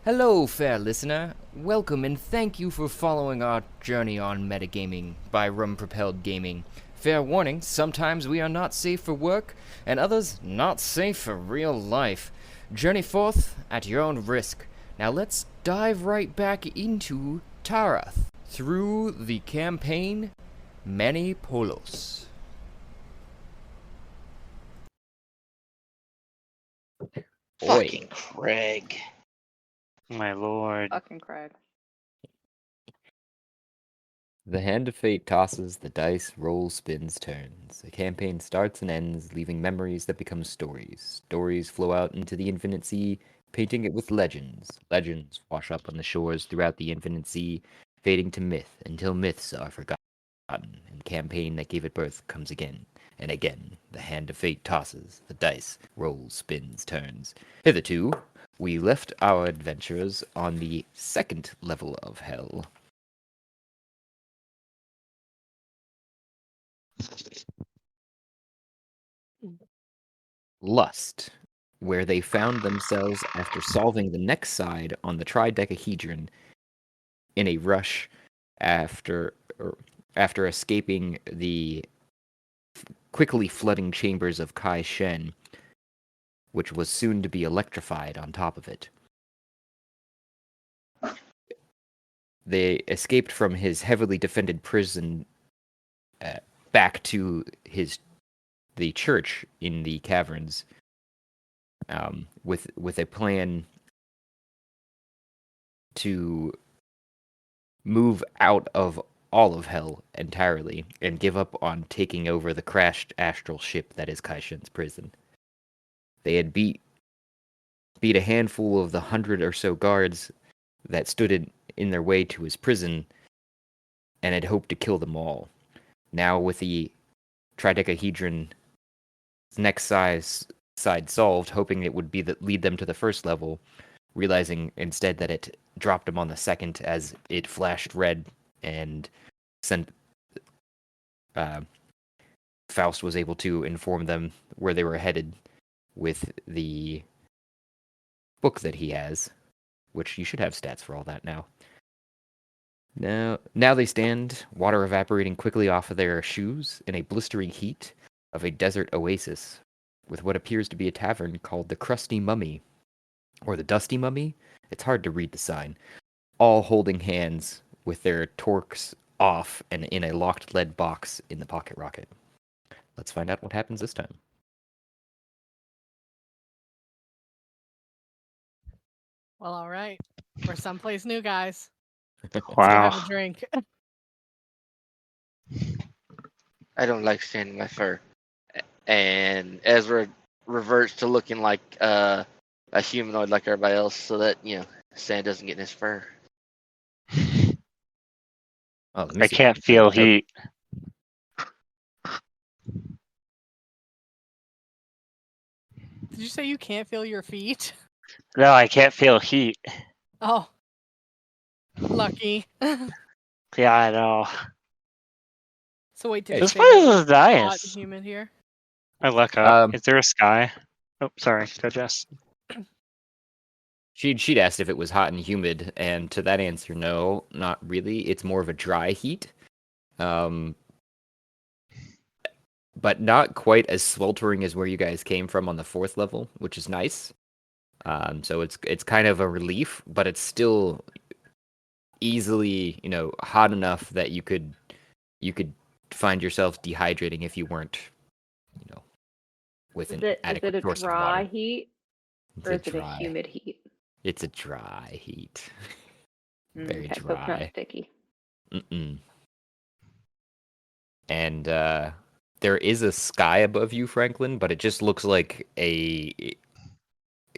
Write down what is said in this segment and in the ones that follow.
Hello, fair listener. Welcome and thank you for following our journey on metagaming by Rum Propelled Gaming. Fair warning, sometimes we are not safe for work, and others not safe for real life. Journey forth at your own risk. Now let's dive right back into Tarath through the campaign Many Polos. Oi. Fucking Craig. My lord. Fucking Craig. The hand of fate tosses, the dice, rolls, spins, turns. A campaign starts and ends, leaving memories that become stories. Stories flow out into the infinite sea, painting it with legends. Legends wash up on the shores throughout the infinite sea, fading to myth until myths are forgotten. And the campaign that gave it birth comes again and again. The hand of fate tosses, the dice, rolls, spins, turns. Hitherto, we left our adventurers on the second level of hell. Lust, where they found themselves after solving the next side on the tridecahedron in a rush after escaping the quickly flooding chambers of Kai Shen, which was soon to be electrified on top of it. They escaped from his heavily defended prison back to the church in the caverns, with a plan to move out of all of hell entirely and give up on taking over the crashed astral ship that is Kaishin's prison. They had beat a handful of the 100 or so guards that stood in their way to his prison and had hoped to kill them all. Now, with the tridecahedron's next side solved, hoping it would lead them to the first level, realizing instead that it dropped them on the second as it flashed red and sent Faust was able to inform them where they were headed with the book that he has, which you should have stats for all that now. Now they stand, water evaporating quickly off of their shoes in a blistering heat of a desert oasis with what appears to be a tavern called the Crusty Mummy, or the Dusty Mummy. It's hard to read the sign. All holding hands with their torques off and in a locked lead box in the pocket rocket. Let's find out what happens this time. Well, all right. We're someplace new, guys. Let's go Wow. have a drink. I don't like sand in my fur. And Ezra reverts to looking like a humanoid like everybody else so that, sand doesn't get in his fur. Oh, let me I see. can't feel heat. Did you say you can't feel your feet? No, I can't feel heat. Oh. Lucky. Yeah, I know. So wait, did Hey, you This say place that is it's hot and nice. humid here? I look up. Um, Is there a sky? Oh, sorry. Go, Jess. She'd asked if it was hot and humid, and to that answer, no, not really. It's more of a dry heat, but not quite as sweltering as where you guys came from on the fourth level, which is nice. So it's kind of a relief, but it's still easily, hot enough that you could find yourself dehydrating if you weren't, with Is an it adequate a source of dry water. heat It's or a is it a dry. humid heat? It's a dry heat. Very Okay, so it's not dry. sticky. Mm-mm. And there is a sky above you, Franklin, but it just looks like a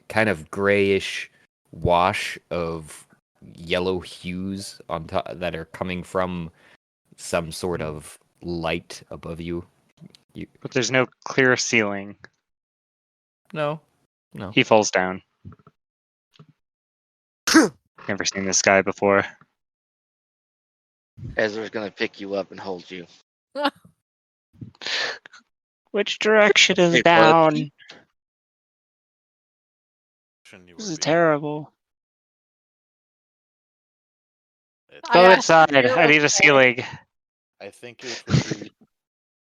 kind of grayish wash of yellow hues on top that are coming from some sort of light above you. But there's no clear ceiling. No. He falls down. Never seen this guy before. Ezra's gonna pick you up and hold you. Which direction is Hey, toilet down? seat. This is terrible. I Go asked inside. you I need a ceiling. I think it would be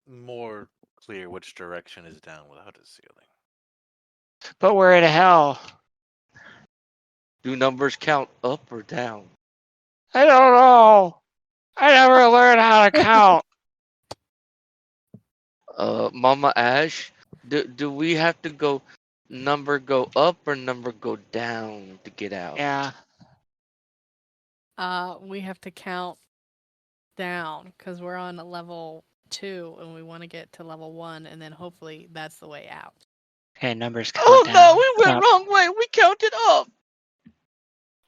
more clear which direction is down without a ceiling. But we're in hell. Do numbers count up or down? I don't know. I never learned how to count. Mama Ash, do we have to go number go up or number go down to get out? Yeah. We have to count down because we're on a level 2 and we want to get to level 1, and then hopefully that's the way out. Okay, numbers count Oh down. no, we went Up. wrong way. We counted up.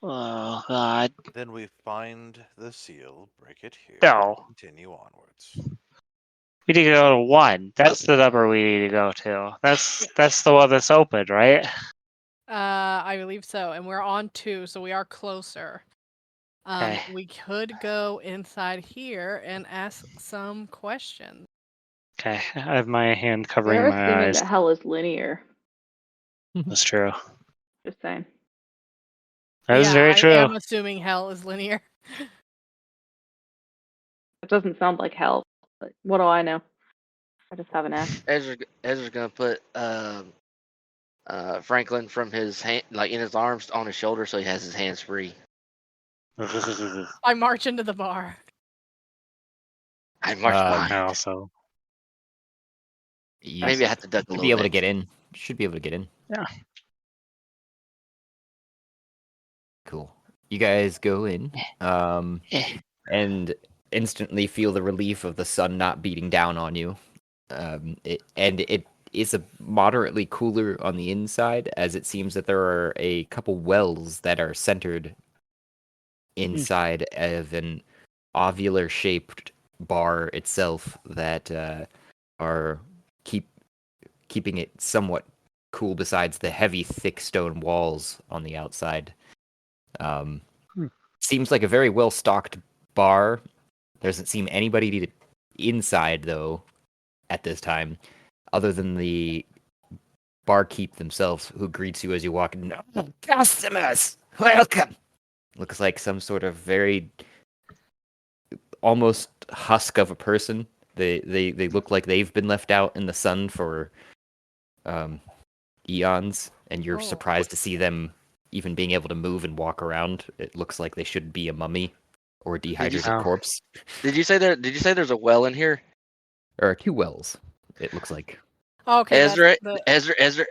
Oh God. Then we find the seal, break it here, No. and continue onwards. We need to go to 1. That's the number we need to go to. That's the one that's open, right? I believe so, and we're on 2, so we are closer. Okay. We could go inside here and ask some questions. Okay. I have my hand covering We're my assuming eyes. that hell is linear. That's true. Just saying. That is very I true. am assuming hell is linear. It doesn't sound like hell, but what do I know? I just have an axe. Ezra's gonna put Franklin from his hand, like in his arms, on his shoulder, so he has his hands free. I march into the bar. I march Uh, behind. I also. You Maybe I have to duck a should little be able to bit. get in. Should be able to get in. Yeah. Cool. You guys go in, and instantly feel the relief of the sun not beating down on you. It is a moderately cooler on the inside, as it seems that there are a couple wells that are centered inside of an ovular-shaped bar itself that are keeping it somewhat cool. Besides the heavy, thick stone walls on the outside. Seems like a very well-stocked bar. There doesn't seem anybody inside, though, at this time, other than the barkeep themselves, who greets you as you walk in. "Oh, customers, welcome!" Looks like some sort of very almost husk of a person. They look like they've been left out in the sun for eons, and you're Oh. surprised to see them even being able to move and walk around. It looks like they should be a mummy or a dehydrated Oh. corpse. Did you say there's a well in here? Or 2 wells, it looks like. Okay, Ezra, that's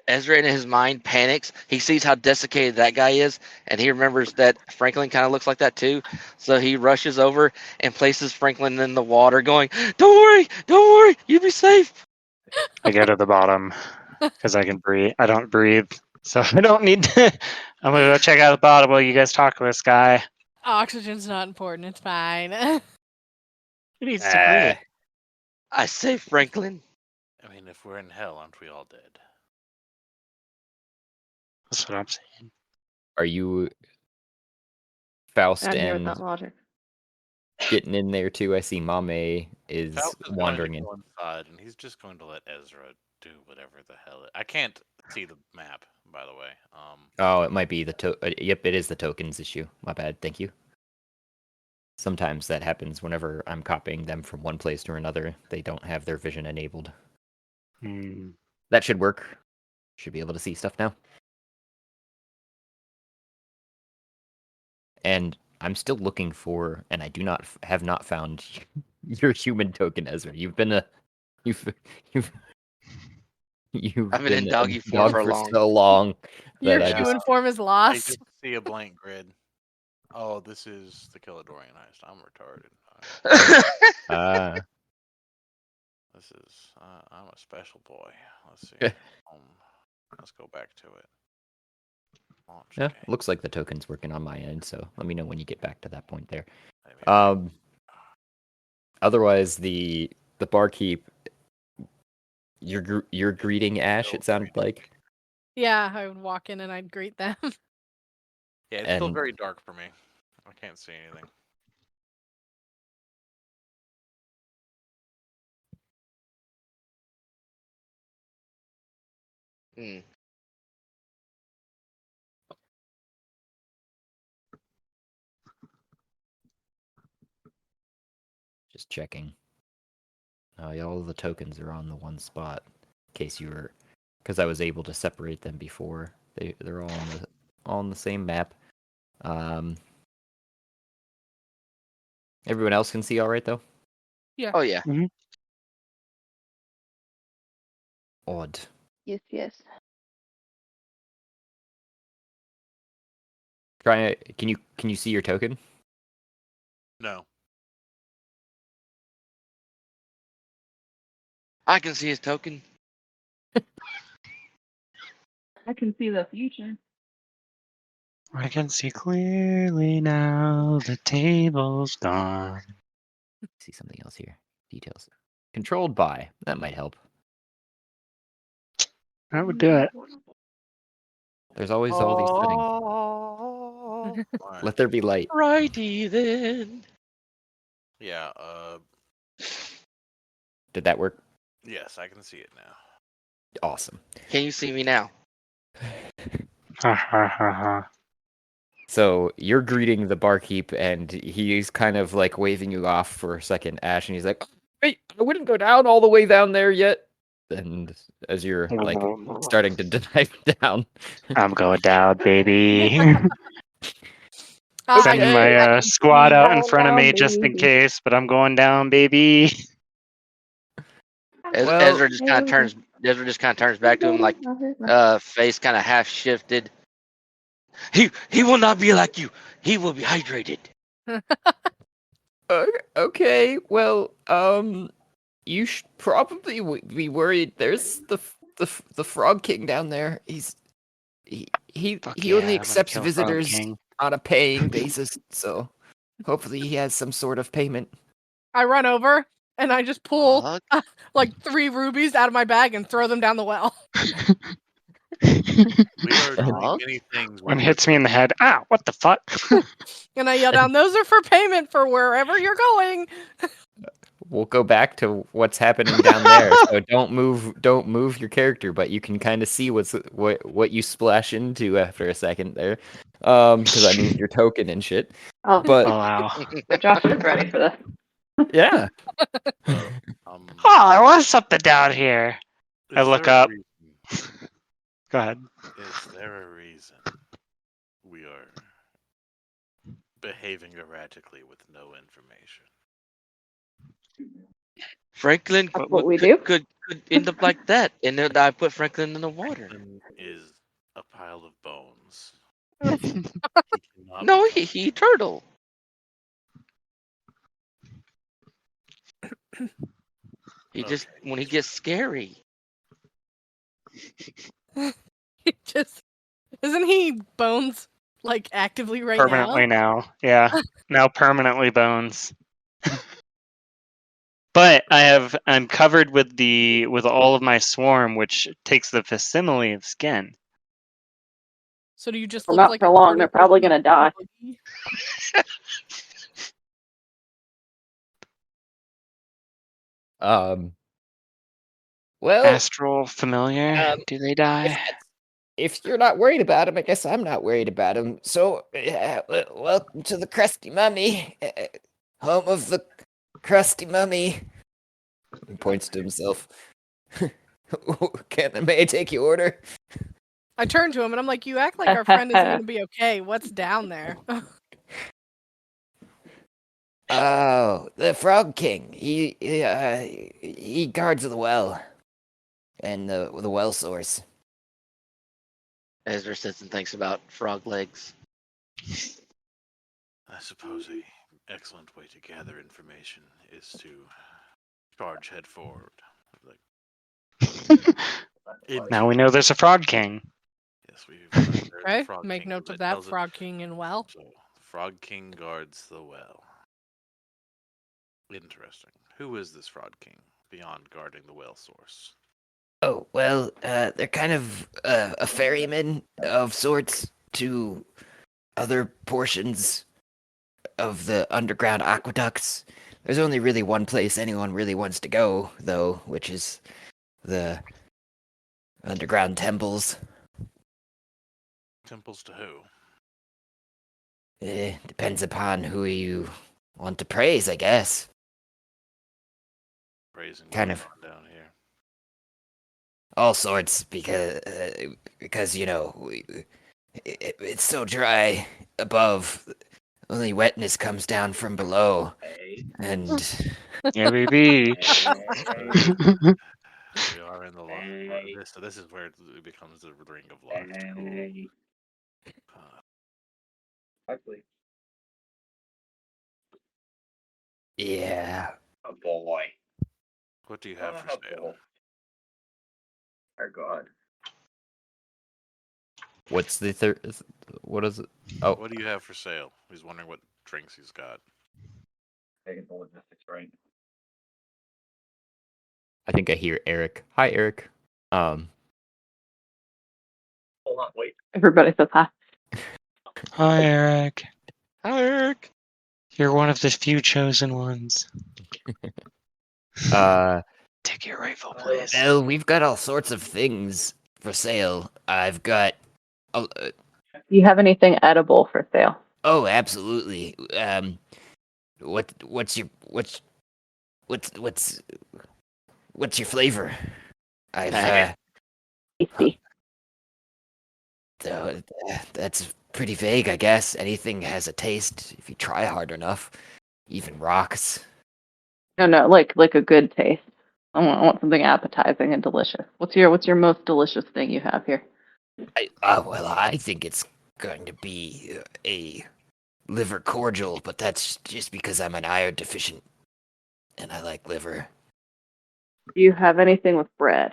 Ezra in his mind panics. He sees how desiccated that guy is, and he remembers that Franklin kind of looks like that too. So he rushes over and places Franklin in the water, going, don't worry, you be safe." I go to the bottom because I can breathe. I don't breathe, so I don't need to. I'm gonna go check out the bottom while you guys talk to this guy. oxygen's not important. It's fine. He needs to breathe. I saved Franklin. I mean, if we're in hell, aren't we all dead? That's what I'm saying. Are you Faust Down here with and that logic. getting in there too? I see Mame is Faust is wandering going in. to go inside, and he's just going to let Ezra do whatever the hell. I can't see the map, by the way. Oh, it might be the yep, it is the tokens issue. My bad. Thank you. Sometimes that happens whenever I'm copying them from one place to another. They don't have their vision enabled. That should work. Should be able to see stuff now. And I'm still looking for, and I do not have not found your human token, Ezra. You've been I've been in a doggy form dog for for long. so long Your that I human just form is I lost. just see a blank grid. Oh, this is the Killadorian heist. I'm retarded. This is. I'm a special boy. Let's see. Let's go back to it. Launch yeah, game. looks like the token's working on my end. So let me know when you get back to that point there. Maybe. Otherwise, the barkeep, you're greeting Ash. It sounded like. Yeah, I would walk in and I'd greet them. Yeah, it's still and- very dark for me. I can't see anything. Hmm. Just checking. All the tokens are on the one spot. In case you were, because I was able to separate them before. They're all on the same map. Everyone else can see all right though. Oh yeah. Odd. Yes, yes. Try. Can you see your token? No. I can see his token. I can see the future. I can see clearly now. The table's gone. See something else here. Details. Controlled by. That might help. That would do it. There's always all these settings. Alright. Let there be light. Righty then. Yeah. Did that work? Yes, I can see it now. Awesome. Can you see me now? Ha ha ha ha. So you're greeting the barkeep, and he's kind of like waving you off for a second, Ash, and he's like, "Wait, I wouldn't go down all the way down there yet." And as you're like starting to dive down, I'm going down, baby. Ah, Sending yeah. my squad out in Down, front of down, me just in baby. case, but I'm going down, baby. Well- Ezra just kind of turns. Ezra just kind of turns back to him, like face kind of half shifted. He will not be like you. He will be hydrated. okay, well, you should probably be worried. There's the Frog King down there. He Fuck only yeah, I'm gonna accepts kill Frog visitors King. on a paying basis, so hopefully he has some sort of payment. I run over and I just pull Fuck. like 3 rubies out of my bag and throw them down the well. We are doing Dog? many things. One hits me in the head. Ah, what the fuck? And I yell down, "Those are for payment for wherever you're going." We'll go back to what's happening down there. So don't move your character, but you can kind of see what you splash into after a second there. Because I moved your token and shit. Oh, Oh But wow. Josh is ready for this. yeah. Um, Oh, there was something down here. I is look there a up. reason- Go ahead. Is there a reason we are behaving erratically with no information? Franklin That's what we do. could end up like that, and then I put Franklin in the water. Franklin is a pile of bones. He cannot No, become- he turtle. He just Okay. when he gets scary. He just isn't he Bones like actively right Permanently now? now. Yeah. Now permanently bones. But I'm covered with all of my swarm, which takes the facsimile of skin. So do you just Well, look not like for a long. They're probably person gonna die. with Well, Astral familiar. um, Do they die? if you're not worried about him, I guess I'm not worried about him. So, welcome to the Crusty Mummy, home of the Crusty Mummy. He points to himself. May I take your order? I turn to him and I'm like, "You act like our friend isn't gonna be okay. What's down there?" Oh, the Frog King. He guards the well, and the well source. Ezra sits and thinks about frog legs. I suppose a excellent way to gather information is to charge head forward. Like, Now we know there's a Frog King. yes, we've learned there's a Okay, Frog make King, note so of that. tells it- Frog King and well. So, the Frog King guards the well. Interesting. Who is this Frog King beyond guarding the well source? Oh, well, they're kind of a ferryman of sorts to other portions of the underground aqueducts. There's only really one place anyone really wants to go, though, which is the underground temples. Temples to who? Depends upon who you want to praise, I guess. Raising Kind going of. on down here. all sorts because it's so dry above. Only wetness comes down from below, and Yeah, baby. We are in the so this is where it becomes the ring of lust. Cool. yeah. A boy. What do you have for sale? Our God. What's the third? What is it? Oh, What do you have for sale? He's wondering what drinks he's got. Taking the logistics right. I think I hear Eric. Hi, Eric. Um, Hold on, wait. Everybody says hi. Hi, Eric. Hi, Eric. You're one of the few chosen ones. Take your rifle, please. well, we've got all sorts of things for sale. I've got. Do you have anything edible for sale? Oh, absolutely. What's your flavor? I've Faggot. Tasty. so, that's pretty vague, I guess. Anything has a taste if you try hard enough. Even rocks. No, like a good taste. I want something appetizing and delicious. What's your most delicious thing you have here? Well, I think it's going to be a liver cordial, but that's just because I'm an iron deficient, and I like liver. Do you have anything with bread?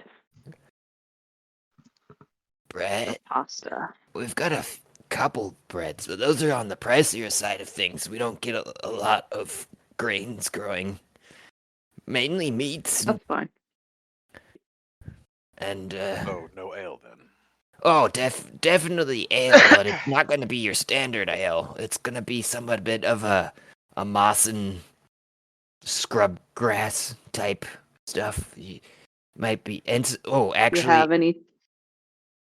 Bread. Pasta. We've got a couple breads, but those are on the pricier side of things. We don't get a lot of grains growing. Mainly meats That's fine. and Oh, no ale then. oh, definitely ale, but it's not going to be your standard ale. It's going to be somewhat bit of a moss and scrub grass type stuff. You might be Do you actually, have any?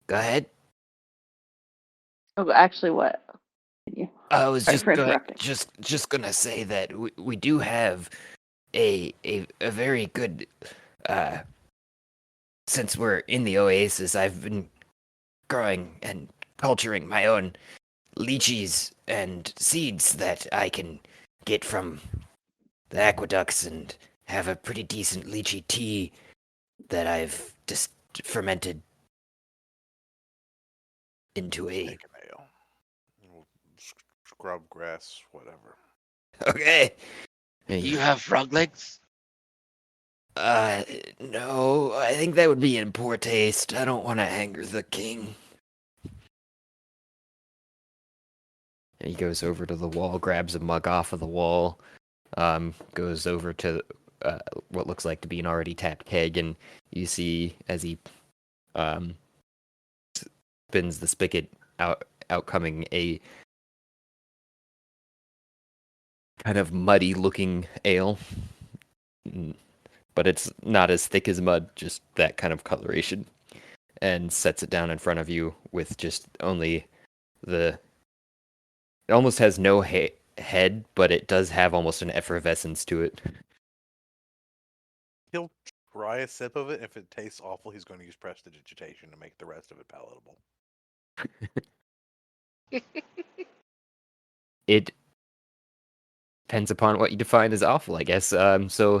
go ahead. Oh, actually, what? Continue. I was Sorry just for going interrupting. just gonna say that we do have a very good since we're in the oasis. I've been growing and culturing my own lychees and seeds that I can get from the aqueducts and have a pretty decent lychee tea that I've just fermented into a Make an ale. We'll scrub grass, whatever. okay. Do you have frog legs? Uh, no, I think that would be in poor taste. I don't want to anger the king. And he goes over to the wall, grabs a mug off of the wall, goes over to what looks like to be an already tapped keg, and you see as he spins the spigot out coming a kind of muddy looking ale. But it's not as thick as mud, just that kind of coloration. And sets it down in front of you with just only the. It almost has no head, but it does have almost an effervescence to it. He'll try a sip of it. If it tastes awful, he's going to use prestidigitation to make the rest of it palatable. It depends upon what you define as awful, I guess. So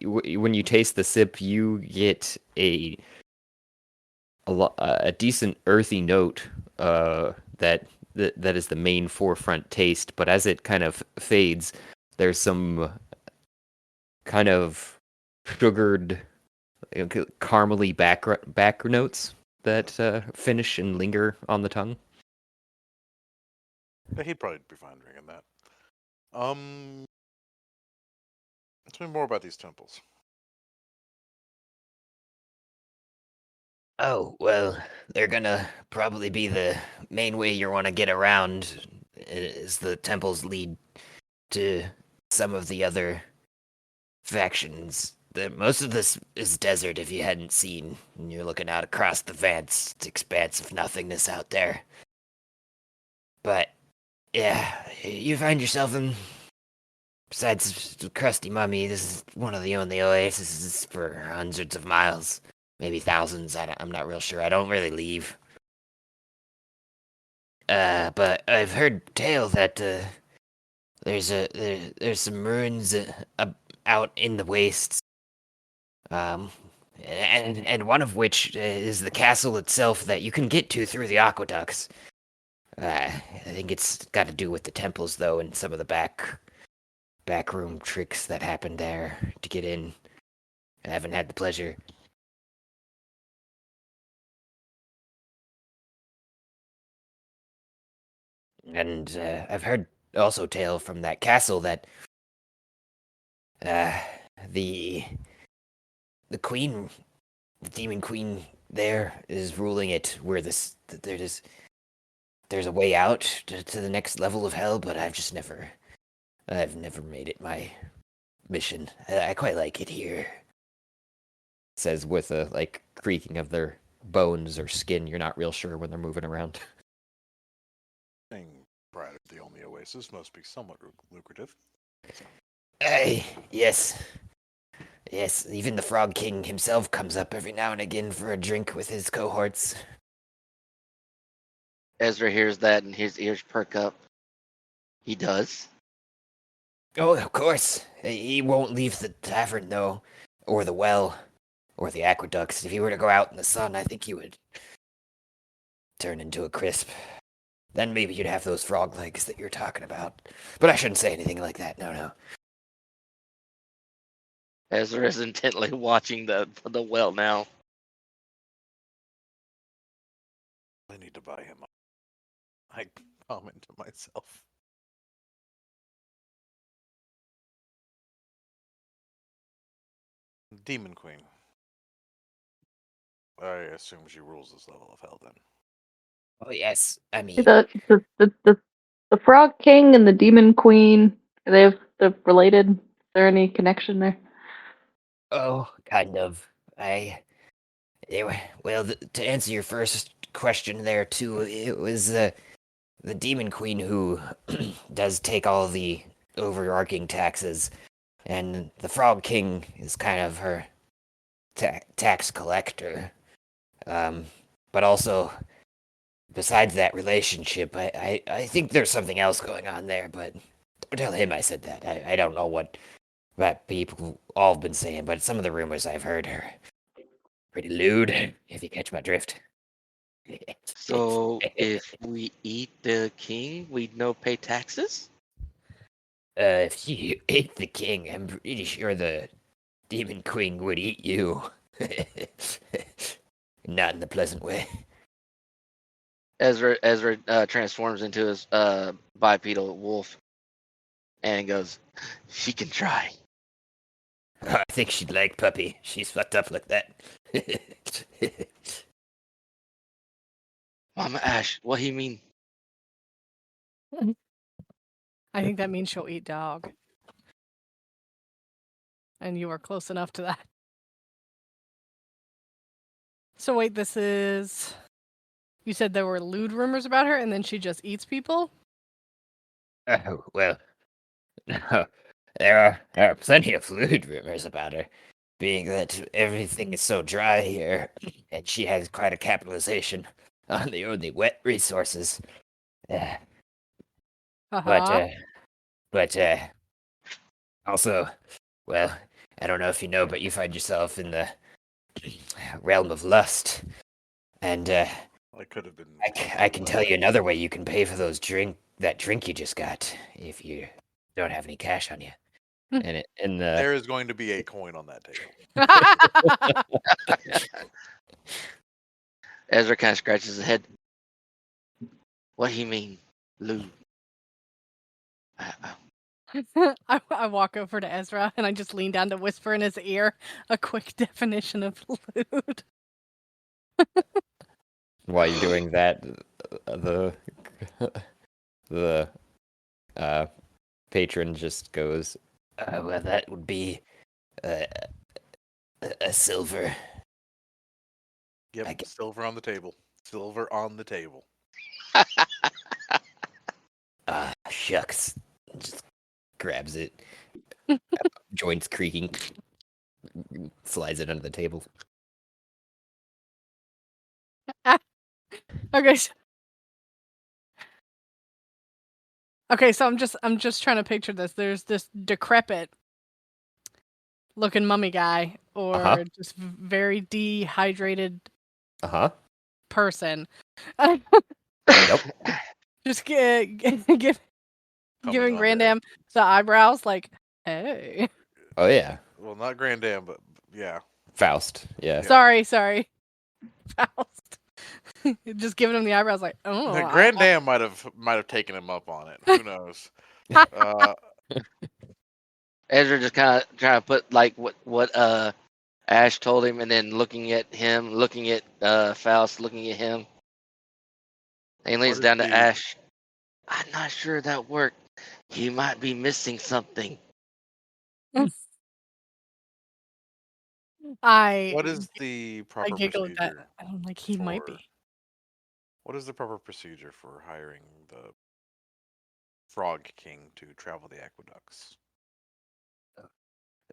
when you taste the sip, you get a decent earthy note. That is the main forefront taste. But as it kind of fades, there's some kind of sugared, caramely back notes that finish and linger on the tongue. Yeah, he'd probably be fine drinking that. Tell me more about these temples. Oh, well, they're gonna probably be the main way you want to get around, is the temples lead to some of the other factions. Most of this is desert if you hadn't seen, and you're looking out across the vast expanse of nothingness out there. But, yeah, you find yourself in Besides Crusty Mummy, this is one of the only oases for hundreds of miles, maybe thousands. I'm not real sure. I don't really leave. But I've heard tale that there's some ruins out in the wastes. And one of which is the castle itself that you can get to through the aqueducts. I think it's got to do with the temples, though, and some of the backroom tricks that happened there to get in. I haven't had the pleasure. And I've heard also tale from that castle that the queen, the demon queen there is ruling it. Where there's a way out to the next level of hell, but I've never made it my mission. I quite like it here. Says with a creaking of their bones or skin. You're not real sure when they're moving around. Being pride of the only oasis must be somewhat lucrative. Yes. Yes, even the Frog King himself comes up every now and again for a drink with his cohorts. Ezra hears that and his ears perk up. He does. Oh, of course. He won't leave the tavern, though, or the well, or the aqueducts. If he were to go out in the sun, I think he would turn into a crisp. Then maybe you'd have those frog legs that you're talking about. But I shouldn't say anything like that, no. Ezra is intently watching the well now. I need to buy him up. I comment to myself. Demon Queen. I assume she rules this level of hell then. Oh, yes. I mean, The Frog King and the Demon Queen, they're related? Is there any connection there? oh, kind of. Well, to answer your first question there, too, it was the Demon Queen who does take all the overarching taxes, and the Frog King is kind of her tax collector. But also, besides that relationship, I think there's something else going on there, but don't tell him I said that. I don't know what people all have been saying, but some of the rumors I've heard are pretty lewd, if you catch my drift. So if we eat the king, we'd no pay taxes? If you ate the king, I'm pretty sure the Demon Queen would eat you. Not in the pleasant way. Ezra transforms into his bipedal wolf and goes, she can try. I think she'd like Puppy. She's fucked up like that. Mama Ash, what he mean? I think that means she'll eat dog. And you are close enough to that. So wait, this is... You said there were lewd rumors about her, and then she just eats people? Oh, well, no. There are plenty of lewd rumors about her, being that everything is so dry here, and she has quite a capitalization on the only wet resources. Uh-huh. But also, well, I don't know if you know, but you find yourself in the realm of lust, and I could have been. I can tell you another way you can pay for that drink you just got if you don't have any cash on you. There is going to be a coin on that table. Ezra kind of scratches his head. What he mean, lewd? I walk over to Ezra, and I just lean down to whisper in his ear a quick definition of lewd. While you're doing that, the patron just goes, well, that would be a silver. Yep, silver on the table. Silver on the table. Shucks. Just grabs it. Joints creaking. Slides it under the table. Okay. So I'm just trying to picture this. There's this decrepit looking mummy guy, or Uh-huh. just very dehydrated Uh-huh. person. Yep. Just Coming giving on Grandam the eyebrows, like, hey. Oh yeah. Well, not Grandam, but yeah. Faust. Yeah. Sorry. Faust. Just giving him the eyebrows, like, oh. Now, Grandam might have taken him up on it. Who knows? Ezra just kind of trying to put like what Ash told him, and then looking at him, looking at Faust, looking at him. And he leans What is down to the- Ash. I'm not sure that worked. He might be missing something. What is the I proper giggle at that. procedure? I'm like, he might for- be. What is the proper procedure for hiring the Frog King to travel the aqueducts?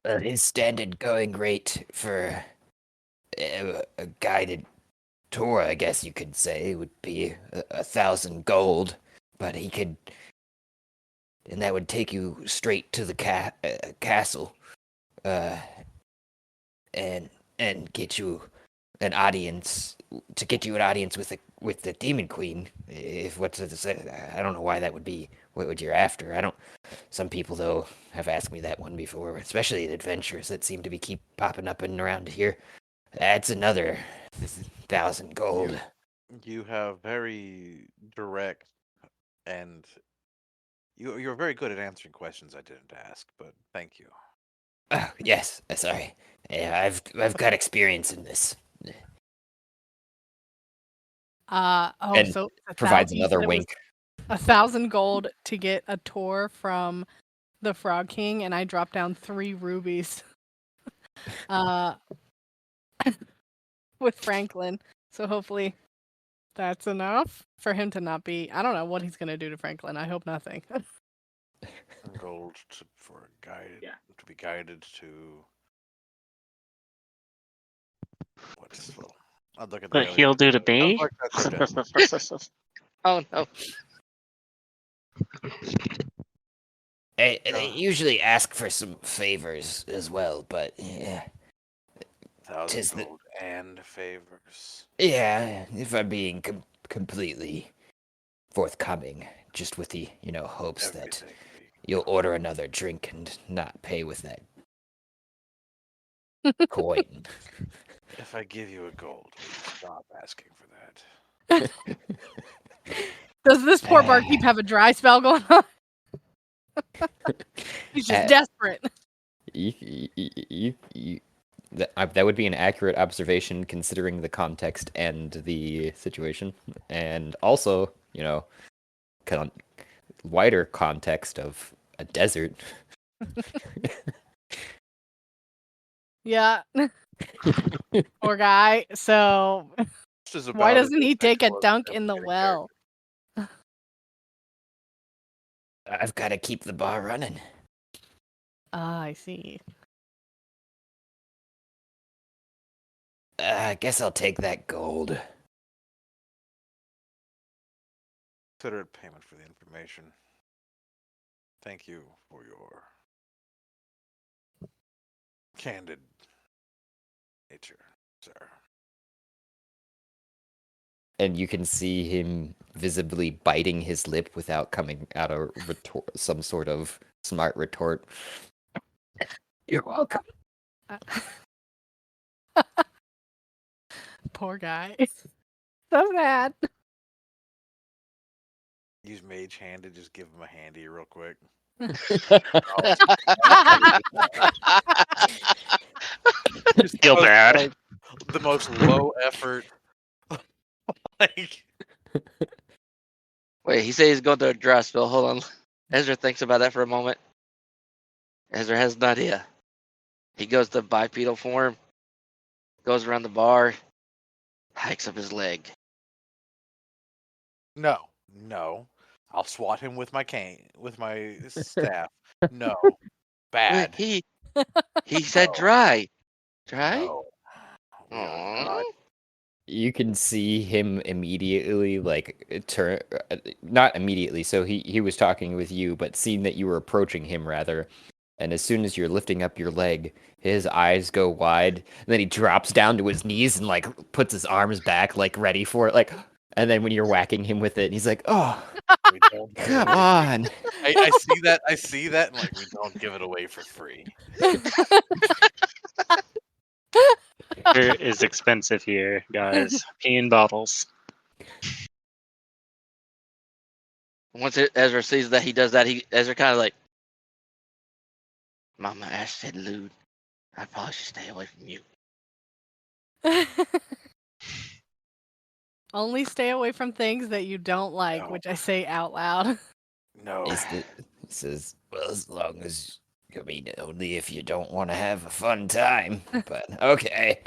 His standard going rate for a guided tour, I guess you could say, would be 1,000 gold. But he could, and that would take you straight to the castle, and get you an audience with the demon queen. If what's to say, I don't know why that would be what you're after. I don't. Some people though have asked me that one before, especially the adventurers that seem to be keep popping up and around here. That's another 1,000 gold. You have very direct, and you're very good at answering questions I didn't ask. But thank you. Oh, yes, sorry. Yeah, I've got experience in this. And So provides you said another it was wink. 1,000 gold to get a tour from the Frog King, and I dropped down 3 rubies. With Franklin. So hopefully that's enough for him to not be. I don't know what he's gonna do to Franklin. I hope nothing. Gold for to be guided to. I'll look at the What other he'll do to I'll me? look at their desk. Oh no. They usually ask for some favors as well, but yeah. 'Tis 1,000 gold and favors. Yeah, if I'm being completely forthcoming, just with the, hopes that Everything. you'll order another drink and not pay with that coin. If I give you a gold, will you stop asking for that? Does this poor barkeep have a dry spell going on? He's just desperate. That would be an accurate observation considering the context and the situation, and also, wider context of a desert. Yeah. Poor guy. So why doesn't he take a dunk in the well? I've got to keep the bar running. Ah, I see. I guess I'll take that gold. Consider it payment for the information. Thank you for your candid nature, sir. And you can see him visibly biting his lip without coming out of some sort of smart retort. You're welcome. Poor guy. So sad. Use mage hand to just give him a handy real quick. Just feel bad. The most low effort. Like, Wait, he said he's going to a dry spell. Hold on. Ezra thinks about that for a moment. Ezra has an idea. He goes to bipedal form, goes around the bar, hikes up his leg. no. I'll swat him with my cane, with my staff. No. Bad. He said dry. Dry? No. We are Aw. not. You can see him immediately, like, turn. Not immediately, so he was talking with you, but seeing that you were approaching him, rather. And as soon as you're lifting up your leg, his eyes go wide, and then he drops down to his knees and, like, puts his arms back, like, ready for it, like. And then when you're whacking him with it, he's like, "Oh, We don't give it come away. on." I see that. I see that, and like we don't give it away for free. Beer is expensive here, guys. In bottles. Once Ezra sees that he does that, Ezra kind of like, Mama Ash said lewd. I probably should stay away from you. Only stay away from things that you don't like, No. which I say out loud. No. He says, "Well, as long as, I mean, only if you don't want to have a fun time." But okay.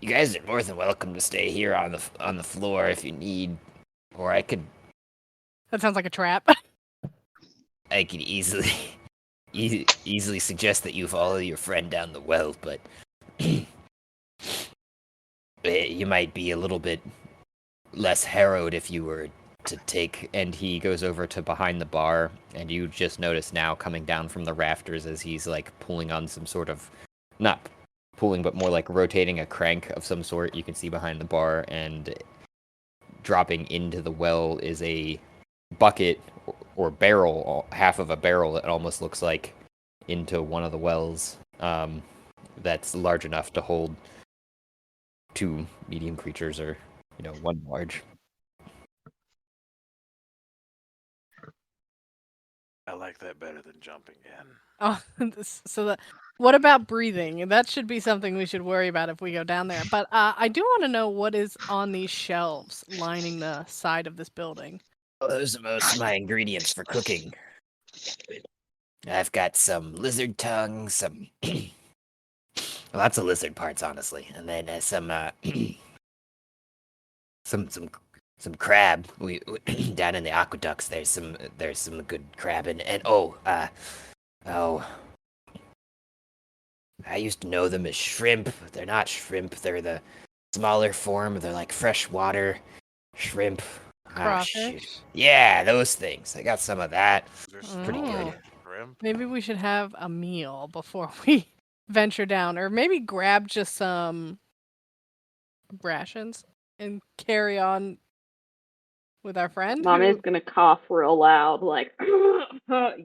You guys are more than welcome to stay here on the floor if you need, or I could That sounds like a trap. easily easily suggest that you follow your friend down the well, but you might be a little bit less harrowed if you were to take. And he goes over to behind the bar, and you just notice now coming down from the rafters as he's like pulling on some sort of, not pulling, but more like rotating a crank of some sort. You can see behind the bar, and dropping into the well is a bucket or barrel, half of a barrel, it almost looks like, into one of the wells, that's large enough to hold 2 medium creatures, or, you know, 1 large. I like that better than jumping in. Oh, what about breathing? That should be something we should worry about if we go down there. But I do want to know what is on these shelves lining the side of this building. Well, those are most of my ingredients for cooking. I've got some lizard tongue, some lots of lizard parts, honestly, and then some some crab. We down in the aqueducts. There's some good crab, and I used to know them as shrimp. They're not shrimp. They're the smaller form. They're like freshwater shrimp. Ah, shoot. Crawfish? Yeah, those things. I got some of that. There's Pretty Oh. good. Shrimp. Maybe we should have a meal before we venture down, or maybe grab just some rations and carry on with our friend. Mommy's who- gonna cough real loud, like,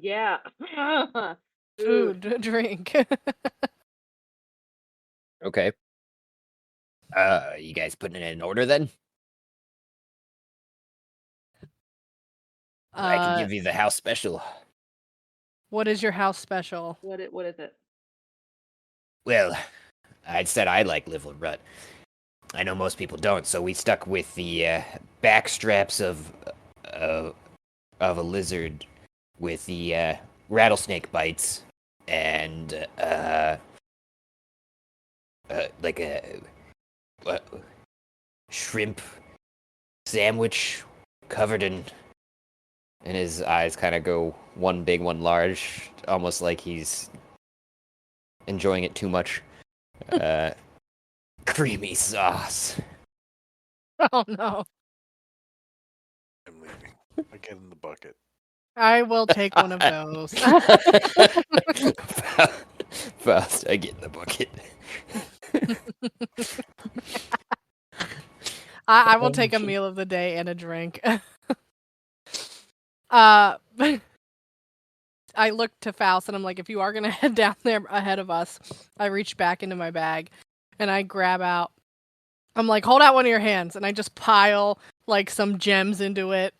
yeah. food, drink. Okay. You guys putting it in order then? I can give you the house special. What is your house special? What is it? Well, I said I like liver rut. I know most people don't, so we stuck with the back straps of a lizard with the rattlesnake bites and like a shrimp sandwich covered in. And his eyes kind of go one big, one large, almost like he's enjoying it too much. Creamy sauce. Oh no. I'm leaving. I get in the bucket. I will take one of those. Faust, I get in the bucket. I will take a meal of the day and a drink. I look to Faust and I'm like, if you are gonna head down there ahead of us, I reach back into my bag and I grab out. I'm like, hold out one of your hands, and I just pile like some gems into it.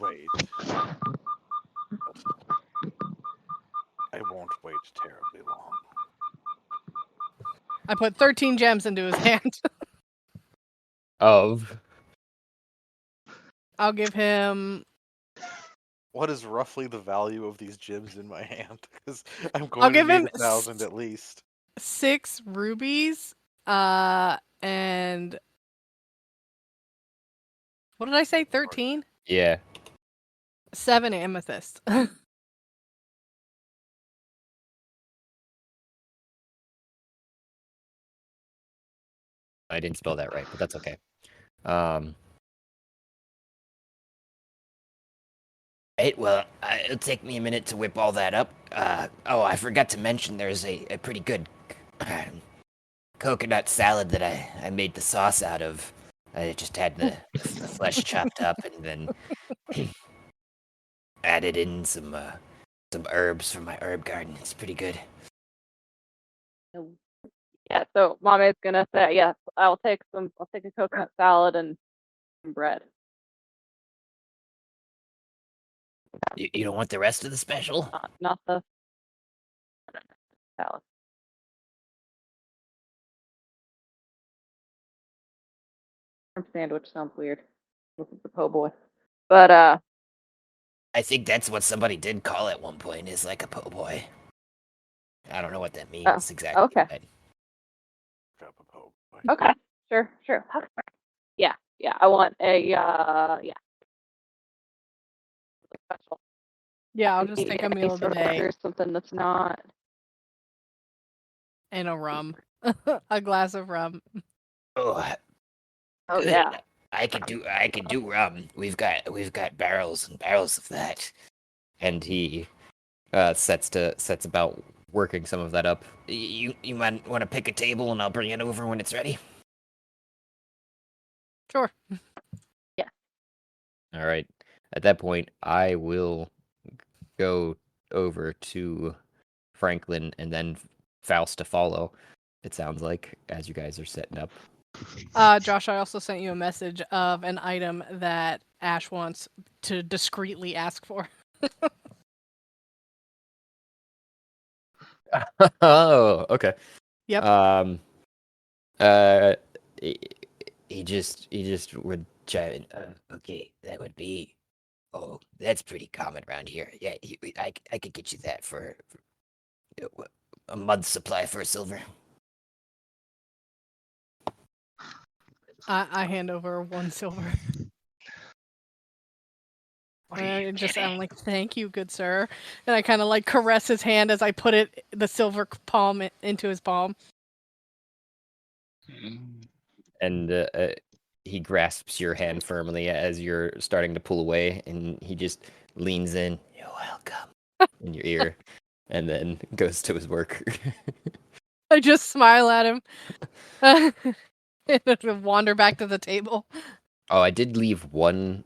Wait. I won't wait terribly long. I put 13 gems into his hand. Of. I'll give him. What is roughly the value of these gems in my hand? Because I'm I'll going to give need him 1,000 at least. 6 rubies. And what did I say? 13? Yeah. 7 amethyst. I didn't spell that right, but that's okay. Well, it'll take me a minute to whip all that up. Oh, I forgot to mention there's a pretty good coconut salad that I made the sauce out of. I just had the flesh chopped up and then added in some herbs from my herb garden. It's pretty good. Yeah, so Mommy's gonna say, yes, I'll take a coconut salad and some bread. You don't want the rest of the special? Not the salad. Sandwich sounds weird. This is the po' boy. But I think that's what somebody did call at one point, is like a po' boy. I don't know what that means exactly. okay. But... Cup of po' boy. Okay. Sure. Yeah. I want a special. Yeah, I'll just take a meal of the day There's something that's not. and a rum. A glass of rum. Oh Good. yeah. I could do rum. We've got barrels and barrels of that. And he sets about working some of that up. You might want to pick a table and I'll bring it over when it's ready. Sure. Yeah. All right. At that point, I will go over to Franklin and then Faust to follow. It sounds like, as you guys are setting up. Josh, I also sent you a message of an item that Ash wants to discreetly ask for. Oh, okay. Yep. He just would chime in. Okay, that would be. Oh, that's pretty common around here. Yeah, I could get you that for a month's supply for a silver. I hand over 1 silver. I'm like, thank you, good sir. And I kind of like caress his hand as I put the silver palm into his palm. And he grasps your hand firmly as you're starting to pull away, and he just leans in. You're welcome. In your ear, and then goes to his work. I just smile at him. And wander back to the table. Oh, I did leave one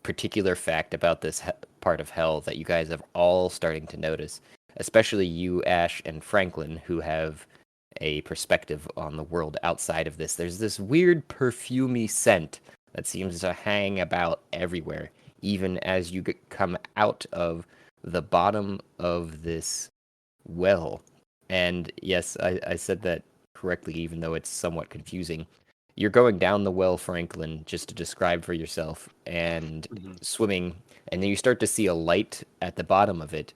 particular fact about this part of hell that you guys are all starting to notice, especially you, Ash, and Franklin, who have a perspective on the world outside of this. There's this weird perfumey scent that seems to hang about everywhere, even as you come out of the bottom of this well. And yes, I said that correctly, even though it's somewhat confusing. You're going down the well, Franklin, just to describe for yourself, and swimming, and then you start to see a light at the bottom of it,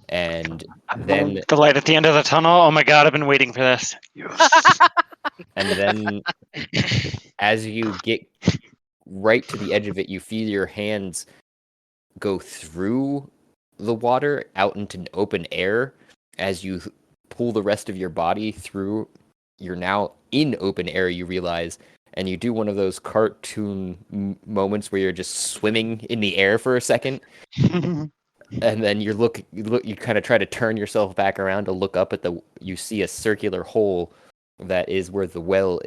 and then the light at the end of the tunnel. Oh my god, I've been waiting for this. and then as you get right to the edge of it, you feel your hands go through the water out into open air. As you pull the rest of your body through, you're now in open air, you realize, and you do one of those cartoon moments where you're just swimming in the air for a second, and then you kind of try to turn yourself back around to look up at you see a circular hole that is where the well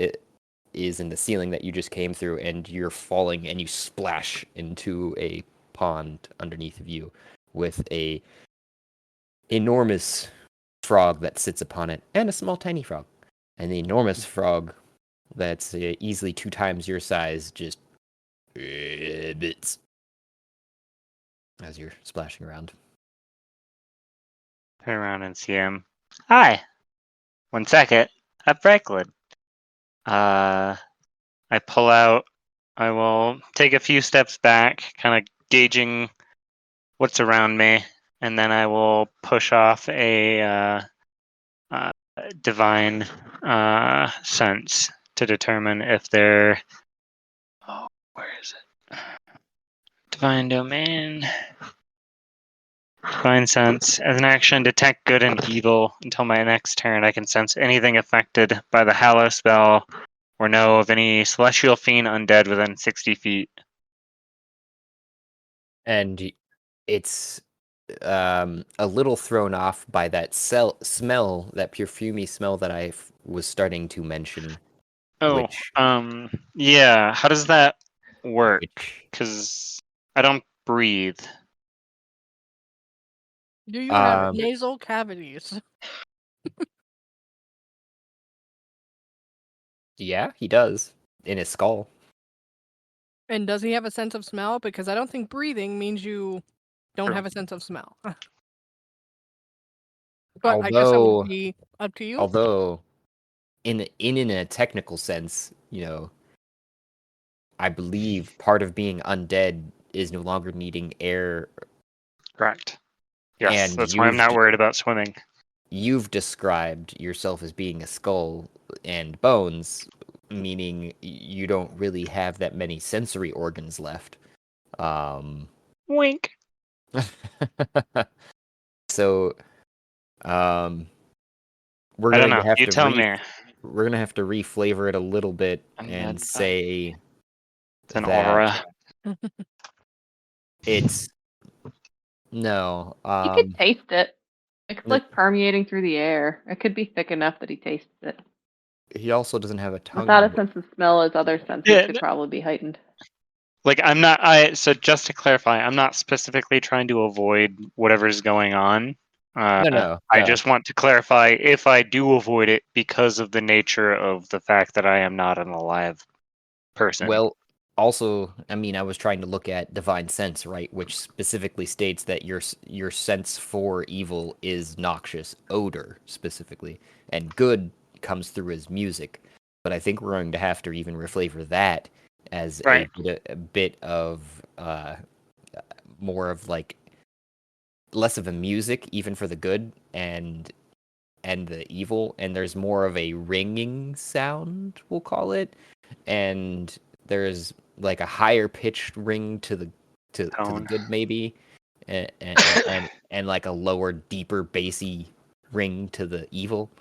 is in the ceiling that you just came through, and you're falling and you splash into a pond underneath of you with a enormous frog that sits upon it and a small tiny frog. And the enormous frog that's easily 2 times your size just bits as you're splashing around. Turn around and see him. Hi. 1 second. I'm Franklin. I pull out. I will take a few steps back, kind of gauging what's around me, and then I will push off a divine sense to determine if they're. Oh, where is it? Divine Domain. Divine Sense. As an action, detect good and evil. Until my next turn, I can sense anything affected by the Hallow spell or know of any celestial fiend undead within 60 feet. And it's a little thrown off by that smell, that perfumey smell that I was starting to mention. Oh, Which- yeah. How does that work? Which Because I don't breathe. Do you have Um, nasal cavities? yeah, he does in his skull. And does he have a sense of smell? Because I don't think breathing means you don't True. have a sense of smell. But I guess that would be up to you. Although, in a technical sense, I believe part of being undead is no longer needing air. Correct. Yes, And that's why I'm not worried about swimming. You've described yourself as being a skull and bones, meaning you don't really have that many sensory organs left. Wink. So, we're I don't going to know. have You to tell me. we're going to have to reflavor it a little bit and Undead, say It's an that aura. it's no. You could taste it. It's No. like permeating through the air. It could be thick enough that he tastes it. He also doesn't have a tongue. Without a sense of smell, his other senses Yeah, could probably be heightened. Like so just to clarify, I'm not specifically trying to avoid whatever's going on. No. I just want to clarify if I do avoid it because of the nature of the fact that I am not an alive person. Well, also, I mean, I was trying to look at divine sense, right, which specifically states that your sense for evil is noxious odor specifically, and good comes through as music. But I think we're going to have to even reflavor that as Right. a bit of more of like less of a music, even for the good and the evil, and there's more of a ringing sound, we'll call it, and there's like a higher pitched ring to the Tone. good maybe, and like a lower, deeper, bassy ring to the evil.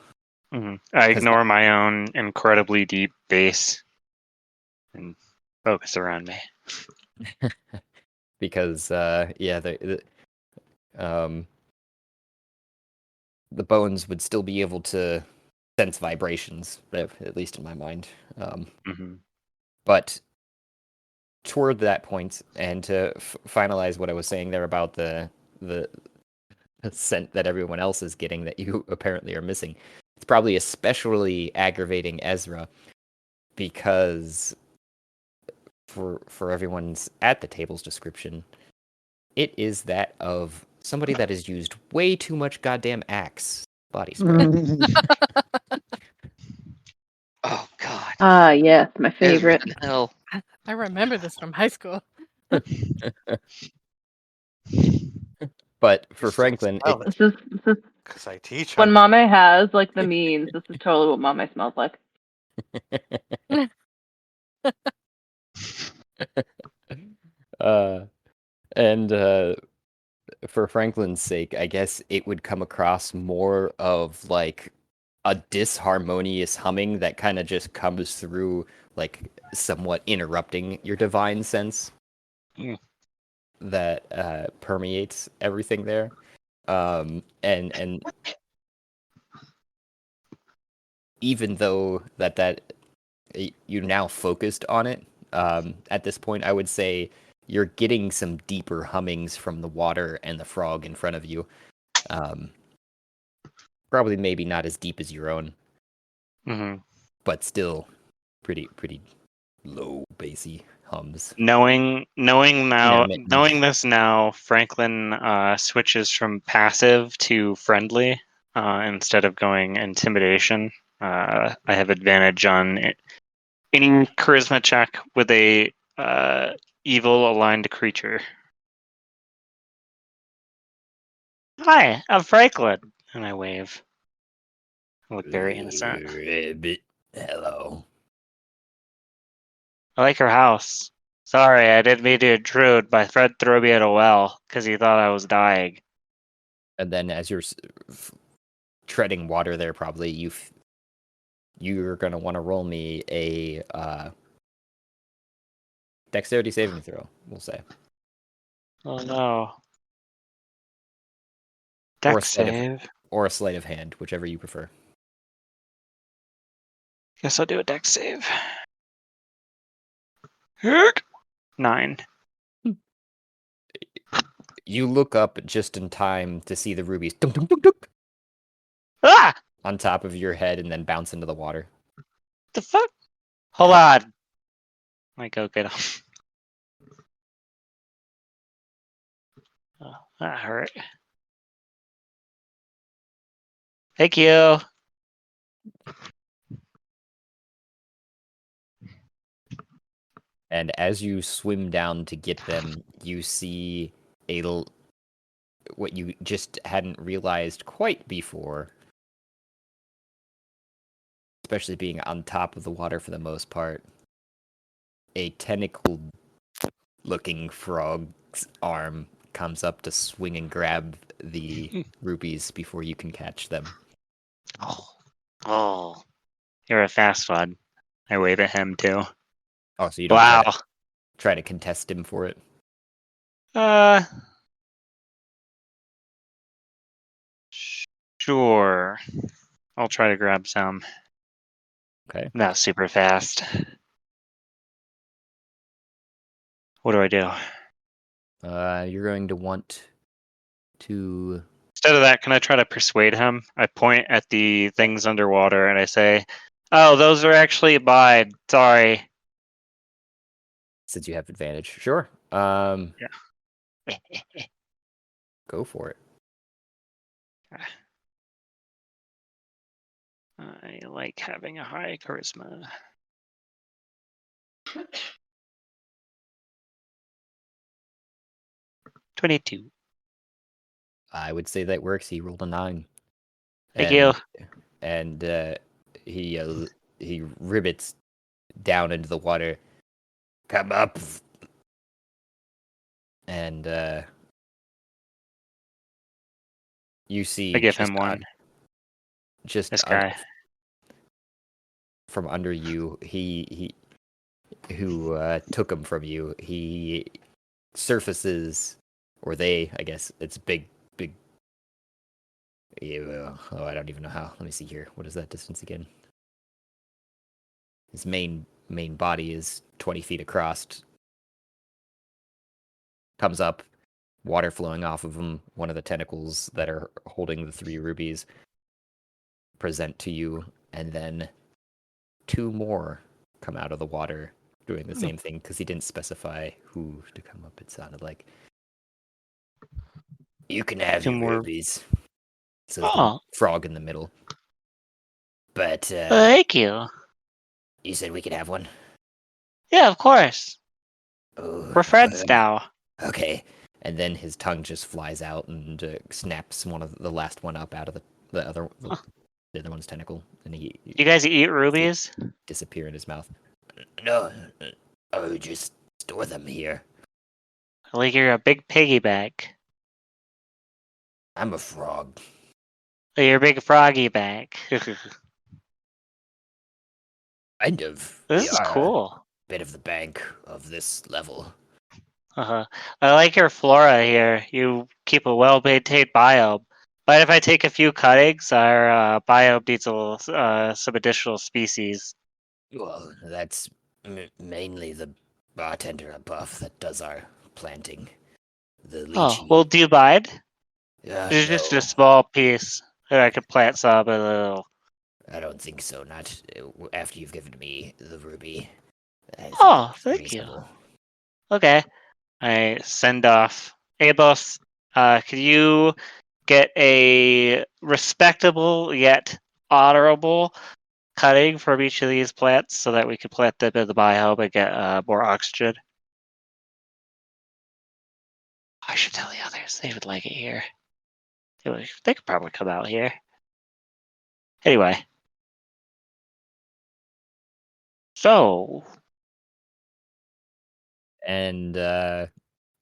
Mhm. I ignore my own incredibly deep bass and focus around me. Because the bones would still be able to sense vibrations, at least in my mind. Mhm. But toward that point, and to finalize what I was saying there about the scent that everyone else is getting that you apparently are missing, it's probably especially aggravating Ezra because for everyone's at the table's description, it is that of somebody that has used way too much goddamn Axe body spray. Oh God. Ah, yes, my Ezra favorite. in hell. I remember this from high school. But for Franklin, This is Because I teach when him. Mame has like the means. This is totally what Mame smells like. And for Franklin's sake, I guess it would come across more of like a disharmonious humming that kind of just comes through, like somewhat interrupting your divine sense that permeates everything there. And even though that you now focused on it, at this point, I would say you're getting some deeper hummings from the water and the frog in front of you. Probably maybe not as deep as your own, but still pretty low bassy hums. Knowing Intermittent. this now, Franklin switches from passive to friendly instead of going intimidation. I have advantage on any charisma check with a evil aligned creature. Hi, I'm Franklin, and I wave. I look very innocent. Ribbit. Hello. I like your house. Sorry, I didn't mean to intrude. My friend threw me in a well because he thought I was dying. And then as you're treading water there, probably you're gonna want to roll me a dexterity saving throw. We'll say, Oh no. or a Dex sleight of save. or a sleight of hand, whichever you prefer. Guess I'll do a dex save. Heck. 9. You look up just in time to see the rubies dunk, dunk, dunk, dunk, Ah! on top of your head and then bounce into the water. The fuck? Hold on. I go get him. Oh, that hurt. Thank you. And as you swim down to get them, you see what you just hadn't realized quite before, especially being on top of the water for the most part. A tentacle-looking frog's arm comes up to swing and grab the rupees before you can catch them. Oh. You're a fast one. I wave at him too. Oh, so you don't Wow. try to contest him for it? Sure. I'll try to grab some. Okay. Not super fast. What do I do? You're going to want to... Instead of that, can I try to persuade him? I point at the things underwater and I say, "Oh, those are actually mine. Sorry." Since you have advantage. Sure. Yeah. Go for it. I like having a high charisma. $22. I would say that works. He rolled a 9. Thank you. And he rivets down into the water. Come up. And you see I give him one. Just This guy. from under you, he who took him from you, he surfaces, or they, I guess, it's big. Yeah, oh, I don't even know how. Let me see here. What is that distance again? His main body is 20 feet across. Comes up, water flowing off of him. One of the tentacles that are holding the 3 rubies present to you, and then 2 more come out of the water doing the same thing, because he didn't specify who to come up, it sounded like. You can have 2 your more. rubies. So Oh, the frog in the middle. But thank you. you said we could have one? Yeah, of course. Oh, We're friends now. okay. And then his tongue just flies out and snaps one of the last one up out of the other one's tentacle, and he You guys eat rubies? disappear in his mouth. No, I just store them here. Like you're a big piggy bank. I'm a frog. You're a big froggy bank. Kind of. This We is are cool. a bit of the bank of this level. I like your flora here. You keep a well-maintained biome. But if I take a few cuttings, our biome needs a little, some additional species. Well, that's mainly the bartender above that does our planting. The Oh, lychee. well, do you mind? It's No, just a small piece that I could plant some a little. I don't think so. Not after you've given me the ruby. I think Oh, that's thank reasonable. you. Okay. I send off. Hey, boss, could you get a respectable yet honorable cutting from each of these plants so that we can plant them in the biome and get more oxygen? I should tell the others. They would like it here. They could probably come out here. Anyway. So, And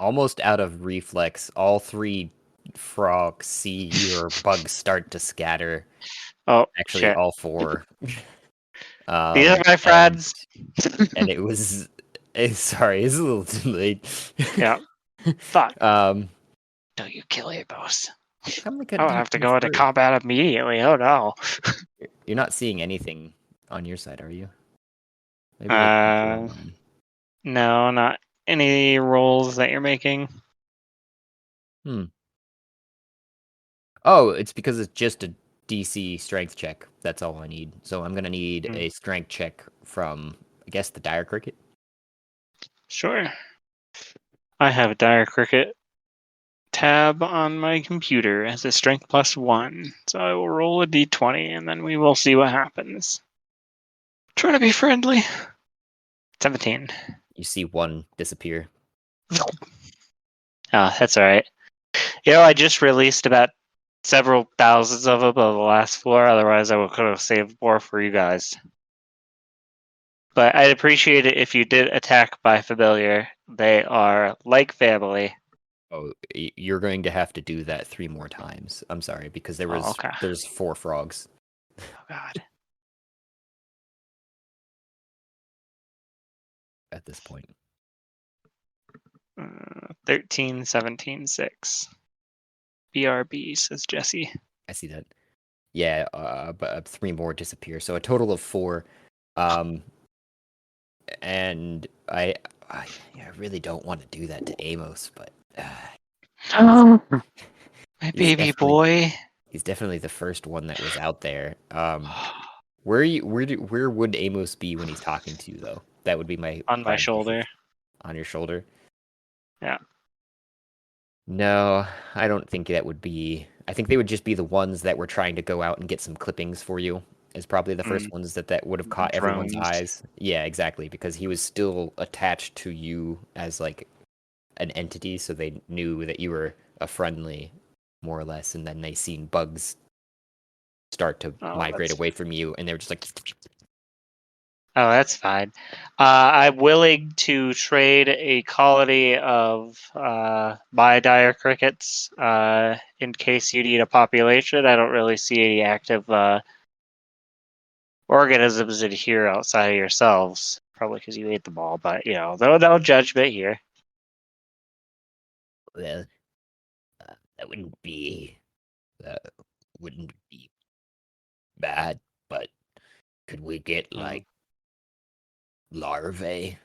almost out of reflex, all 3 frogs see your bugs start to scatter. Oh, Actually, shit. all 4. These are my friends. And it was. Sorry, it's a little too late. Yeah. Fuck. Um, Don't you kill your boss. I'm gonna cut I would have to go into first. combat immediately. Oh no. You're not seeing anything on your side, are you? Maybe I can see on mine. No, not any rolls that you're making. Oh, it's because it's just a DC strength check. That's all I need. So I'm gonna need a strength check from, I guess, the dire cricket. Sure. I have a dire cricket tab on my computer as a strength +1. So I will roll a d20 and then we will see what happens. Try to be friendly. 17. You see 1 disappear. Oh, that's alright. I just released about several thousands of them on the last floor. Otherwise, I could have saved more for you guys. But I'd appreciate it if you did attack by familiar. They are like family. Oh, you're going to have to do that 3 more times. I'm sorry, because there's 4 frogs. Oh god. At this point. 13, 17, 6. BRB, says Jesse. I see that. Yeah, but 3 more disappear. So a total of 4. And I really don't want to do that to Amos, but Oh, My baby boy. he's definitely the first one that was out there. Where would Amos be when he's talking to you though? That would be my On my prime shoulder. question. On your shoulder? Yeah. No, I don't think that would be. I think they would just be the ones that were trying to go out and get some clippings for you. Is probably the first ones that would have caught everyone's Drones. eyes. Yeah, exactly, because he was still attached to you as like an entity, so they knew that you were a friendly, more or less, and then they seen bugs start to migrate away from you, and they were just like. Oh, that's fine. I'm willing to trade a colony of my dire crickets in case you need a population. I don't really see any active organisms in here outside of yourselves. Probably because you ate them all, but no judgment here. Well, that wouldn't be bad, but could we get like larvae,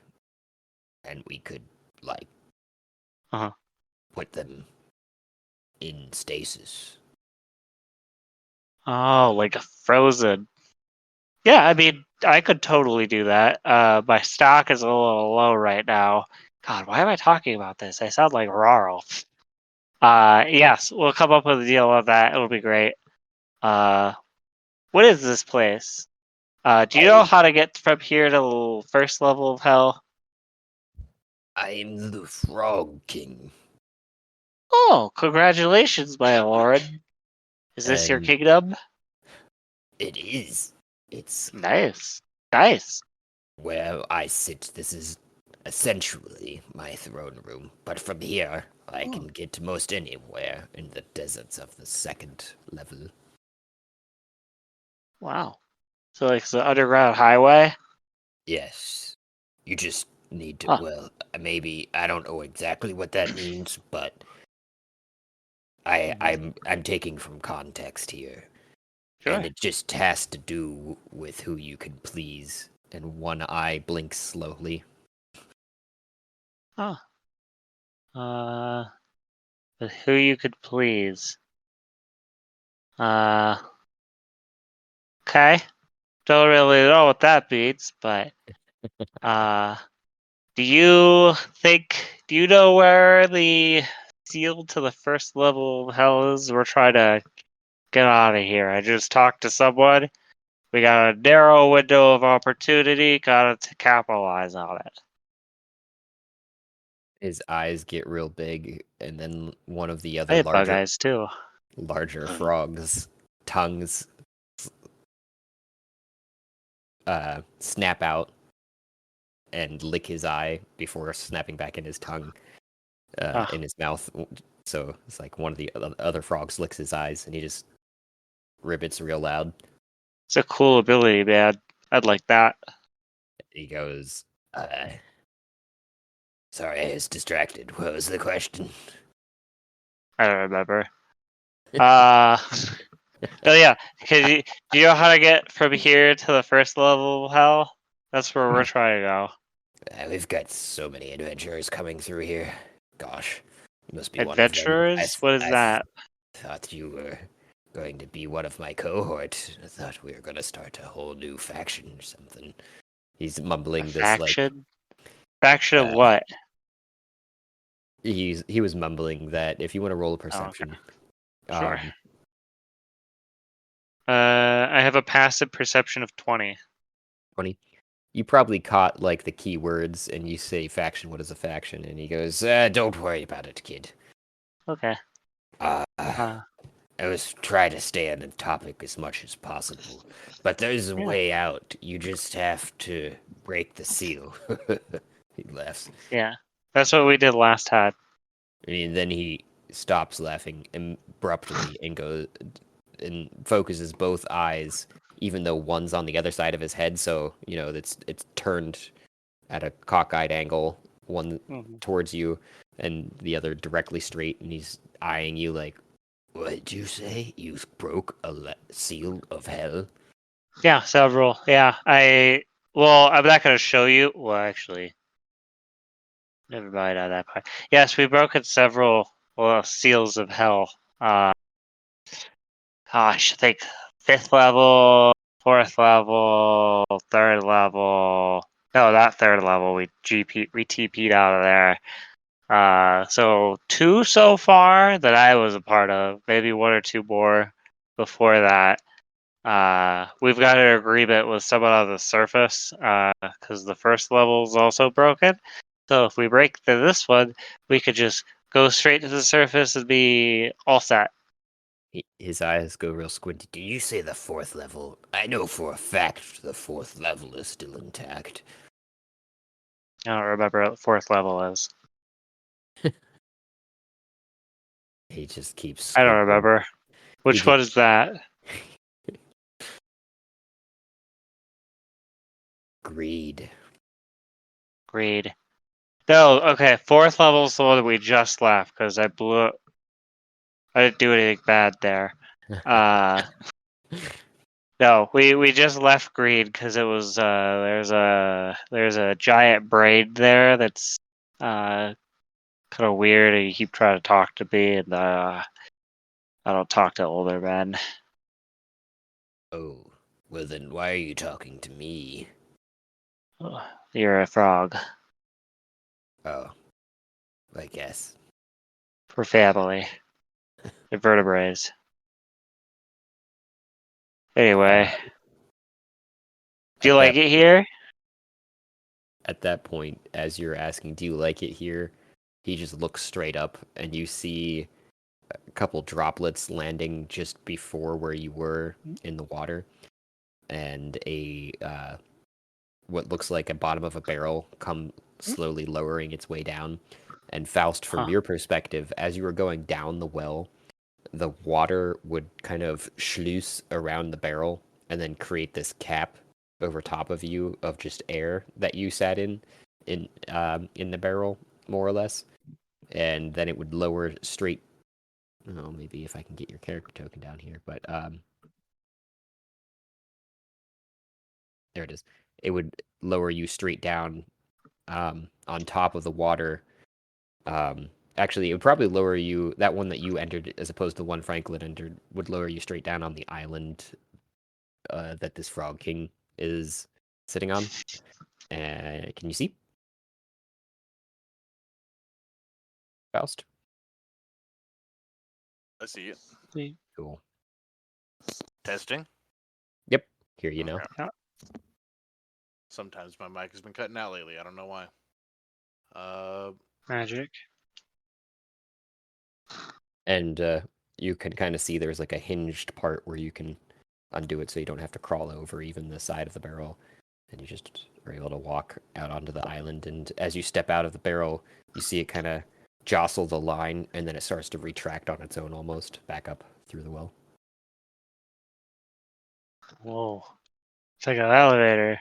and we could like put them in stasis? Oh, like a frozen. Yeah, I mean, I could totally do that. My stock is a little low right now. God, why am I talking about this? I sound like Rarl. Yes, we'll come up with a deal on that. It'll be great. What is this place? Do you know how to get from here to the first level of hell? I'm the Frog King. Oh, congratulations, my lord. Is this your And kingdom? it is. It's Nice. where I sit. This is essentially my throne room, but from here I can get to most anywhere in the deserts of the 2nd level. Wow. So like it's the underground highway? Yes. You just need to, Huh. well, maybe, I don't know exactly what that means, but I'm taking from context here. Sure. And it just has to do with who you can please. And one eye blinks slowly. Huh. With who you could please. Okay. Don't really know what that means, but do you know where the seal to the first level of hell is? We're trying to get out of here. I just talked to someone. We got a narrow window of opportunity, got to capitalize on it. His eyes get real big, and then one of the I other have bug eyes too. larger frogs' tongues snap out, and lick his eye before snapping back in his tongue, in his mouth. So it's like one of the other frogs licks his eyes, and he just ribbits real loud. It's a cool ability, man. I'd like that. He goes, "Sorry, I was distracted. What was the question?" I don't remember. Oh yeah, do you know how to get from here to the first level of hell? That's where we're trying to go. We've got so many adventurers coming through here. Gosh, you must be one of them. Adventurers? What is that? Thought you were going to be one of my cohort. I thought we were going to start a whole new faction or something. He's mumbling this Faction? Faction of what? He was mumbling that if you want to roll a perception. Sure. I have a passive perception of 20. 20. You probably caught like the key words, and you say faction. What is a faction? And he goes, "Don't worry about it, kid. Okay. I was trying to stay on the topic as much as possible, but there's a way out. You just have to break the seal." He laughs. Yeah, that's what we did last time. And then he stops laughing abruptly and goes and focuses both eyes, even though one's on the other side of his head, so it's turned at a cockeyed angle, one towards you and the other directly straight, and he's eyeing you like, "What did you say? You broke a seal of hell?" Yeah, several. Yeah, I'm not going to show you. Well, actually, never mind on that part. Yes, we broken several seals of hell. Gosh, I think 5th level, 4th level, 3rd level. No, not 3rd level. We TP'd out of there. So 2 so far that I was a part of. Maybe 1 or 2 more before that. We've got an agreement with someone on the surface because the first level is also broken. So if we break this one, we could just go straight to the surface and be all set. His eyes go real squinty. "Did you say the 4th level? I know for a fact the 4th level is still intact." I don't remember what the 4th level is. He just keeps I don't squinting. remember. Which one is that? Greed. No, okay. 4th level is the one that we just left because I didn't do anything bad there. No, we just left greed because it was there's a giant braid there that's kind of weird, and you keep trying to talk to me, and I don't talk to older men. Oh, well then why are you talking to me? You're a frog. Oh, I guess. For family. Invertebrates. Anyway. Do you like it here? At that point, as you're asking, "Do you like it here?" he just looks straight up, and you see a couple droplets landing just before where you were in the water, and what looks like a bottom of a barrel come slowly lowering its way down. And Faust, from your perspective, as you were going down the well, the water would kind of sluice around the barrel and then create this cap over top of you of just air that you sat in the barrel, more or less. And then it would lower straight. Oh, maybe if I can get your character token down here, but there it is. It would lower you straight down on top of the water. Actually, it would probably lower you. That one that you entered, as opposed to one Franklin entered, would lower you straight down on the island that this Frog King is sitting on. Can you see, Faust? I see it. Cool. Testing. Yep. Here you know. Okay. Sometimes my mic has been cutting out lately. I don't know why. Magic. And you can kind of see there's like a hinged part where you can undo it so you don't have to crawl over even the side of the barrel. And you just are able to walk out onto the island, and as you step out of the barrel, you see it kind of jostle the line, and then it starts to retract on its own almost, back up through the well. Whoa. It's like an elevator.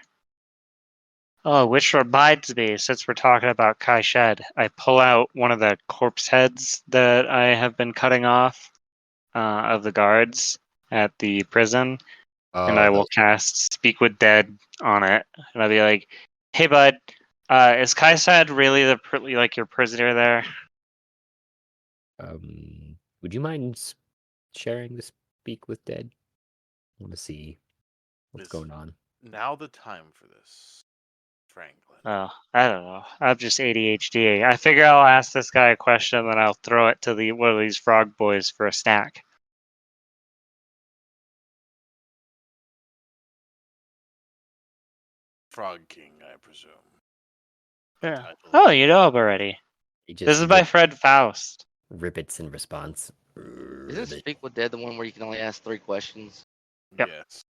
Oh, which reminds me, since we're talking about Kai Shed, I pull out one of the corpse heads that I have been cutting off of the guards at the prison, and I will cast Speak with Dead on it, and I'll be like, "Hey, bud, is Kai Shed really like your prisoner there?" Would you mind sharing the Speak with Dead? I want to see what's Is going on. now the time for this, Franklin? Oh, I don't know. I'm just ADHD. I figure I'll ask this guy a question, then I'll throw it to one of these frog boys for a snack. Frog King, I presume. Yeah. Title Oh, is- you know him already. He This just is my friend Faust. ribbits in response. Isn't Speak with Dead the one where you can only ask 3 questions? Yep. Yes.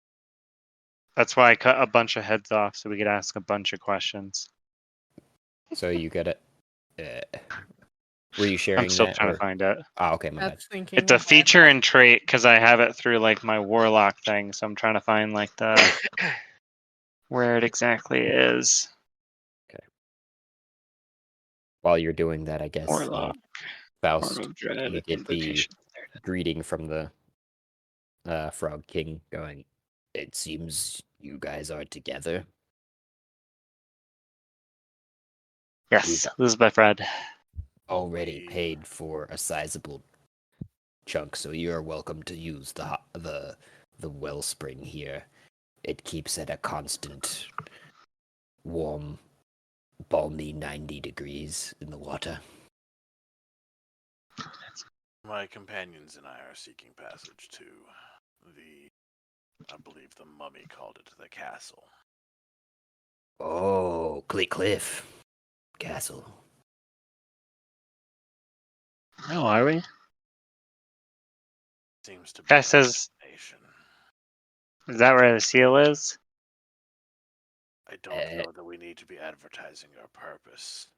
That's why I cut a bunch of heads off so we could ask a bunch of questions. So you got it. Were you sharing I'm still that? trying Or... to find it. Oh, okay, my bad. That's thinking. It's a feature and trait because I have it through like my warlock thing, so I'm trying to find like the where it exactly is. While you're doing that, I guess Warlock. Faust, Form of dread. you get the Invocation. greeting from the Frog King going, "It seems you guys are together." Yes, this is my friend. Already paid for a sizable chunk, so you are welcome to use the wellspring here. It keeps at a constant warm, balmy 90 degrees in the water. My companions and I are seeking passage to I believe the mummy called it the castle. Oh, Cliff Castle. Oh, are we? Seems to be Guy our says, destination. is that where the seal is? I don't know that we need to be advertising our purpose.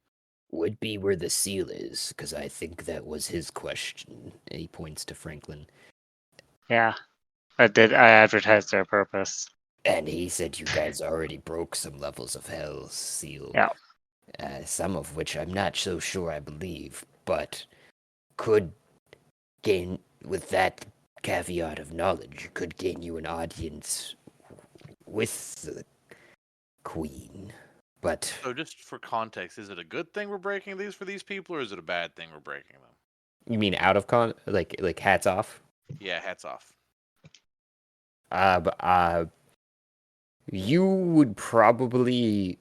Would be where the seal is, because I think that was his question. And he points to Franklin. Yeah. I advertised their purpose. And he said you guys already broke some levels of Hell's seal. Yeah. Some of which I'm not so sure I believe, but could gain, with that caveat of knowledge, could gain you an audience with the Queen. But So just for context, is it a good thing we're breaking these for these people, or is it a bad thing we're breaking them? you mean out of like hats off? Yeah, hats off. You would probably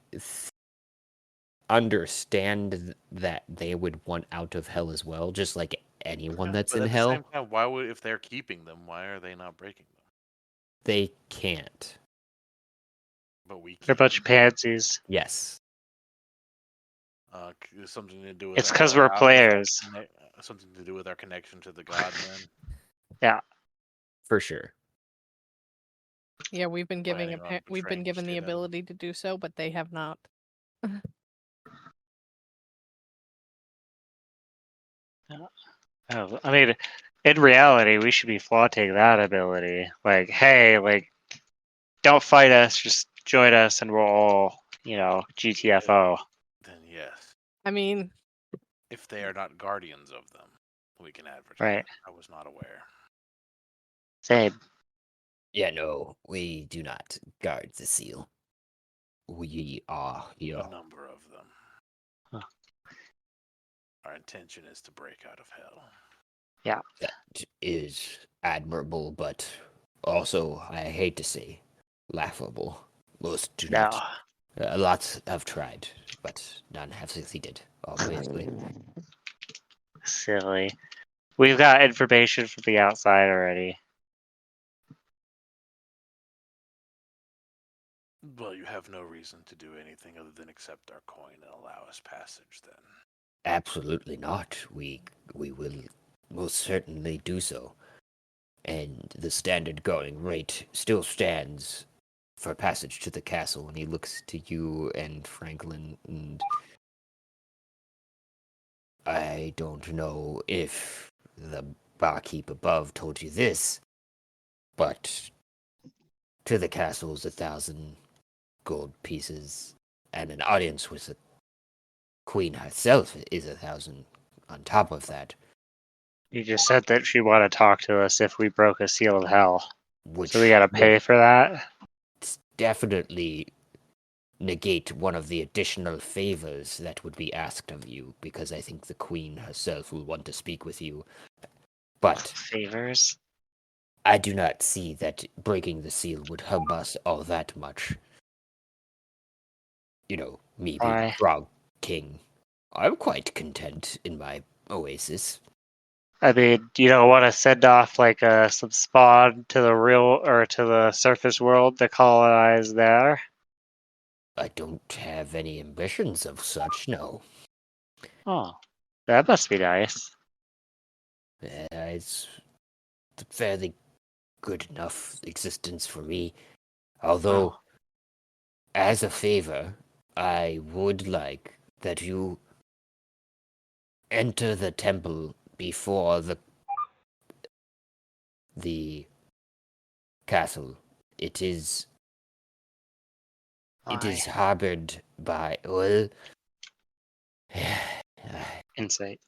understand that they would want out of hell as well, just like anyone that's But in at the hell. same time, why would, if they're keeping them, why are they not breaking them? They can't. But we They're a can. bunch of pansies. Yes. Something to do with. It's because we're players. Something to do with our connection to the god, then. Yeah. For sure. Yeah, we've been Planning on we've been betraying given the Shannon. ability to do so, but they have not. Oh, I mean, in reality, we should be flaunting that ability. Like, hey, like, don't fight us, just join us, and we'll all, GTFO. Then yes, I mean, if they are not guardians of them, we can advertise. Right. I was not aware. Same. Yeah, no, we do not guard the seal. We are here. A number of them. Huh. Our intention is to break out of hell. Yeah. That is admirable, but also, I hate to say, laughable. Most do No. not. Lots have tried, but none have succeeded, obviously. Silly. We've got information from the outside already. Well, you have no reason to do anything other than accept our coin and allow us passage, then. Absolutely not. We will most certainly do so. And the standard going rate still stands for passage to the castle, and he looks to you and Franklin, and I don't know if the barkeep above told you this, but to the castle is 1,000 gold pieces, and an audience with the queen herself is 1,000 on top of that, You just said that she wanted to talk to us if we broke a seal of hell. which So we gotta would pay for that? definitely negate one of the additional favors that would be asked of you, because I think the queen herself will want to speak with you. But Favors? I do not see that breaking the seal would help us all that much. You know, me being Why? Frog King, I'm quite content in my oasis. I mean, you don't want to send off like some spawn to the real or to the surface world to colonize there? I don't have any ambitions of such, no. Oh, that must be nice. It's a fairly good enough existence for me. Although, Oh, as a favor, I would like that you enter the temple before the castle. It is why? harbored by, well, Insight.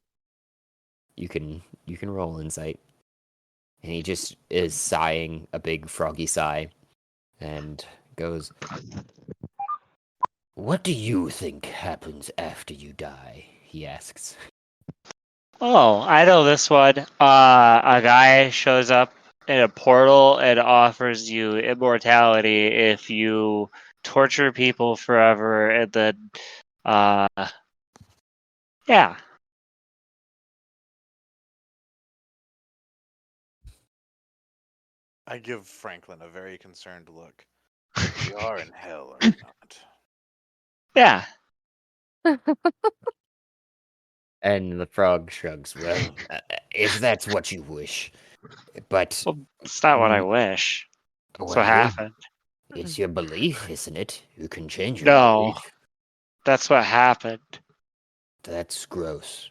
you can roll insight. And he just is sighing a big froggy sigh and goes, "What do you think happens after you die?" he asks. Oh, I know this one. A guy shows up in a portal and offers you immortality if you torture people forever, and then, yeah. I give Franklin a very concerned look. We are in hell, are we not? Yeah. And the frog shrugs. Well, if that's what you wish. But, Well, it's not what I wish. That's what well, happened. it's your belief, isn't it? You can change your No, belief. that's what happened. That's gross.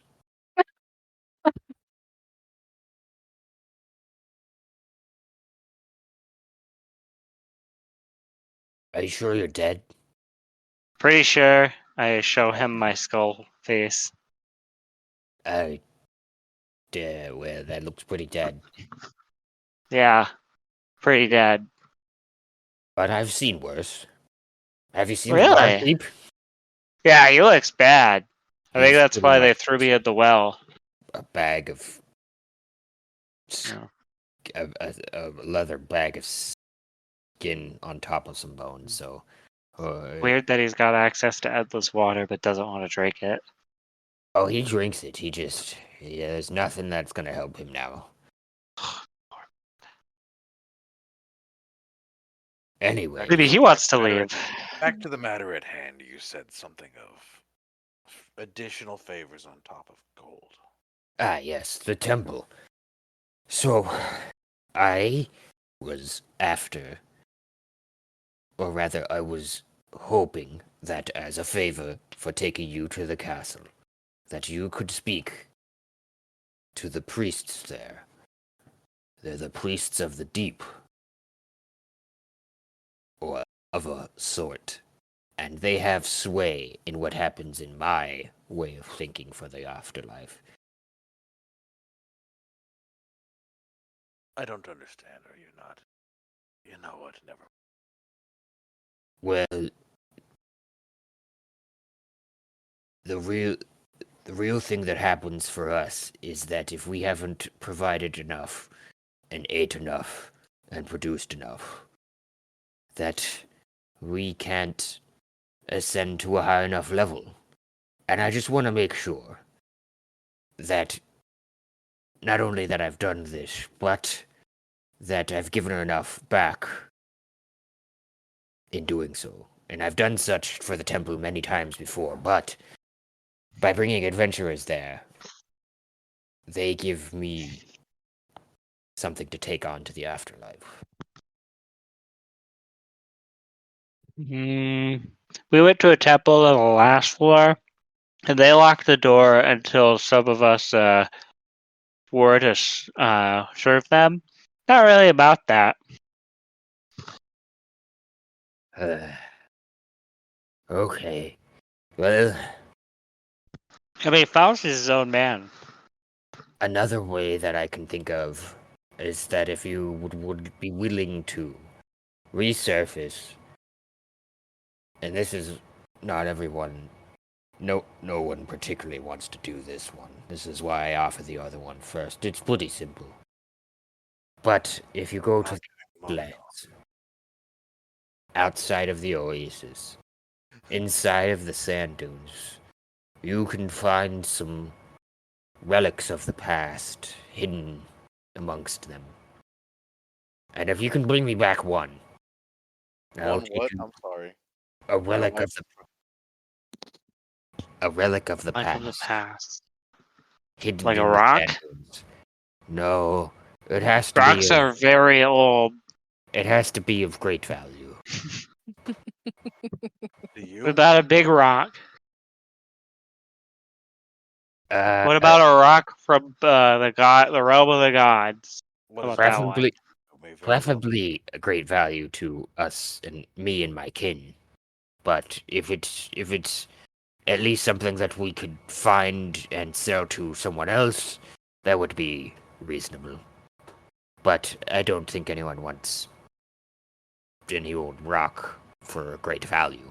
Are you sure you're dead? Pretty sure. I show him my skull face. Well, that looks pretty dead. Yeah, pretty dead. But I've seen worse. Have you seen the Really? barkeep? Yeah, he looks bad. I think He's that's pretty why much they threw me at the well. a bag of Yeah. a leather bag of skin on top of some bones. So, Weird that he's got access to endless water but doesn't want to drink it. oh, he drinks it. There's nothing that's gonna help him now. Anyway, Maybe he wants to leave. Back to the matter at hand. You said something of additional favors on top of gold. yes, the temple. So, I was after, or rather, I was hoping that as a favor for taking you to the castle, that you could speak to the priests there. They're the priests of the deep, or of a sort, and they have sway in what happens in my way of thinking for the afterlife. I don't understand. Are you not? You know what? Never. Well, the real thing that happens for us is that if we haven't provided enough and ate enough and produced enough, that we can't ascend to a high enough level. And I just want to make sure that not only that I've done this, but that I've given enough back in doing so. And I've done such for the temple many times before, but by bringing adventurers there, they give me something to take on to the afterlife. We went to a temple on the last floor, and they locked the door until some of us were to serve them. Not really about that. Okay. Well, I mean, Faust is his own man. another way that I can think of is that if you would be willing to resurface, and this is not everyone, no one particularly wants to do this one. This is why I offer the other one first. It's pretty simple. But if you go to Not the getting money lands, outside of the oasis, inside of the sand dunes, you can find some relics of the past hidden amongst them. And if you can bring me back one, I'll One take what? you I'm sorry. a relic of the Like from the past, past. hidden Like a in the rock? sand dunes. No, it has to Rocks be. are very old. It has to be of great value. Do you? What about a big rock? Uh, What about a rock from the realm of the gods? What How is about that one? preferably, May very well. preferably a great value to us and me and my kin. But if it's at least something that we could find and sell to someone else, that would be reasonable. But I don't think anyone wants any old rock for a great value.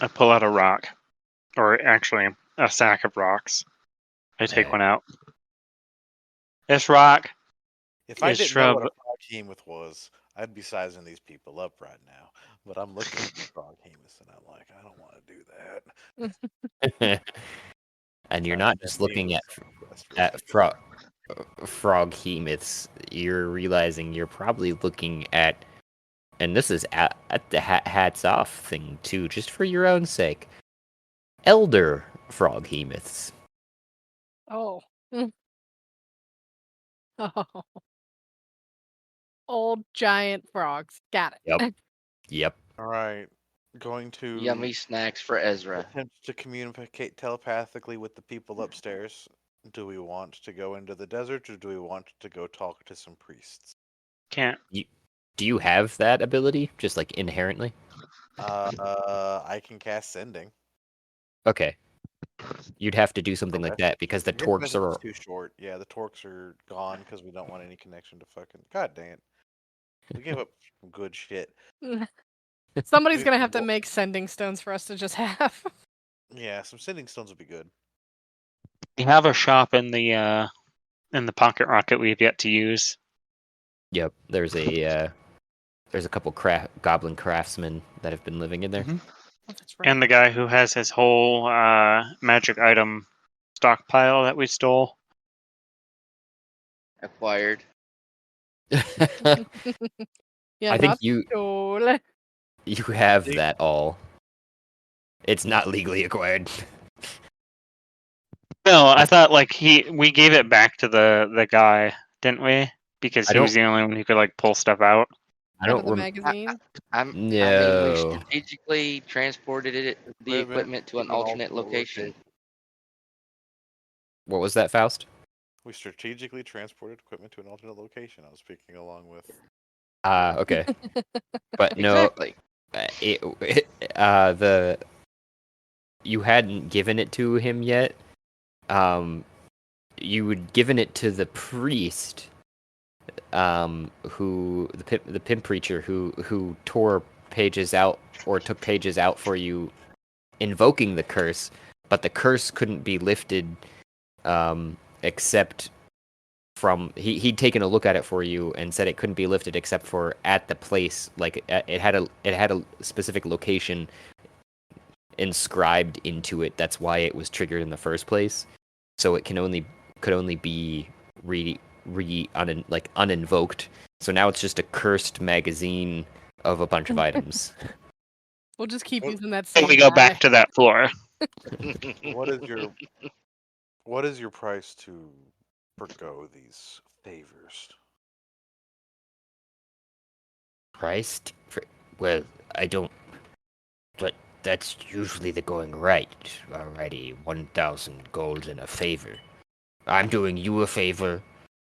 I pull out a rock. Or actually, a sack of rocks. I take one out. This rock If I is didn't know from... what a froghemoth was, I'd be sizing these people up right now. But I'm looking at the froghemoth and I'm like, I don't want to do that. And you're Trying to not just send me looking with at Westeros. frog hemoths. You're realizing you're probably looking at, and this is at the hats off thing too, just for your own sake. Elder frog hemoths. Oh. Oh. Old giant frogs. Got it. Yep. Yep. All right, going to Yummy snacks for Ezra. attempt to communicate telepathically with the people upstairs. Do we want to go into the desert or do we want to go talk to some priests? Can't. Do you have that ability, just like inherently? I can cast sending. Okay. You'd have to do something like that because the His torques message are. is too short. Yeah, the torques are gone because we don't want any connection to fucking. God damn it. We gave up some good shit. Somebody's Maybe gonna some have to more- make sending stones for us to just have. Yeah, some sending stones would be good. We have a shop in the pocket rocket we've yet to use. Yep. There's a couple goblin craftsmen that have been living in there. Mhm. Oh, that's right. And the guy who has his whole magic item stockpile that we stole. Acquired. Yeah, I think not you stole. have that all. It's not legally acquired. No, I thought like we gave it back to the guy, didn't we? Because I he was don't- the only one who could like pull stuff out. I Out don't of the remember. magazine. I mean, we No. strategically transported the equipment to an alternate location. What was that, Faust? We strategically transported equipment to an alternate location. I was speaking along with. Okay. But no, Exactly. you hadn't given it to him yet. You had given it to the priest, who the pimp preacher who tore pages out or took pages out for you, invoking the curse, but the curse couldn't be lifted, except from he'd taken a look at it for you and said it couldn't be lifted except for at the place, like it had a specific location inscribed into it. That's why it was triggered in the first place. So it could only be uninvoked. So now it's just a cursed magazine of a bunch of items. We'll just keep Oh, using that So same we go guy. back to that floor. What is your price to forgo these favors? Priced? Well, I don't. But that's usually the going right. Alrighty, 1,000 gold and a favor. I'm doing you a favor.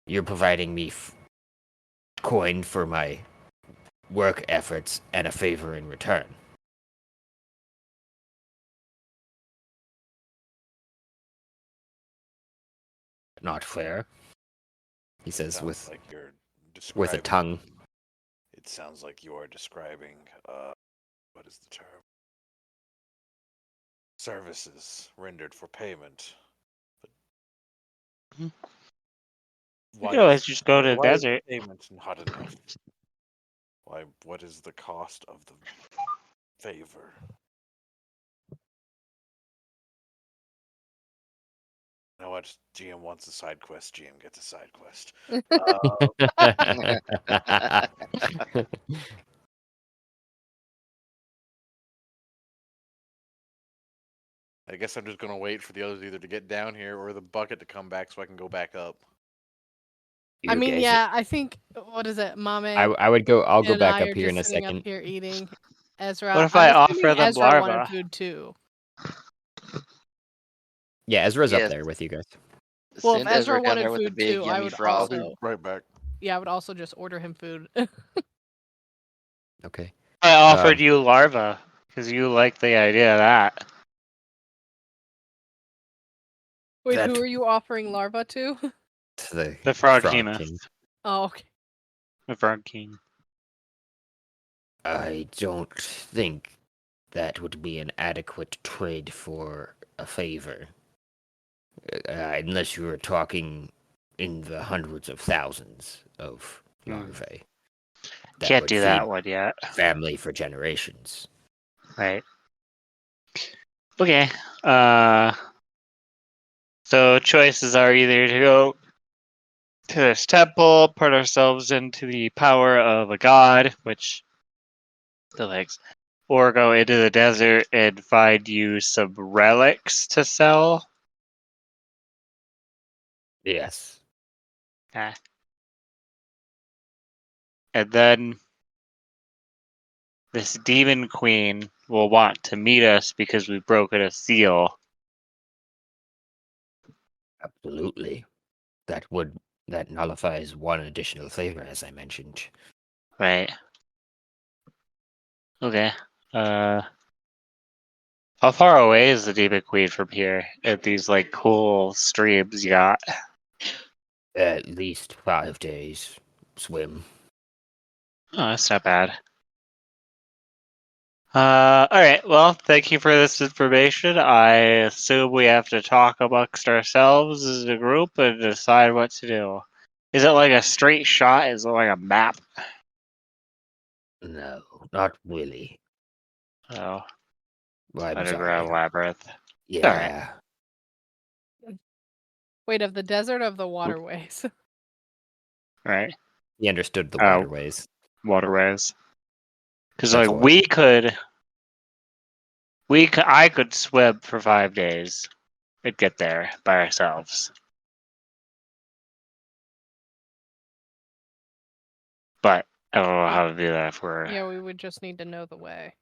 You're providing me coin for my work efforts and a favor in return. Not fair, he says Sounds with like you're with a describing. tongue. It sounds like you are describing. What is the term? Services rendered for payment. You Why could always is just go to the why is desert. payment not enough? Why? What is the cost of the favor? You know what? GM wants a side quest. GM gets a side quest. I guess I'm just gonna wait for the others either to get down here or the bucket to come back so I can go back up. I You mean, guys- yeah, I think what is it, Mame I would go. I'll go and back I up are here in a just sitting up second. here eating. Ezra, What if I'm I assuming offer them Ezra wanted larva? food too. Yeah, Ezra's Yes. up there with you guys. Well, if Send Ezra Ezra down wanted there with the food big too, I yummy would frog. I'll also, be right back. yeah, I would also just order him food. Okay. I offered you larva because you like the idea of that. Wait, That- who are you offering larva to? To The frog Frog king. King. Oh, okay. The frog king. I don't think that would be an adequate trade for a favor. Unless you were talking in the hundreds of thousands of larvae. That Can't would do feed that one yet. family for generations. Right. Okay. So choices are either to go to this temple, put ourselves into the power of a god, which the legs, or go into the desert and find you some relics to sell. Yes. And then this demon queen will want to meet us because we've broken a seal. Absolutely. That nullifies one additional favor, as I mentioned. Right. Okay. How far away is the demon queen from here at these like cool streams you got? At least 5 days swim. Oh, that's not bad. Alright, well, thank you for this information. I assume we have to talk amongst ourselves as a group and decide what to do. Is it like a straight shot? Is it like a map? No, not really. Oh, I'm underground sorry. labyrinth. Yeah. Wait, of the desert, of the waterways. Right. He understood the Oh. waterways. Waterways. Because That's like all. I could swim for 5 days and get there by ourselves. But I don't know how to do that if we're Yeah, we would just need to know the way.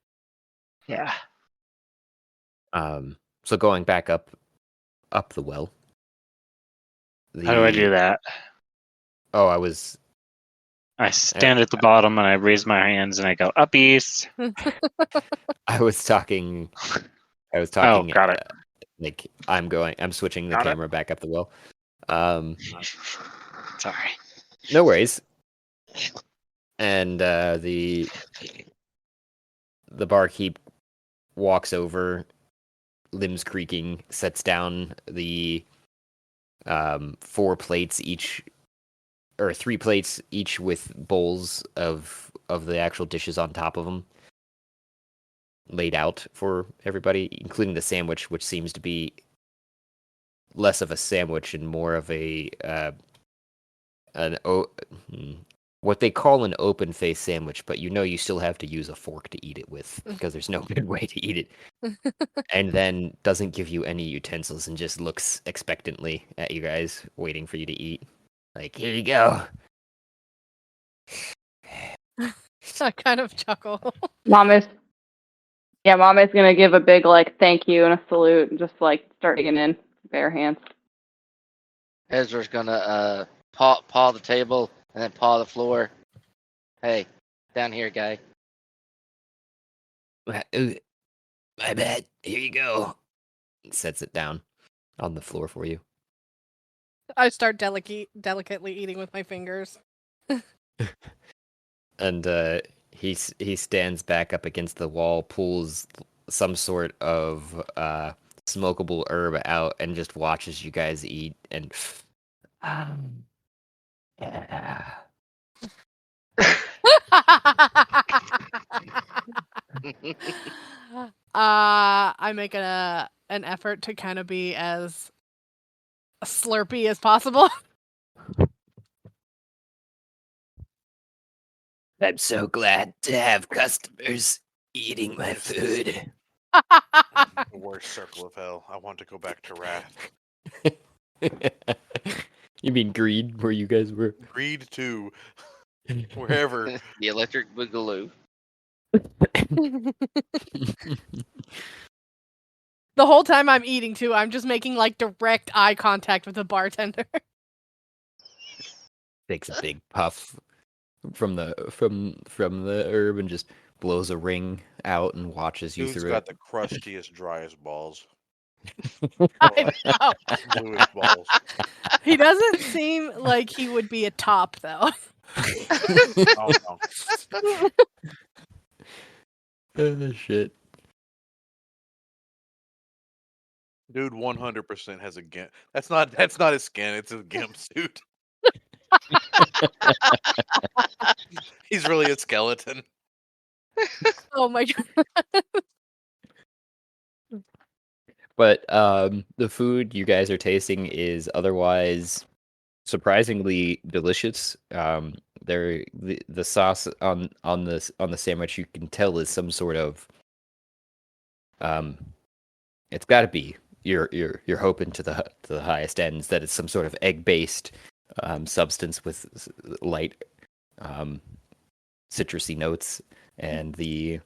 yeah. So going back up the well. How do I do that? Oh, I was I stand at the bottom and I raise my hands and I go up east. I was talking Oh, got it. Like I'm switching the Got it. camera back up the well. Sorry. No worries. And the barkeep walks over, limbs creaking, sets down the 4 plates each, or 3 plates each with bowls of the actual dishes on top of them, laid out for everybody, including the sandwich, which seems to be less of a sandwich and more of a what they call an open face sandwich, but you still have to use a fork to eat it with because there's no good way to eat it. And then doesn't give you any utensils and just looks expectantly at you guys, waiting for you to eat. Like, here you go. I kind of chuckle. Mama's gonna give a big like thank you and a salute and just like start digging in bare hands. Ezra's gonna paw the table and then paw the floor. Hey, down here, guy. Ooh, my bad. Here you go. Sets it down on the floor for you. I start delicately eating with my fingers. And he stands back up against the wall, pulls some sort of smokable herb out, and just watches you guys eat. And yeah. I make an effort to kind of be as slurpy as possible. I'm so glad to have customers eating my food. The worst circle of hell. I want to go back to Wrath. You mean greed, where you guys were? Greed 2. Wherever. The electric boogaloo. The whole time I'm eating too, I'm just making like direct eye contact with the bartender. Takes a big puff from the herb and just blows a ring out and watches you Dude's through got it. the crustiest, driest balls. I know. Bluest balls. He doesn't seem like he would be a top though. Oh, no. Oh, shit. Dude 100% has a gimp. That's not his skin, it's his gimp suit. He's really a skeleton. Oh my god. But the food you guys are tasting is otherwise surprisingly delicious. The sauce on the sandwich, you can tell, is some sort of it's got to be, you're hoping to the highest ends that it's some sort of egg based substance with light citrusy notes, and the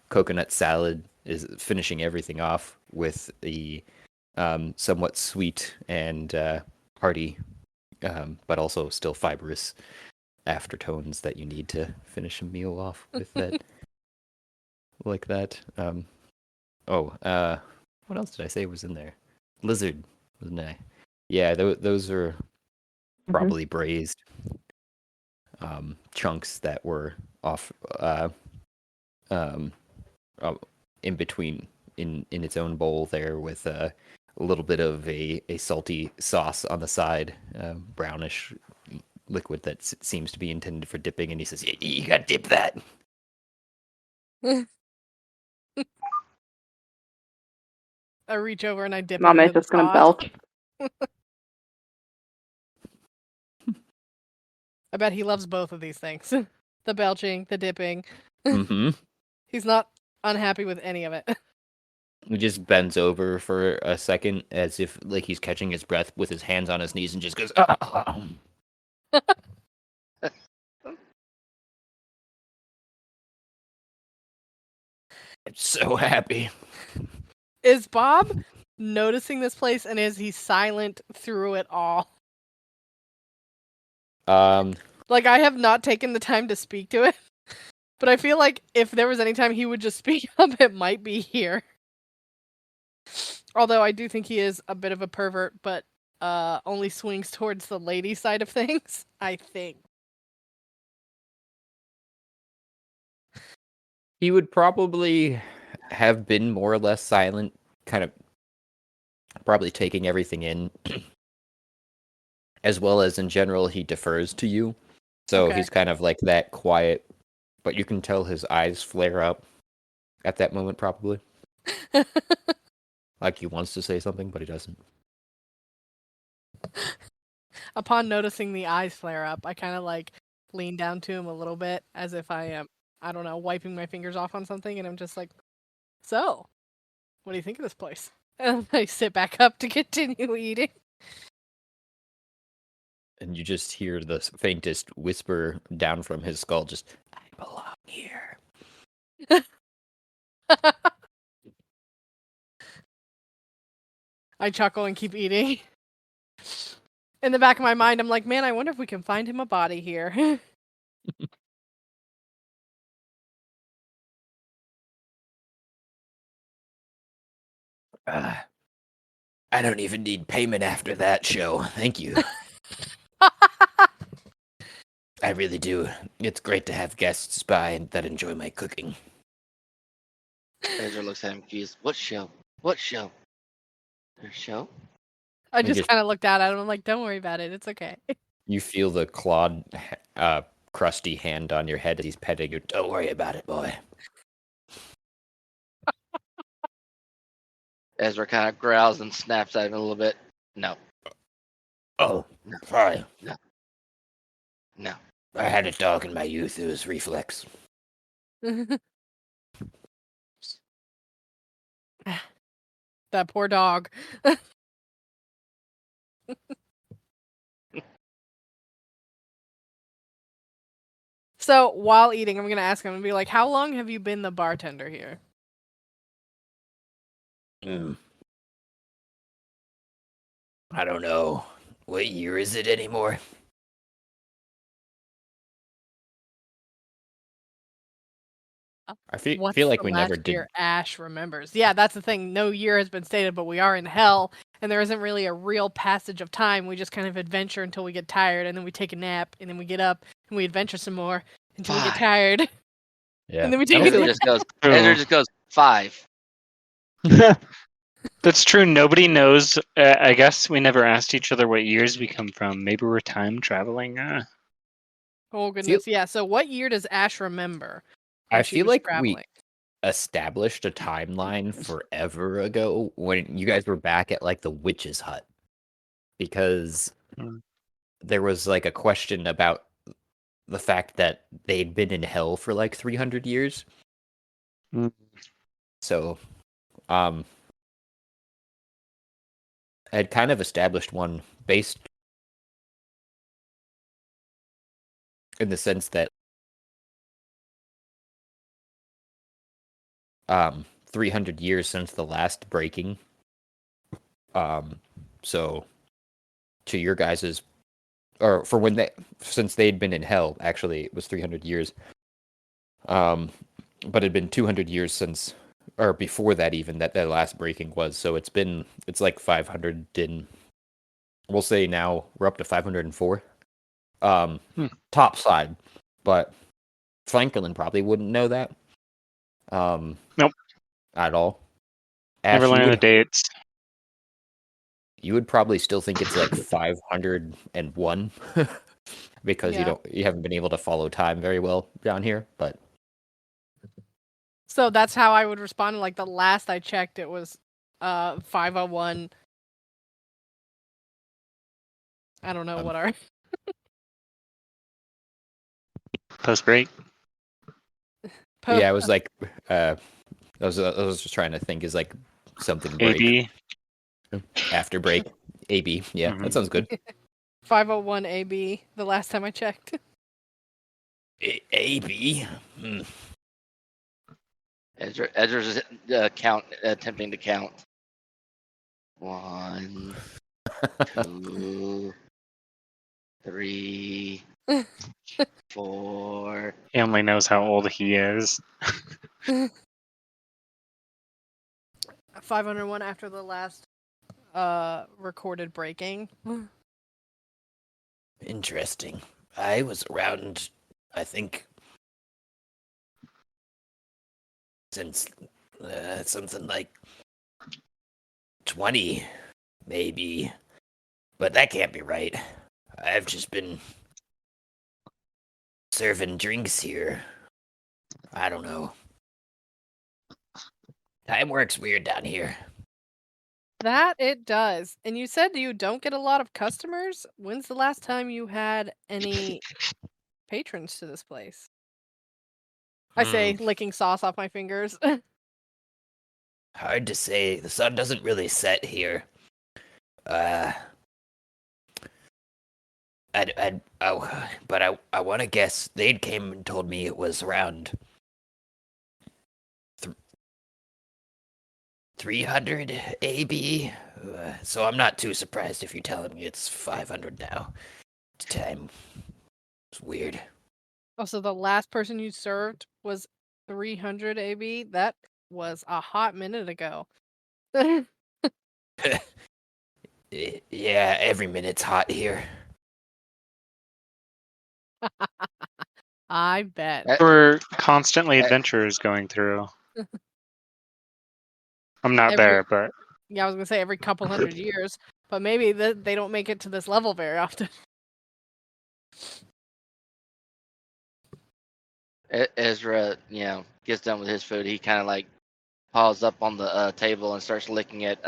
coconut salad is finishing everything off with the somewhat sweet and hearty, but also still fibrous aftertones that you need to finish a meal off with that. Like that. What else did I say was in there? Lizard, wasn't I? Yeah, those are probably braised chunks that were off in between in its own bowl there, with a little bit of a salty sauce on the side, brownish liquid that seems to be intended for dipping. And he says, "You gotta dip that." I reach over and I dip it Mama's into the just gonna sauce. belch. I bet he loves both of these things. The belching, the dipping. Mm-hmm. He's not unhappy with any of it. He just bends over for a second, as if like he's catching his breath, with his hands on his knees, and just goes, "Ah." I'm so happy. Is Bob noticing this place, and is he silent through it all? Like, I have not taken the time to speak to it, but I feel like if there was any time he would just speak up, it might be here. Although I do think he is a bit of a pervert, but only swings towards the lady side of things, I think. He would probably have been more or less silent, kind of probably taking everything in, as well as in general he defers to you. So Okay. he's kind of like that quiet, but you can tell his eyes flare up at that moment, probably. Like he wants to say something, but he doesn't. Upon noticing the eyes flare up, I kind of like lean down to him a little bit, as if I am, I don't know, wiping my fingers off on something, and I'm just like, "So, what do you think of this place?" And I sit back up to continue eating. And you just hear the faintest whisper down from his skull, just, "I'm belong here. I chuckle and keep eating. In the back of my mind, I'm like, man, I wonder if we can find him a body here. I don't even need payment after that show. Thank you. I really do. It's great to have guests by that enjoy my cooking. Ezra looks at him confused. What show? What show? Their show? I You just just- kind of looked at him. I'm like, don't worry about it. It's okay. You feel the clawed, crusty hand on your head as he's petting you. Don't worry about it, boy. Ezra kind of growls and snaps at him a little bit. No, Oh, No. sorry. no. I had a dog in my youth. It was reflex. That poor dog. So while eating, I'm gonna ask him and be like, "How long have you been the bartender here?" I don't know. What year is it anymore? I What's feel like the we last never did. year Ash remembers? Yeah, that's the thing. No year has been stated, but we are in hell, and there isn't really a real passage of time. We just kind of adventure until we get tired, and then we take a nap, and then we get up and we adventure some more until we get Five. tired. Yeah. And then we I take don't a feel Ezra like just goes. True. Ezra just goes 5. That's true. Nobody knows. I guess we never asked each other what years we come from. Maybe we're time traveling. Oh goodness, yeah. So what year does Ash remember? I When she feel was like traveling? we established a timeline forever ago when you guys were back at like the witch's hut, because Hmm. there was like a question about the fact that they'd been in hell for like 300 years. Mm. So, I had kind of established one based in the sense that 300 years since the last breaking. So to your guys's, or for when since they'd been in hell, actually it was 300 years. But it'd been 200 years since, or before that even, that their last breaking was. So it's like 500 in, we'll say now we're up to 504. Top side, but Franklin probably wouldn't know that. Nope. At all. Never Ash, learn the dates. you would probably still think it's like 501 because Yeah. you haven't been able to follow time very well down here, but So that's how I would respond. Like the last I checked, it was 501. I don't know what our Post break. yeah, I was like I was just trying to think is like something break AB. after break. AB, yeah, Mhm. that sounds good. 501 AB. The last time I checked. AB. Ezra's attempting to count. 1, 2, 3, 4. He only knows how old he is. 501 after the last recorded breaking. Interesting. I was around, I think, since something like 20, maybe. But that can't be right. I've just been serving drinks here. I don't know. Time works weird down here. That it does. And you said you don't get a lot of customers? When's the last time you had any patrons to this place? I say, licking sauce off my fingers. Hard to say. The sun doesn't really set here. I I want to guess they'd came and told me it was around 300 AB. So I'm not too surprised if you're telling me it's 500 now. Time. It's weird. Also, the last person you served was 300 AB. That was a hot minute ago. Yeah, every minute's hot here. I bet. We're constantly adventurers going through. I'm not Every- there, but Yeah, I was gonna say every couple hundred years, but maybe they don't make it to this level very often. Ezra, gets done with his food. He kind of like paws up on the table and starts looking at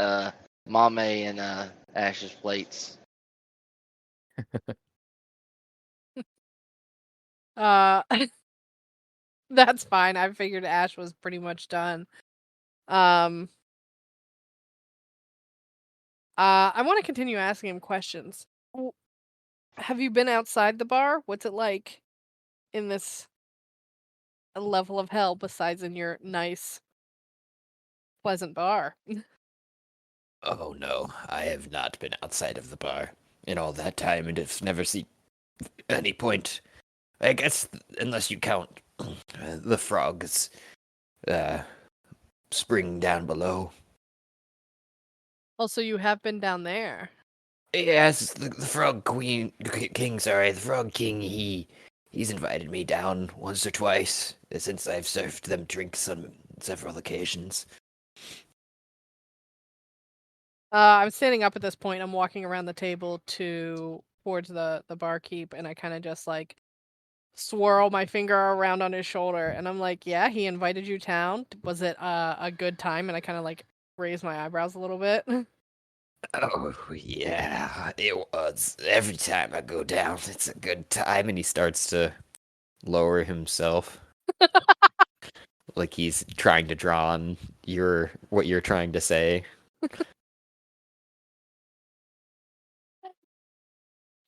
Mame and Ash's plates. That's fine. I figured Ash was pretty much done. I want to continue asking him questions. Have you been outside the bar? What's it like in this level of hell besides in your nice, pleasant bar? Oh no, I have not been outside of the bar in all that time, and have never seen any point. I guess unless you count the frogs spring down below. Also, you have been down there. Yes, the frog king. Sorry, the frog king. He's invited me down once or twice since I've served them drinks on several occasions. I'm standing up at this point. I'm walking around the table towards the barkeep, and I kind of just like swirl my finger around on his shoulder, and I'm like, "Yeah, he invited you down. Was it a good time?" And I kind of like raise my eyebrows a little bit. Oh yeah, it was. Every time I go down, it's a good time. And he starts to lower himself, like he's trying to draw on what you're trying to say.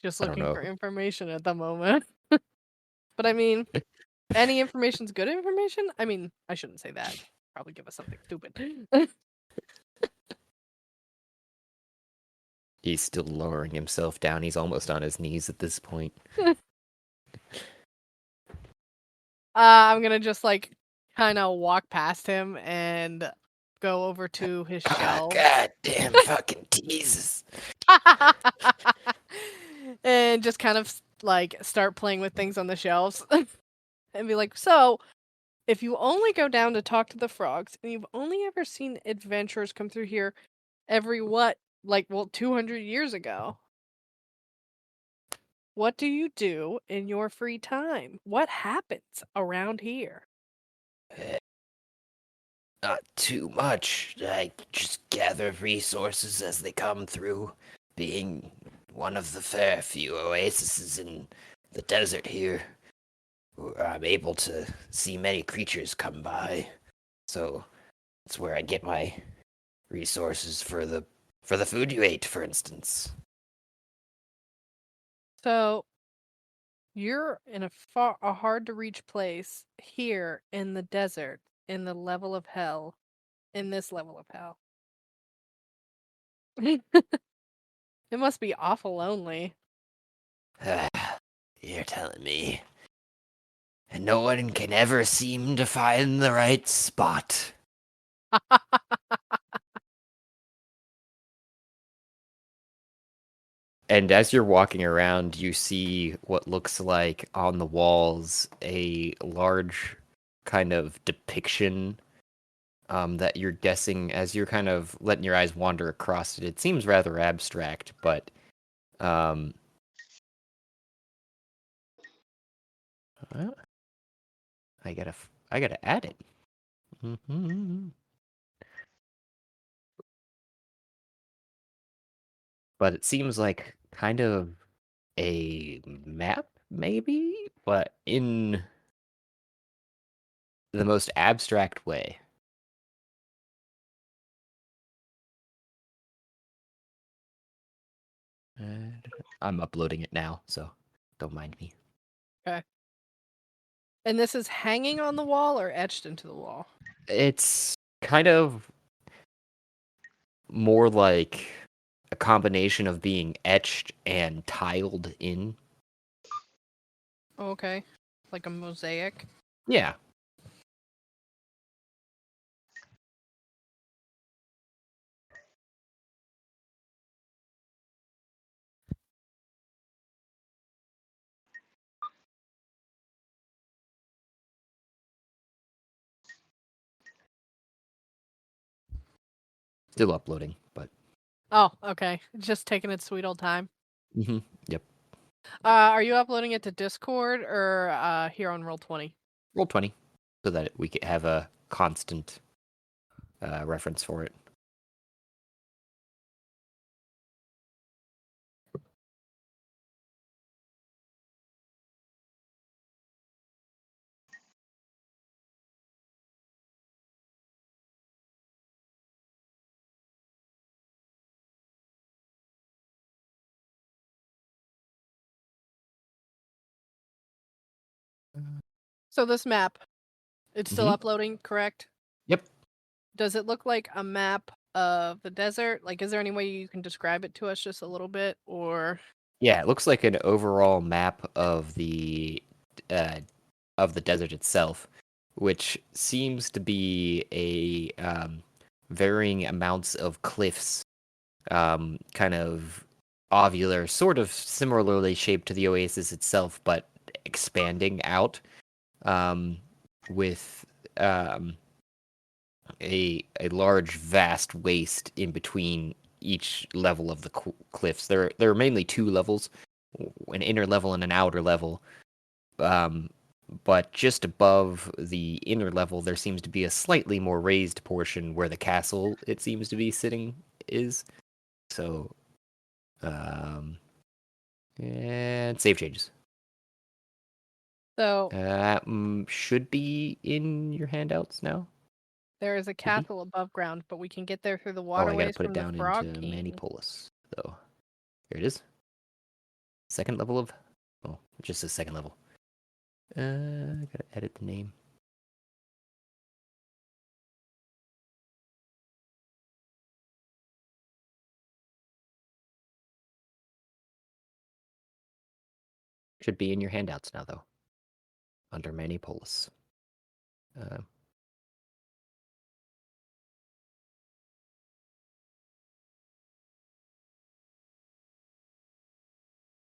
Just I don't looking know. for information at the moment. But I mean, any information's good information. I mean, I shouldn't say that. Probably give us something stupid. He's still lowering himself down. He's almost on his knees at this point. I'm gonna just like kind of walk past him and go over to his shelf. God damn fucking teases. And just kind of like start playing with things on the shelves and be like, so if you only go down to talk to the frogs and you've only ever seen adventurers come through here every 200 years ago, what do you do in your free time? What happens around here? Not too much. I just gather resources as they come through, being one of the fair few oases in the desert here. I'm able to see many creatures come by, so that's where I get my resources for the food you ate, for instance. So you're in a hard to reach place here in the desert, in the level of hell, in this level of hell. It must be awful lonely. You're telling me. And no one can ever seem to find the right spot. And as you're walking around, you see what looks like on the walls a large kind of depiction that you're guessing as you're kind of letting your eyes wander across it. It seems rather abstract, but well, I gotta add it. But it seems like kind of a map, maybe, but in the most abstract way. I'm uploading it now, so don't mind me. And this is hanging on the wall or etched into the wall? It's kind of more like a combination of being etched and tiled in. Oh, okay. Like a mosaic. Yeah. Still uploading, but Oh, okay. Just taking its sweet old time. yep. Are you uploading it to Discord or here on Roll20? Roll20, so that we can have a constant reference for it. So this map, it's still Mhm. uploading, correct? Yep. Does it look like a map of the desert? Like, is there any way you can describe it to us just a little bit, or? Yeah, it looks like an overall map of the desert itself, which seems to be a varying amounts of cliffs, kind of ovular, sort of similarly shaped to the oasis itself, but expanding out, with a large, vast waste in between each level of the cliffs. There are mainly two levels, an inner level and an outer level. But just above the inner level, there seems to be a slightly more raised portion where the castle, it seems to be sitting, is. So, and save changes. So Should be in your handouts now. there is a castle above ground, but we can get there through the Oh, I gotta waterways put it from the down Frog into King. Manipolis, though. Here it is. Second level of... Oh, just a second level. Gotta edit the name. Should be in your handouts now, though. Under Manipolis.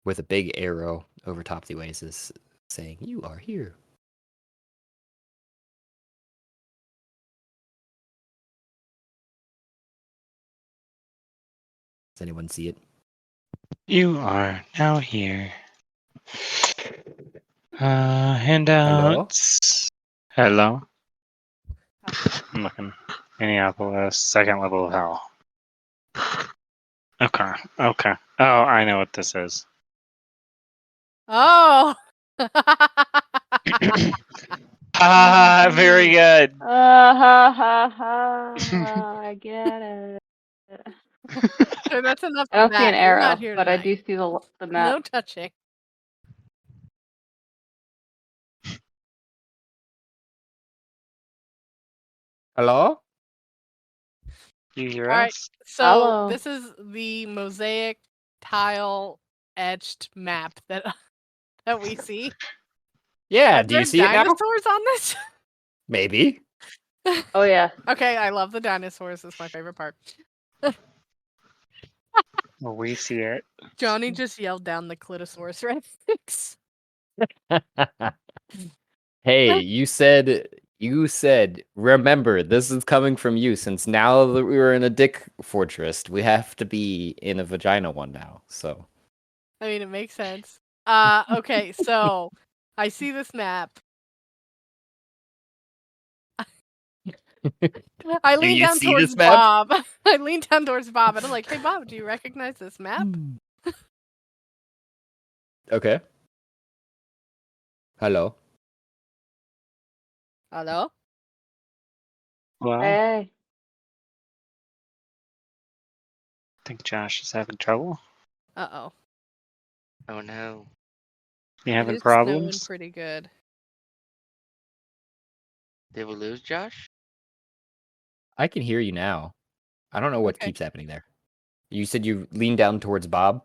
With a big arrow over top the oasis saying, "You are here." Does anyone see it? You are now here. Handouts. Hello. I'm looking. Minneapolis, second level of hell. Okay. Okay. Oh, I know what this is. Oh! Ah, very good. Ha ha ha! I get it. So that's enough I of don't see an that. You're not arrow, here but I tonight. do see the map. No touching. Hello? You hear All right. us? So Hello. this is the mosaic tile etched map that we see. Yeah, Are do you there see it now? dinosaurs on this? Maybe. Oh yeah. Okay, I love the dinosaurs. It's my favorite part. Well, we see it. Johnny just yelled down the Clitosaurus Rex. Hey, you said, remember, this is coming from you, since now that we were in a dick fortress, we have to be in a vagina one now, so. I mean, it makes sense. Okay, so I see this map. I Do lean you down see towards this map? Bob. I lean down towards Bob and I'm like, hey Bob, do you recognize this map? Okay. Hello. Hello? Well, I Hey. think Josh is having trouble. Uh-oh. Oh no. You It having is snowing problems? pretty good. Did we lose Josh? I can hear you now. I don't know what Okay. keeps happening there. You said you leaned down towards Bob?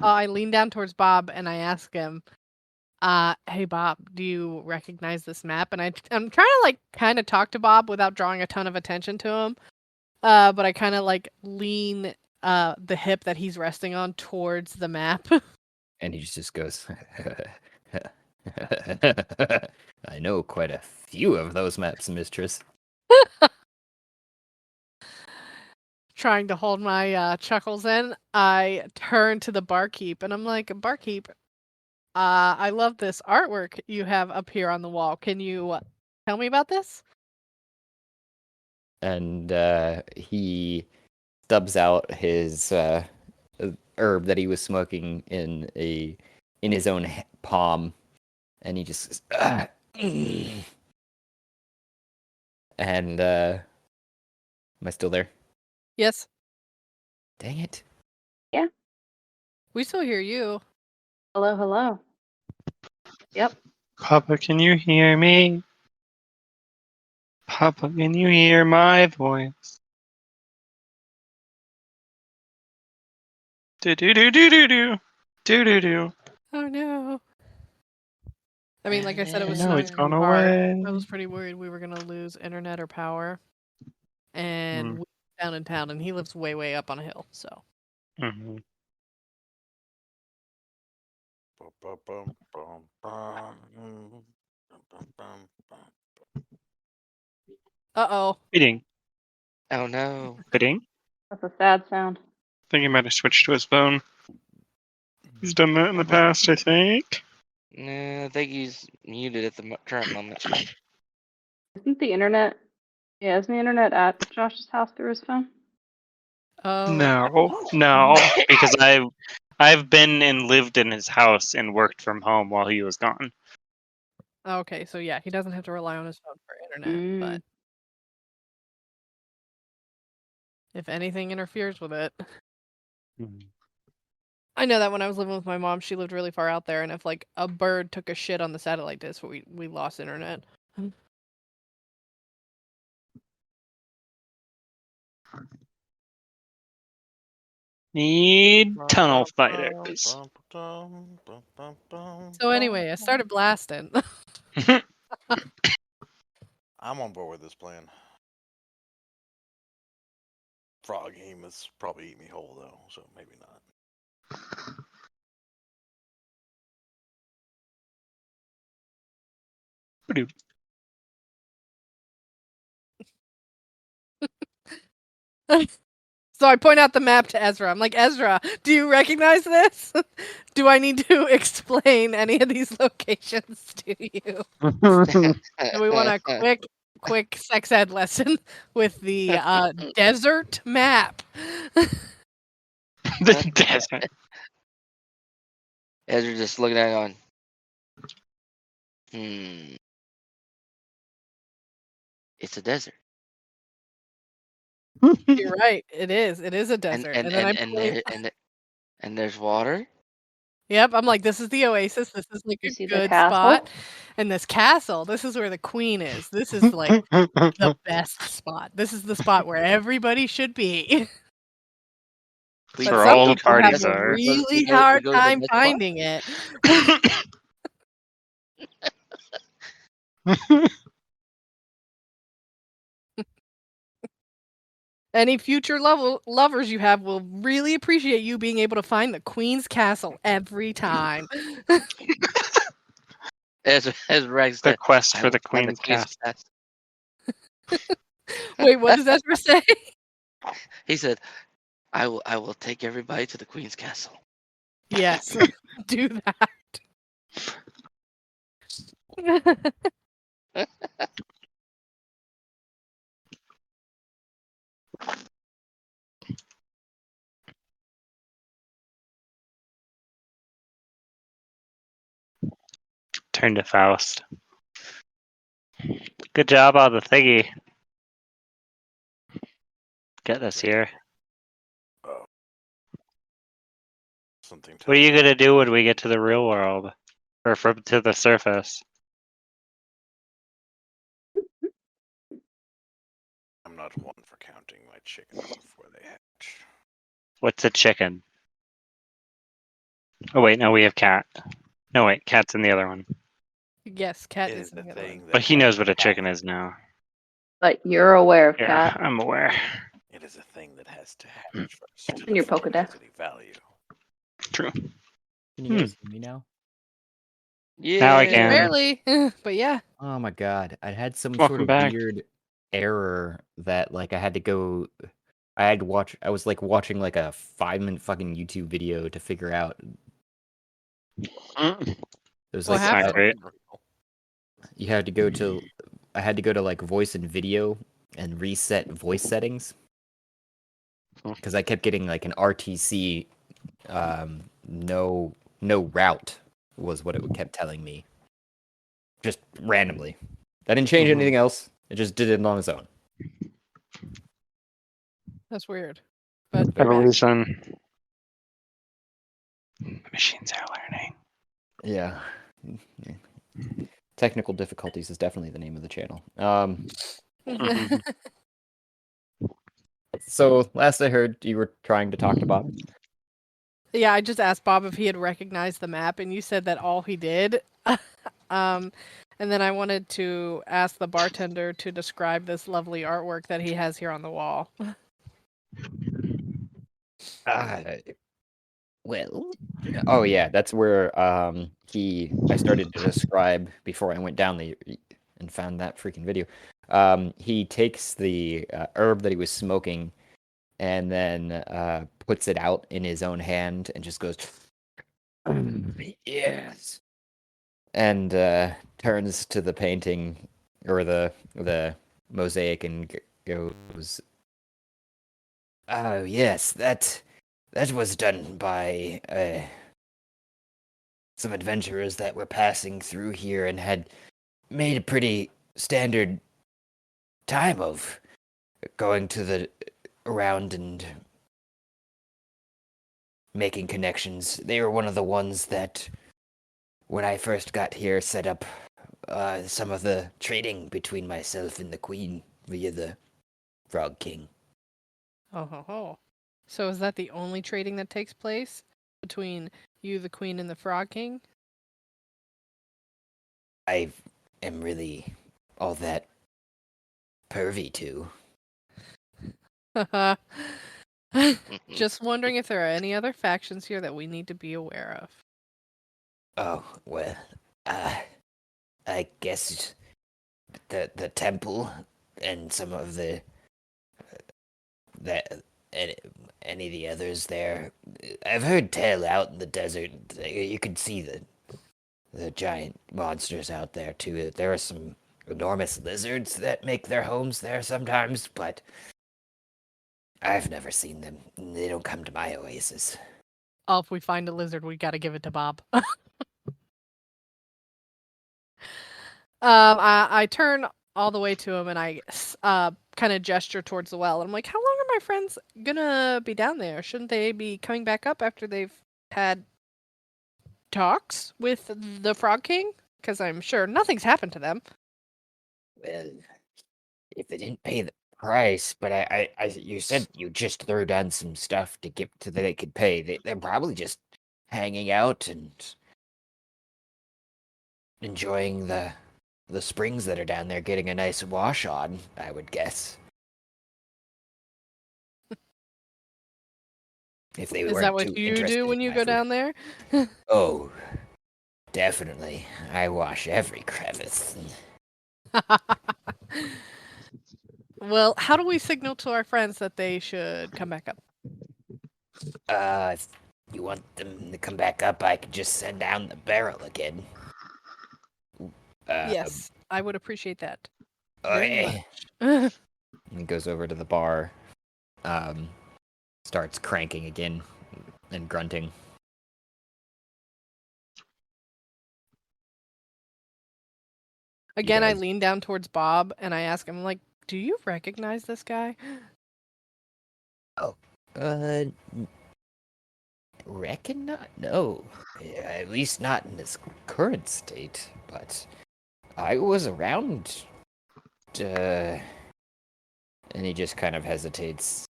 I lean down towards Bob and I ask him, hey Bob, do you recognize this map? And I'm trying to like kind of talk to Bob without drawing a ton of attention to him. But I kind of like lean the hip that he's resting on towards the map. And he just goes, I know quite a few of those maps, mistress. Trying to hold my chuckles in. I turn to the barkeep and I'm like, barkeep, I love this artwork you have up here on the wall. Can you tell me about this? And he stubs out his herb that he was smoking in his own palm, and he just says, and am I still there? Yes, Dang it! we still hear you. Hello, hello. Yep. Papa, can you hear me? Papa, can you hear my voice? Do do do do do do do do do. Oh no. I mean, like I said, it was No, snowing it's gone pretty hard. away. I was pretty worried we were gonna lose internet or power. And Mm. we down in town, and he lives way, way up on a hill. So. Mhm. Bum, bum, bum, bum, bum, bum, bum, bum, bum. Uh-oh. Fitting. Oh no. Fitting. That's a sad sound. I think he might have switched to his phone. He's done that in the past, I think. No, I think he's muted at the current moment. Isn't the internet? Yeah, isn't the internet at Josh's house through his phone? Oh. No, because I've been and lived in his house and worked from home while he was gone. Okay, so yeah, he doesn't have to rely on his phone for internet, but if anything interferes with it. I know that when I was living with my mom, she lived really far out there, and if like a bird took a shit on the satellite dish, we lost internet. Need Bum, tunnel bum, fighters. bum, bum, bum, bum, bum, So bum. anyway, I started blasting. I'm on board with this plan. Frog he must probably eat me whole though, so maybe not. So I point out the map to Ezra. I'm like, Ezra, do you recognize this? Do I need to explain any of these locations to you? Do we want a quick sex ed lesson with the desert map? The desert. Ezra just looking at it going, it's a desert. You're right. It is. It is a desert. And And then I and point. and there's water. Yep, I'm like, this is the oasis. This is like You a see the good castle? spot. And this castle, this is where the queen is. This is like the best spot. This is the spot where everybody should be. We- But Where some all the people have parties a are. really we hard go to the time best spot. finding it. Any future lovers you have will really appreciate you being able to find the queen's castle every time. Ezra Rex The said, quest I for will the find Queen's Castle. Wait, what does Ezra say? He said, I will take everybody to the Queen's Castle. Yes, do that. Turn to Faust. Good job on the thingy. Get us here. Something. What are tells you gonna do when we get to the real world, or to the surface? I'm not one for counting my chickens before they hatch. What's a chicken? Oh wait, no, we have cat. No wait, cat's in the other one. Yes, cat It is is in the the other thing one. that But he has knows what to a chicken hatch. is now. But you're aware of Yeah, cat I'm aware. It is a thing that has to hatch first. in your before it Pokedex. has any value. True. Can you guys hear me now? Now I Yeah. can. Barely, but yeah. Oh my god, I had some sort Welcome of back. weird error that like I had to go. I had to watch. I was like watching like a 5-minute fucking YouTube video to figure out. It was What like That's not happened? great. you had to go to. I had to go to like voice and video and reset voice settings because I kept getting like an RTC. No route was what it kept telling me. Just randomly. That didn't change anything else. It just did it on its own. That's weird. But you're back. Evolution. Machines are learning. Yeah. Technical difficulties is definitely the name of the channel. So last I heard, you were trying to talk to Bob. Yeah, I just asked Bob if he had recognized the map, and you said that all he did. And then I wanted to ask the bartender to describe this lovely artwork that he has here on the wall. Well, oh yeah, that's where I started to describe before I went down and found that freaking video. He takes the herb that he was smoking and then puts it out in his own hand and just goes, yes, and turns to the painting or the mosaic and goes, oh yes, that was done by some adventurers that were passing through here and had made a pretty standard time of going to the around and making connections. They were one of the ones that, when I first got here, set up some of the trading between myself and the Queen via the Frog King. Oh ho ho. So is that the only trading that takes place between you, the Queen, and the Frog King? I am really all that pervy too. Just wondering if there are any other factions here that we need to be aware of. Oh, well, I guess the temple and some of the that any of the others there. I've heard tell out in the desert. You can see the giant monsters out there too. There are some enormous lizards that make their homes there sometimes, but I've never seen them. They don't come to my oasis. Oh, if we find a lizard, we gotta give it to Bob. I turn all the way to him and I kind of gesture towards the well. And I'm like, how long are my friends gonna be down there? Shouldn't they be coming back up after they've had talks with the Frog King? Because I'm sure nothing's happened to them. Well, if they didn't pay the price, but you said you just threw down some stuff to get to that they could pay. They're probably just hanging out and enjoying the springs that are down there, getting a nice wash on, I would guess. If they Is weren't that what too you interested do in when you my go food. down there? Oh, definitely. I wash every crevice. Well, how do we signal to our friends that they should come back up? If you want them to come back up, I could just send down the barrel again. Yes, I would appreciate that. Okay. Very He goes over to the bar, starts cranking again and grunting. Again, I guys- lean down towards Bob and I ask him, like, do you recognize this guy? reckon not. No. At least not in its current state. But I was around. And he just kind of hesitates.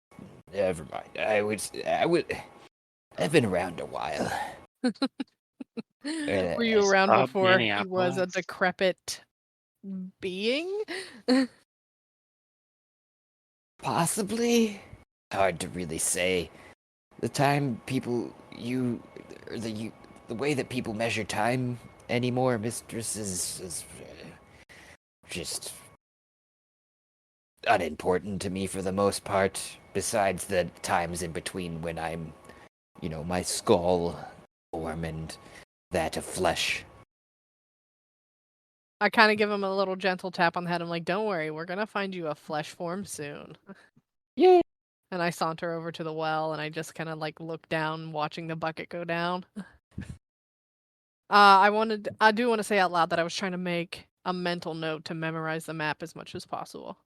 Never mind. I've been around a while. Were you around before he was a decrepit being? Possibly. Hard to really say. The time people the way that people measure time anymore, mistress, is just unimportant to me for the most part. Besides the times in between when I'm, my skull form and that of flesh. I kind of give him a little gentle tap on the head. I'm like, don't worry, we're going to find you a flesh form soon. Yeah. And I saunter over to the well and I just kind of like look down, watching the bucket go down. I do want to say out loud that I was trying to make a mental note to memorize the map as much as possible.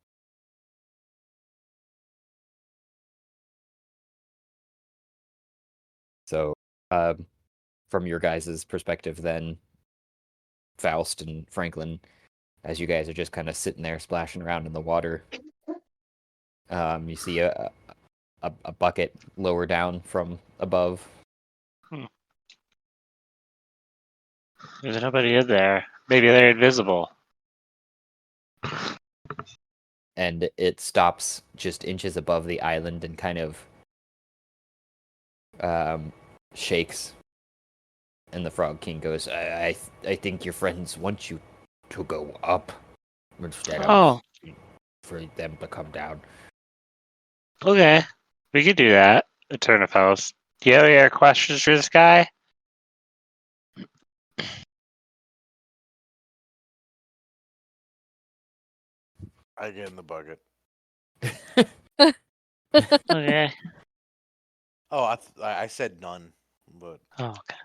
So, from your guys' perspective, then, Faust and Franklin, as you guys are just kind of sitting there splashing around in the water, you see a bucket lower down from above. There's nobody in there. Maybe they're invisible. And it stops just inches above the island and kind of shakes. And the Frog King goes, I think your friends want you to go up instead of for them to come down. Okay. We could do that. A turn of house. Do you have any questions for this guy? I get in the bucket. Okay. Oh, I said none, but Oh, okay.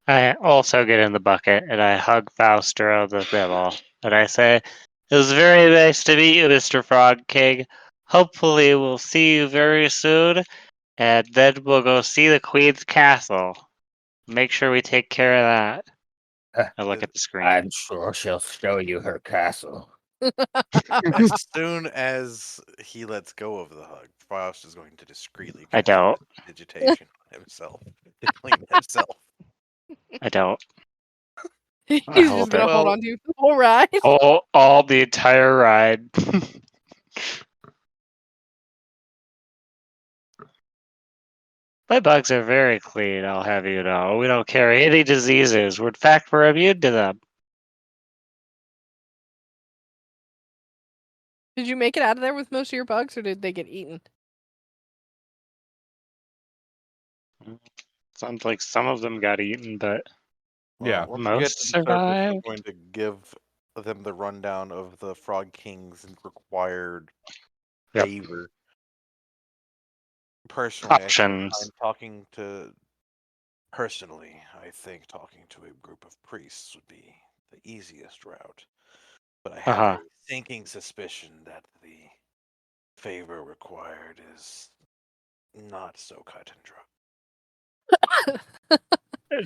I also get in the bucket and I hug Faust around the middle. And I say, it was very nice to meet you, Mr. Frog King. Hopefully we'll see you very soon. And then we'll go see the Queen's Castle. Make sure we take care of that. I look at the screen. I'm sure she'll show you her castle. as soon as he lets go of the hug, Faust is going to discreetly I cast don't. vegetation on himself to clean himself. I don't. He's hold just gonna it. hold on to you the whole ride. All the entire ride. My bugs are very clean, I'll have you know. We don't carry any diseases. In fact, we're immune to them. Did you make it out of there with most of your bugs, or did they get eaten? Sounds like some of them got eaten, but Well, once we get most to the surface, we're survived. going to give them the rundown of the Frog King's required Yep. favor. Personally, Options. I think talking to a group of priests would be the easiest route. But I have a sinking suspicion that the favor required is not so cut and dry.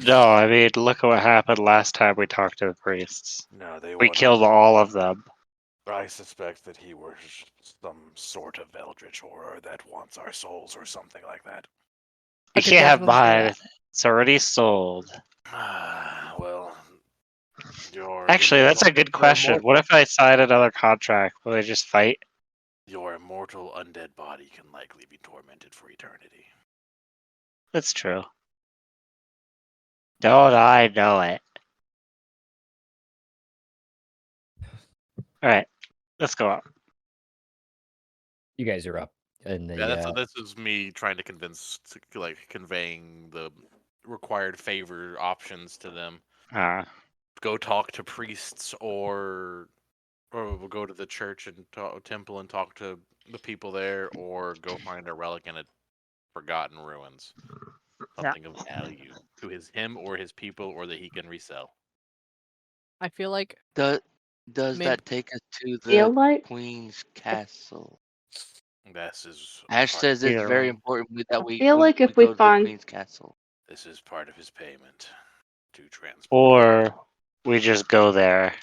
No, I mean, look at what happened last time we talked to the priests. No, they We want. killed all of them. I suspect that he was some sort of eldritch horror that wants our souls or something like that. You can't have mine. It's already sold. Well, Actually, that's a good question. What if I sign another contract? Will they just fight? Your immortal undead body can likely be tormented for eternity. That's true. Don't I know it? Alright, let's go up. You guys are up. And This is me trying to conveying the required favor options to them. Go talk to priests, or we'll go to the church and temple and talk to the people there, or go find a relic in a forgotten ruins. Something of value to him or his people, or that he can resell. I feel like Does that take us to the Queen's Castle? This is Ash says it's very important that we feel like if we we go to the find Queen's Castle. This is part of his payment to transport. Or we just go there.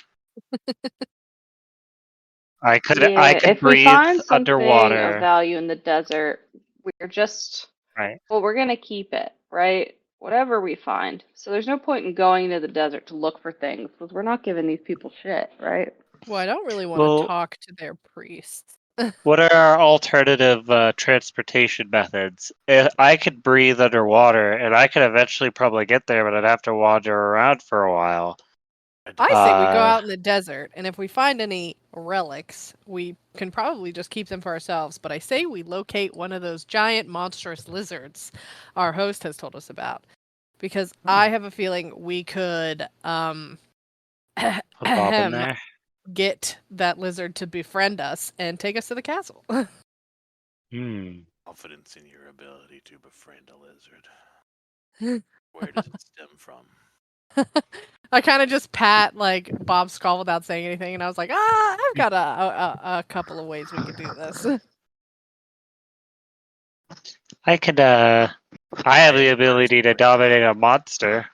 I could if we breathe find something of underwater. value in the desert, we're just Right. well, we're gonna keep it, right? Whatever we find. So there's no point in going into the desert to look for things because we're not giving these people shit, right? Well, I don't really want Well- to talk to their priests. What are our alternative transportation methods? I could breathe underwater, and I could eventually probably get there, but I'd have to wander around for a while. I say we go Uh, out in the desert, and if we find any relics, we can probably just keep them for ourselves. But I say we locate one of those giant monstrous lizards our host has told us about. Because I have a feeling we could Put Bob in there. get that lizard to befriend us and take us to the castle. Confidence in your ability to befriend a lizard. Where does it stem from? I kind of just pat like Bob's skull without saying anything, and I was like, I've got a couple of ways we could do this. I could. I have the ability to dominate a monster,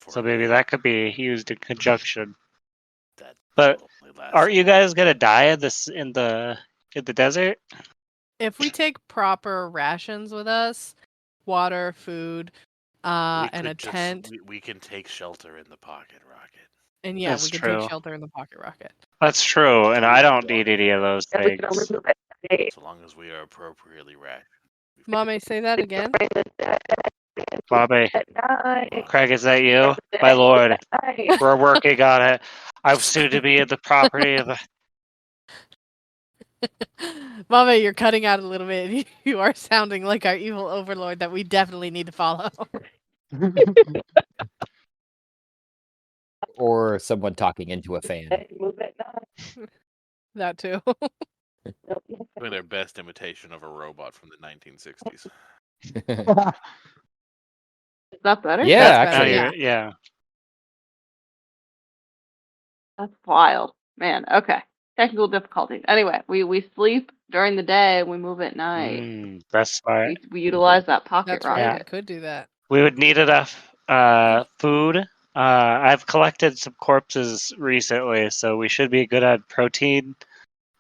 so maybe that could be used in conjunction. That But will only last aren't you guys gonna die in the desert? If we take proper rations with us, water, food, and a tent, we can take shelter in the pocket rocket. and yeah, That's we can true. take shelter in the pocket rocket. That's true, and I don't need any of those things. So long as we are appropriately rationed. Mame, say that again. Bobby, Craig, is that you? My lord, we're working on it. I'm soon to be in the property of. Mame, you're cutting out a little bit. You are sounding like our evil overlord that we definitely need to follow. Or someone talking into a fan. That too. Doing their best imitation of a robot from the 1960s. Is that better? Yeah, That's actually. better, Yeah. That's wild. Man, okay. Technical difficulties. Anyway, we sleep during the day and we move at night. That's smart. We utilize that pocket That's rocket. right. We could do that. We would need enough food. I've collected some corpses recently, so we should be good on protein.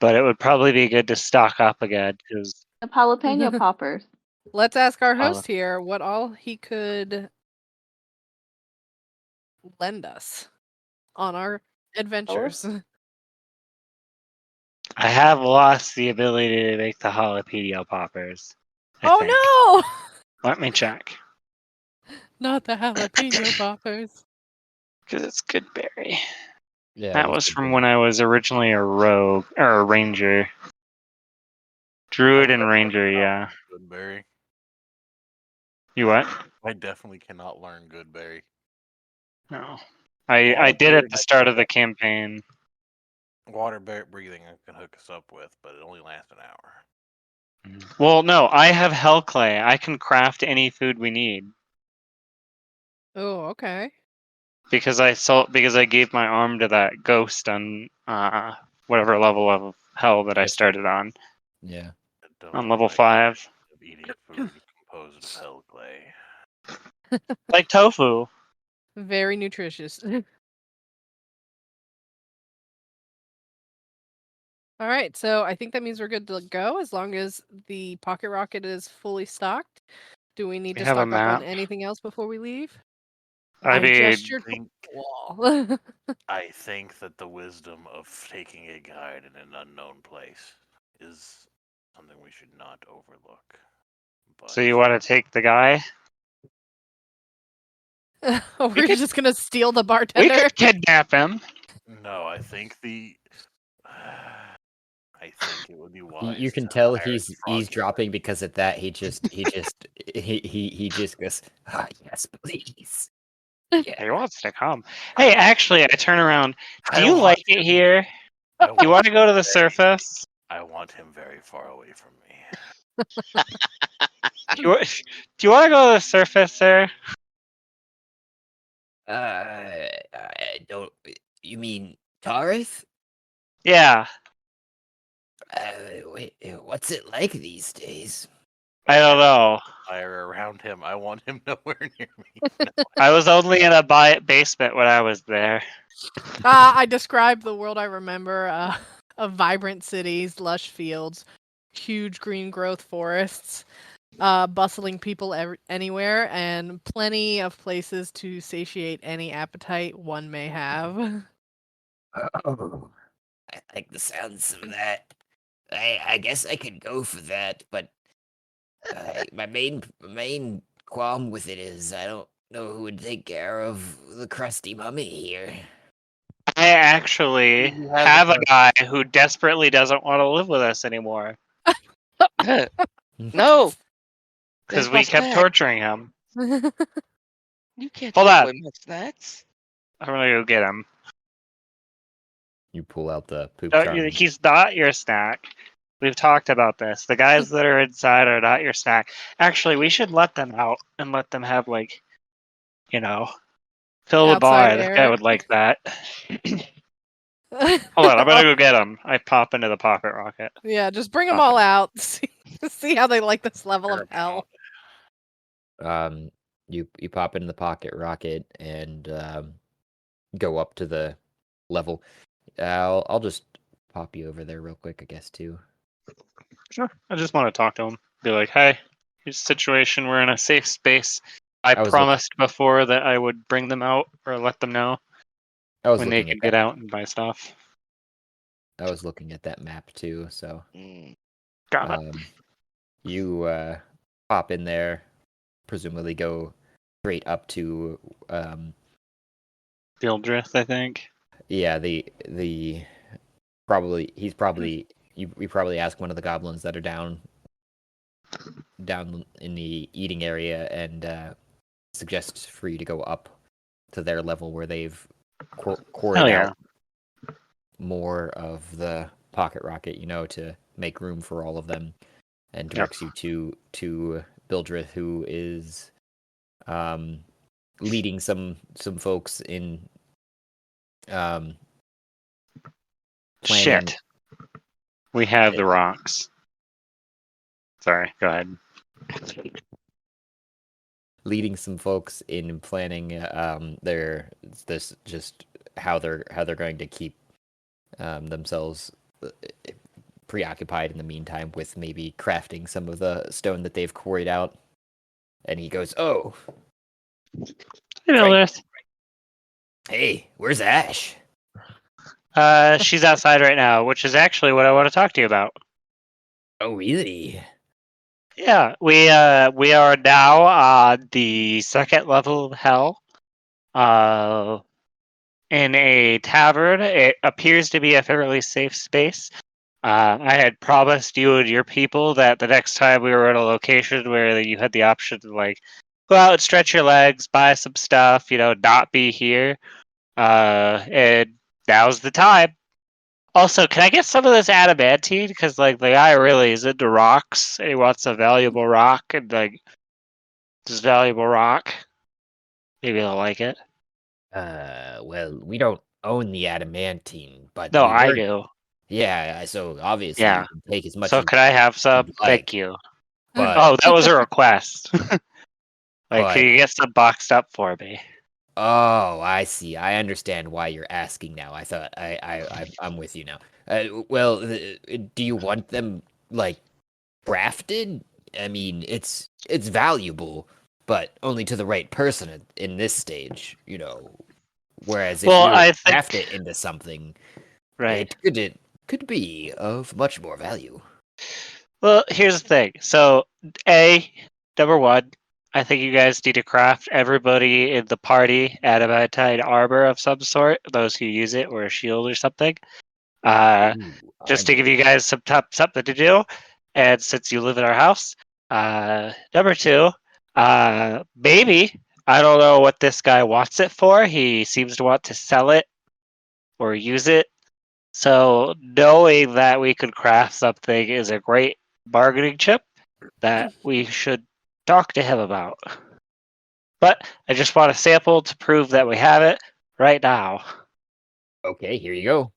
But it would probably be good to stock up again because The jalapeno poppers. Let's ask our host here what all he could lend us on our adventures. I have lost the ability to make the jalapeno poppers. I think. Oh no! Let me check. Not the jalapeno poppers. Because it's Goodberry. Yeah, That was from when I was originally a rogue or a ranger. Druid and ranger, yeah. Goodberry. You what? I definitely cannot learn Goodberry. No. I did at the start of the campaign. Water breathing I can hook us up with, but it only lasts an hour. Well, no, I have hell clay. I can craft any food we need. Oh, okay. Because I gave my arm to that ghost on whatever level of hell that I started on. Yeah. On level 5. Of eating food composed of hell clay. Like tofu. Very nutritious. All right, so I think that means we're good to go as long as the pocket rocket is fully stocked. Do we need to have a stock up on map. anything else before we leave? I mean, gestured to the wall. I think that the wisdom of taking a guide in an unknown place is something we should not overlook. But so you want to take the guy? We're could- just gonna steal the We bartender. could kidnap him. no, I think I think it would be wise. You can to tell hire he's the frog eavesdropping because at that he just goes, yes, please. He wants to come. Hey, actually, I turn around. Do you want like it here? I Do you want to go to the surface? I want him very far away from me. Do you want to go to the surface, sir? I don't. You mean Tarith? Yeah. Wait, what's it like these days? I don't know. fire around him. I want him nowhere near me. I was only in a basement when I was there. I described the world I remember of vibrant cities, lush fields, huge green growth forests, bustling people anywhere, and plenty of places to satiate any appetite one may have. Oh, I like the sounds of that. I guess I could go for that, but my main qualm with it is I don't know who would take care of the crusty mummy here. I actually You have have a a- guy who desperately doesn't want to live with us anymore No, because there's my we kept snack. torturing him. You can't Hold take on. away my snacks. I'm gonna go get him. You pull out the poop No, charm. he's not your snack. We've talked about this. The guys that are inside are not your snack. Actually, we should let them out and let them have, like, fill the Outside bar. This guy air. would like that. Hold on, I'm gonna go get him. I pop into the pocket rocket. Yeah, just bring them all out. See how they like this level of Paramount. hell. You pop in the pocket rocket and go up to the level. I'll just pop you over there real quick, I guess, too. Sure. I just want to talk to him. Be like, hey, here's a situation. We're in a safe space. I I was promised before that I would bring them out or let them know I was when they looking at could get out and buy stuff. I was looking at that map too, so Mm. Got it. you pop in there, presumably go straight up to Fieldrith, I think. yeah, the probably he's probably you probably ask one of the goblins that are down in the eating area and suggest for you to go up to their level where they've quarried Hell yeah. out more of the pocket rocket, to make room for all of them, and directs you to Bildrith, who is leading some folks in planning. Shit. We have the rocks. Sorry, go ahead. Leading some folks in planning just how they're going to keep themselves preoccupied in the meantime with maybe crafting some of the stone that they've quarried out. And he goes, "Oh, Hey, Bildrith. hey, where's Ash?" She's outside right now, which is actually what I want to talk to you about. Oh, really? Yeah, we are now on the second level of hell. In a tavern. It appears to be a fairly safe space. I had promised you and your people that the next time we were at a location where you had the option to go out and stretch your legs, buy some stuff, not be here. And now's the time. Also, can I get some of this adamantine? Because the guy really is into rocks. And he wants a valuable rock, and this valuable rock. Maybe he'll like it. Well, we don't own the adamantine, but No, we I were. do. Yeah, so obviously Yeah. you can take as much So as could I have some? you'd like, Thank you. but Oh, that was a request. But- Can you get some boxed up for me? oh, I see. I understand why you're asking now. I thought I'm with you now. Well, do you want them crafted? I mean, it's valuable, but only to the right person in this stage, Whereas if Well, we were I to craft think- it into something, Right. it could be of much more value. Well, here's the thing. So, number one, I think you guys need to craft everybody in the party adamantine armor of some sort. Those who use it, or a shield or something. Ooh, Just to give you guys something to do. And since you live in our house, number two, maybe, I don't know what this guy wants it for. He seems to want to sell it or use it. So knowing that we could craft something is a great bargaining chip that we should talk to him about. But I just want a sample to prove that we have it right now. Okay, here you go.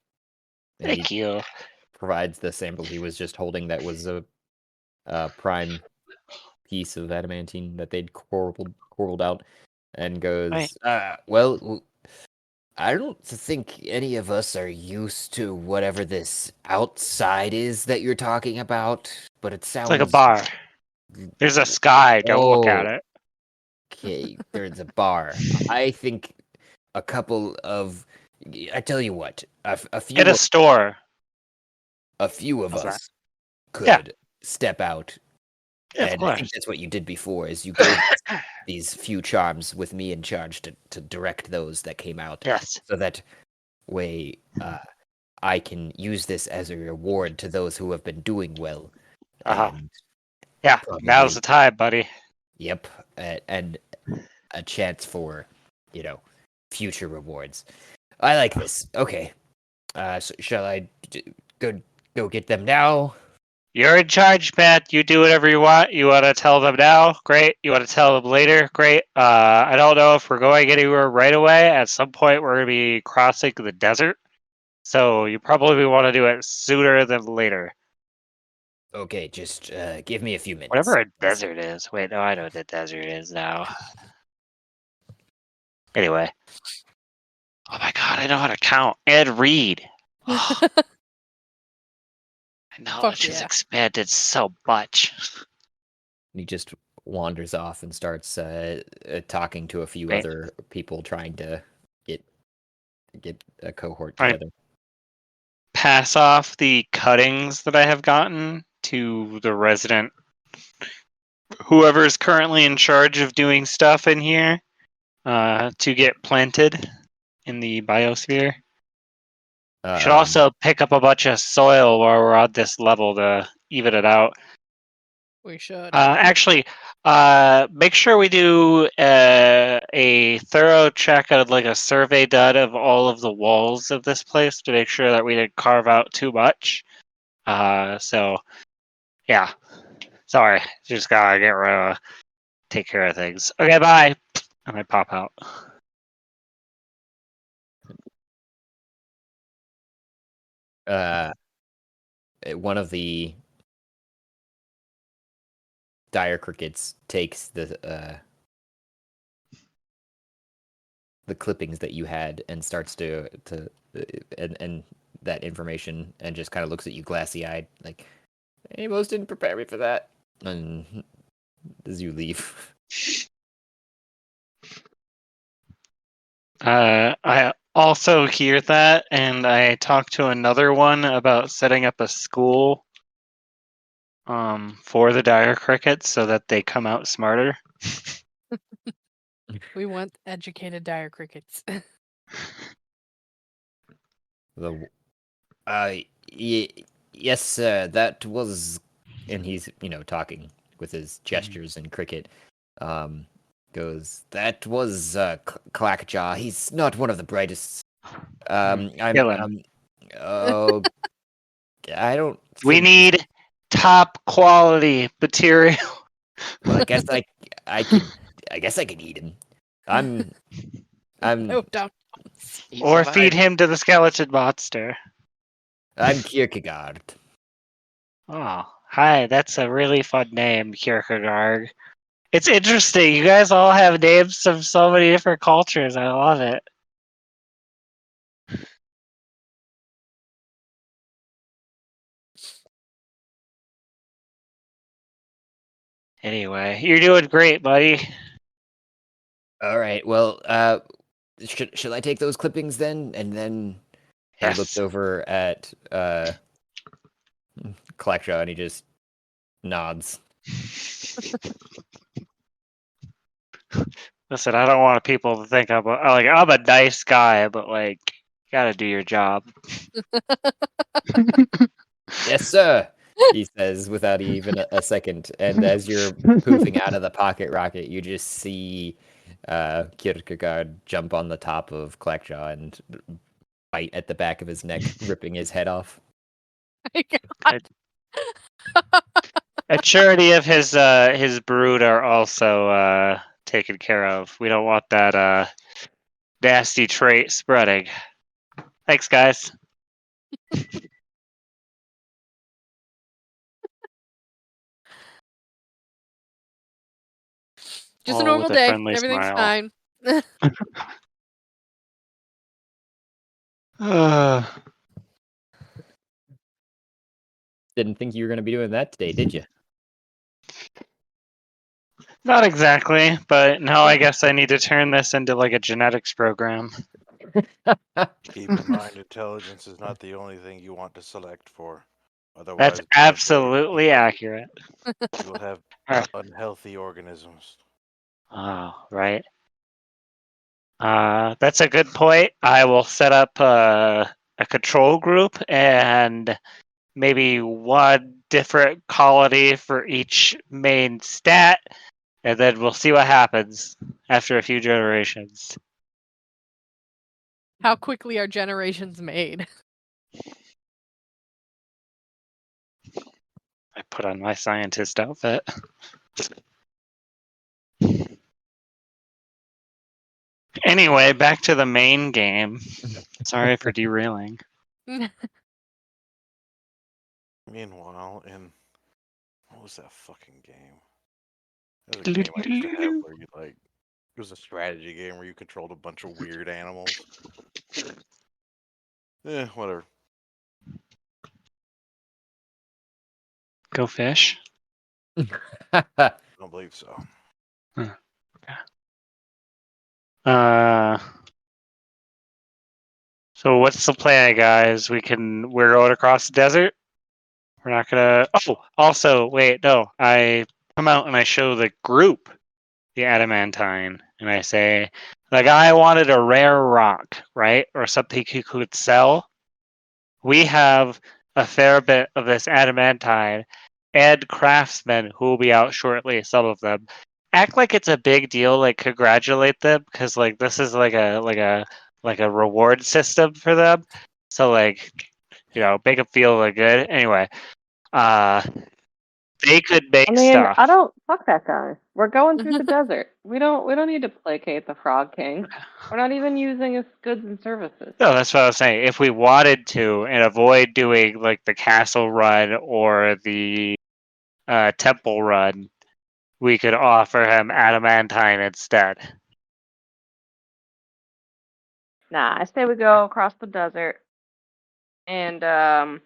And Thank you. provides the sample he was just holding that was a prime piece of adamantine that they'd corbelled out, and goes, Right. well, I don't think any of us are used to whatever this outside is that you're talking about, but it sounds It's like a bar. There's a sky. Don't look at it. Okay, there's a bar. I think a couple of. I tell you what, a At a store. few of How's that? us could step out, Yeah, of and I course. think that's what you did before. Is you gave us these few charms with me in charge to direct those that came out, Yes. so that way I can use this as a reward to those who have been doing well. And yeah, now's the time, buddy. Yep, and a chance for, future rewards. I like this. Okay, so shall I go get them now? You're in charge, Matt. You do whatever you want. You want to tell them now? Great. You want to tell them later? Great. I don't know if we're going anywhere right away. At some point, we're going to be crossing the desert. So you probably want to do it sooner than later. Okay, just give me a few minutes. Whatever a desert is. Wait, no, I know what the desert is now. Anyway. Oh my god, I know how to count and read. My knowledge has expanded so much. He just wanders off and starts talking to a few other people, trying to get a cohort together. Pass off the cuttings that I have gotten to the resident, whoever is currently in charge of doing stuff in here, to get planted in the biosphere. Should also pick up a bunch of soil while we're on this level to even it out. We should. Actually, make sure we do a thorough check of like a survey done of all of the walls of this place to make sure that we didn't carve out too much. So, yeah. Sorry, just gotta get rid of, take care of things. Okay, bye. And I pop out. One of the dire crickets takes the clippings that you had and starts to and that information, and just kind of looks at you glassy-eyed, like, hey, most didn't prepare me for that. And as you leave, I also hear that, and I talk to another one about setting up a school for the dire crickets so that they come out smarter. We want educated dire crickets. yes, sir, that was, and he's, talking with his gestures and cricket, goes, that was Clackjaw. He's not one of the brightest. I don't. We need top quality material. Well, I guess I could eat him. I'm. No, don't. Or feed him to the skeleton monster. I'm Kierkegaard. Oh, hi. That's a really fun name, Kierkegaard. It's interesting. You guys all have names from so many different cultures. I love it. Anyway, you're doing great, buddy. All right. Well, should I take those clippings then? And then he looks over at Clackjaw and he just nods. Listen, I don't want people to think I'm a nice guy, but like, you gotta do your job. Yes, sir. He says without even a second. And as you're poofing out of the pocket rocket, you just see Kierkegaard jump on the top of Clackjaw and bite at the back of his neck, ripping his head off. A charity of his brood are also taken care of. We don't want that nasty trait spreading. Thanks, guys. Just a All normal with a day. friendly Everything's smile. fine. Didn't think you were going to be doing that today, did you? Not exactly, but now I guess I need to turn this into like a genetics program. Keep in mind, intelligence is not the only thing you want to select for. Otherwise, That's you'll have absolutely accurate. You'll have Alright. unhealthy organisms. Oh, right. That's a good point. I will set up a control group and maybe one different colony for each main stat, and then we'll see what happens after a few generations. How quickly are generations made? I put on my scientist outfit. Anyway, back to the main game. Sorry for derailing. Meanwhile, what was that fucking game? That was a game I used to have where you it was a strategy game where you controlled a bunch of weird animals. Whatever. Go fish. I don't believe so. So what's the plan, guys? We're going across the desert. We're not gonna. Oh, also, wait, no. I come out and I show the group the adamantine, and I say, the guy wanted a rare rock, right, or something he could sell. We have a fair bit of this adamantine, and craftsmen who will be out shortly. Some of them act like it's a big deal, like congratulate them, because like this is like a reward system for them. So like, make them feel like good. Anyway, they could make I mean, stuff. I don't fuck that guy. We're going through the desert. We don't need to placate the Frog King. We're not even using his goods and services. No, that's what I was saying. If we wanted to and avoid doing like the castle run or the temple run, we could offer him adamantine instead. Nah, I say we go across the desert, and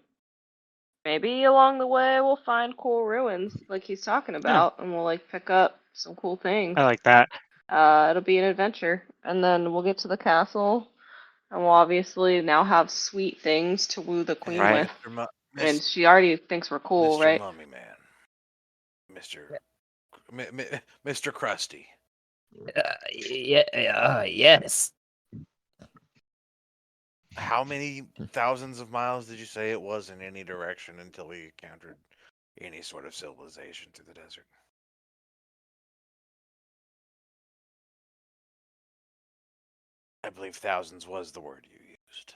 maybe along the way we'll find cool ruins like he's talking about, and we'll like pick up some cool things. I like that. It'll be an adventure, and then we'll get to the castle, and we'll obviously now have sweet things to woo the queen Right. with. And she already thinks we're cool, Mr. right? Mummy Man. Mr. Crusty. Yes. How many thousands of miles did you say it was in any direction until we encountered any sort of civilization through the desert? I believe thousands was the word you used.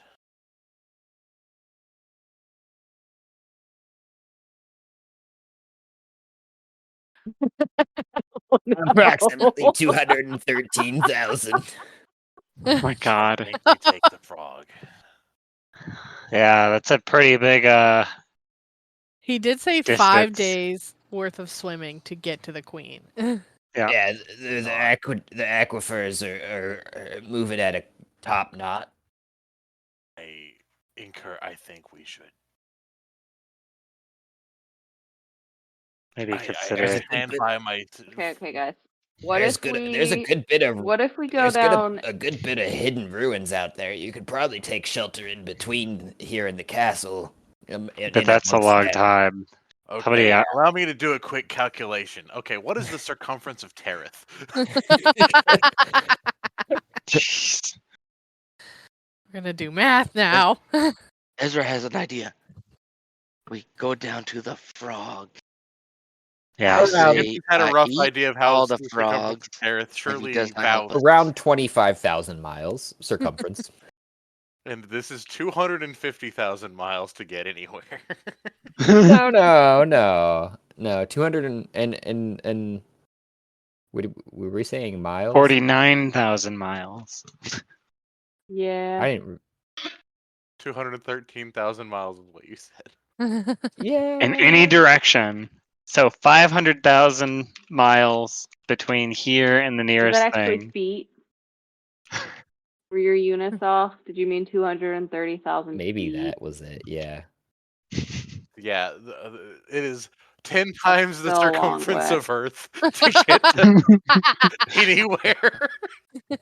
Approximately 213,000. Oh my god. Make me take the frog. Yeah, that's a pretty big He did say Distance. 5 days worth of swimming to get to the queen. Yeah, the aquifers are moving at a top knot. I think we should. maybe I consider. stand by my. Okay, guys. There's a good bit of What if we go there's down? a good bit of hidden ruins out there. You could probably take shelter in between here and the castle. But that's a long time. Okay, allow me to do a quick calculation. Okay, what is the circumference of Terith? Jeez. We're gonna do math now. Ezra has an idea. We go down to the frog. Yeah. If you had a rough eat idea of how all the the circumference frogs, of Terith, and he surely does not help Val. us. Around 25,000 miles circumference. And this is 250,000 miles to get anywhere. No. 200 and what were we saying, miles? 49,000 miles. Yeah. I didn't. 213,000 miles is what you said. Yeah. In any direction. So 500,000 miles between here and the Is nearest that actually thing. feet? Were your units off? Did you mean 230,000 Maybe feet? that was it. Yeah. Yeah, it is 10 times the Still a long circumference way. of Earth to get to anywhere. It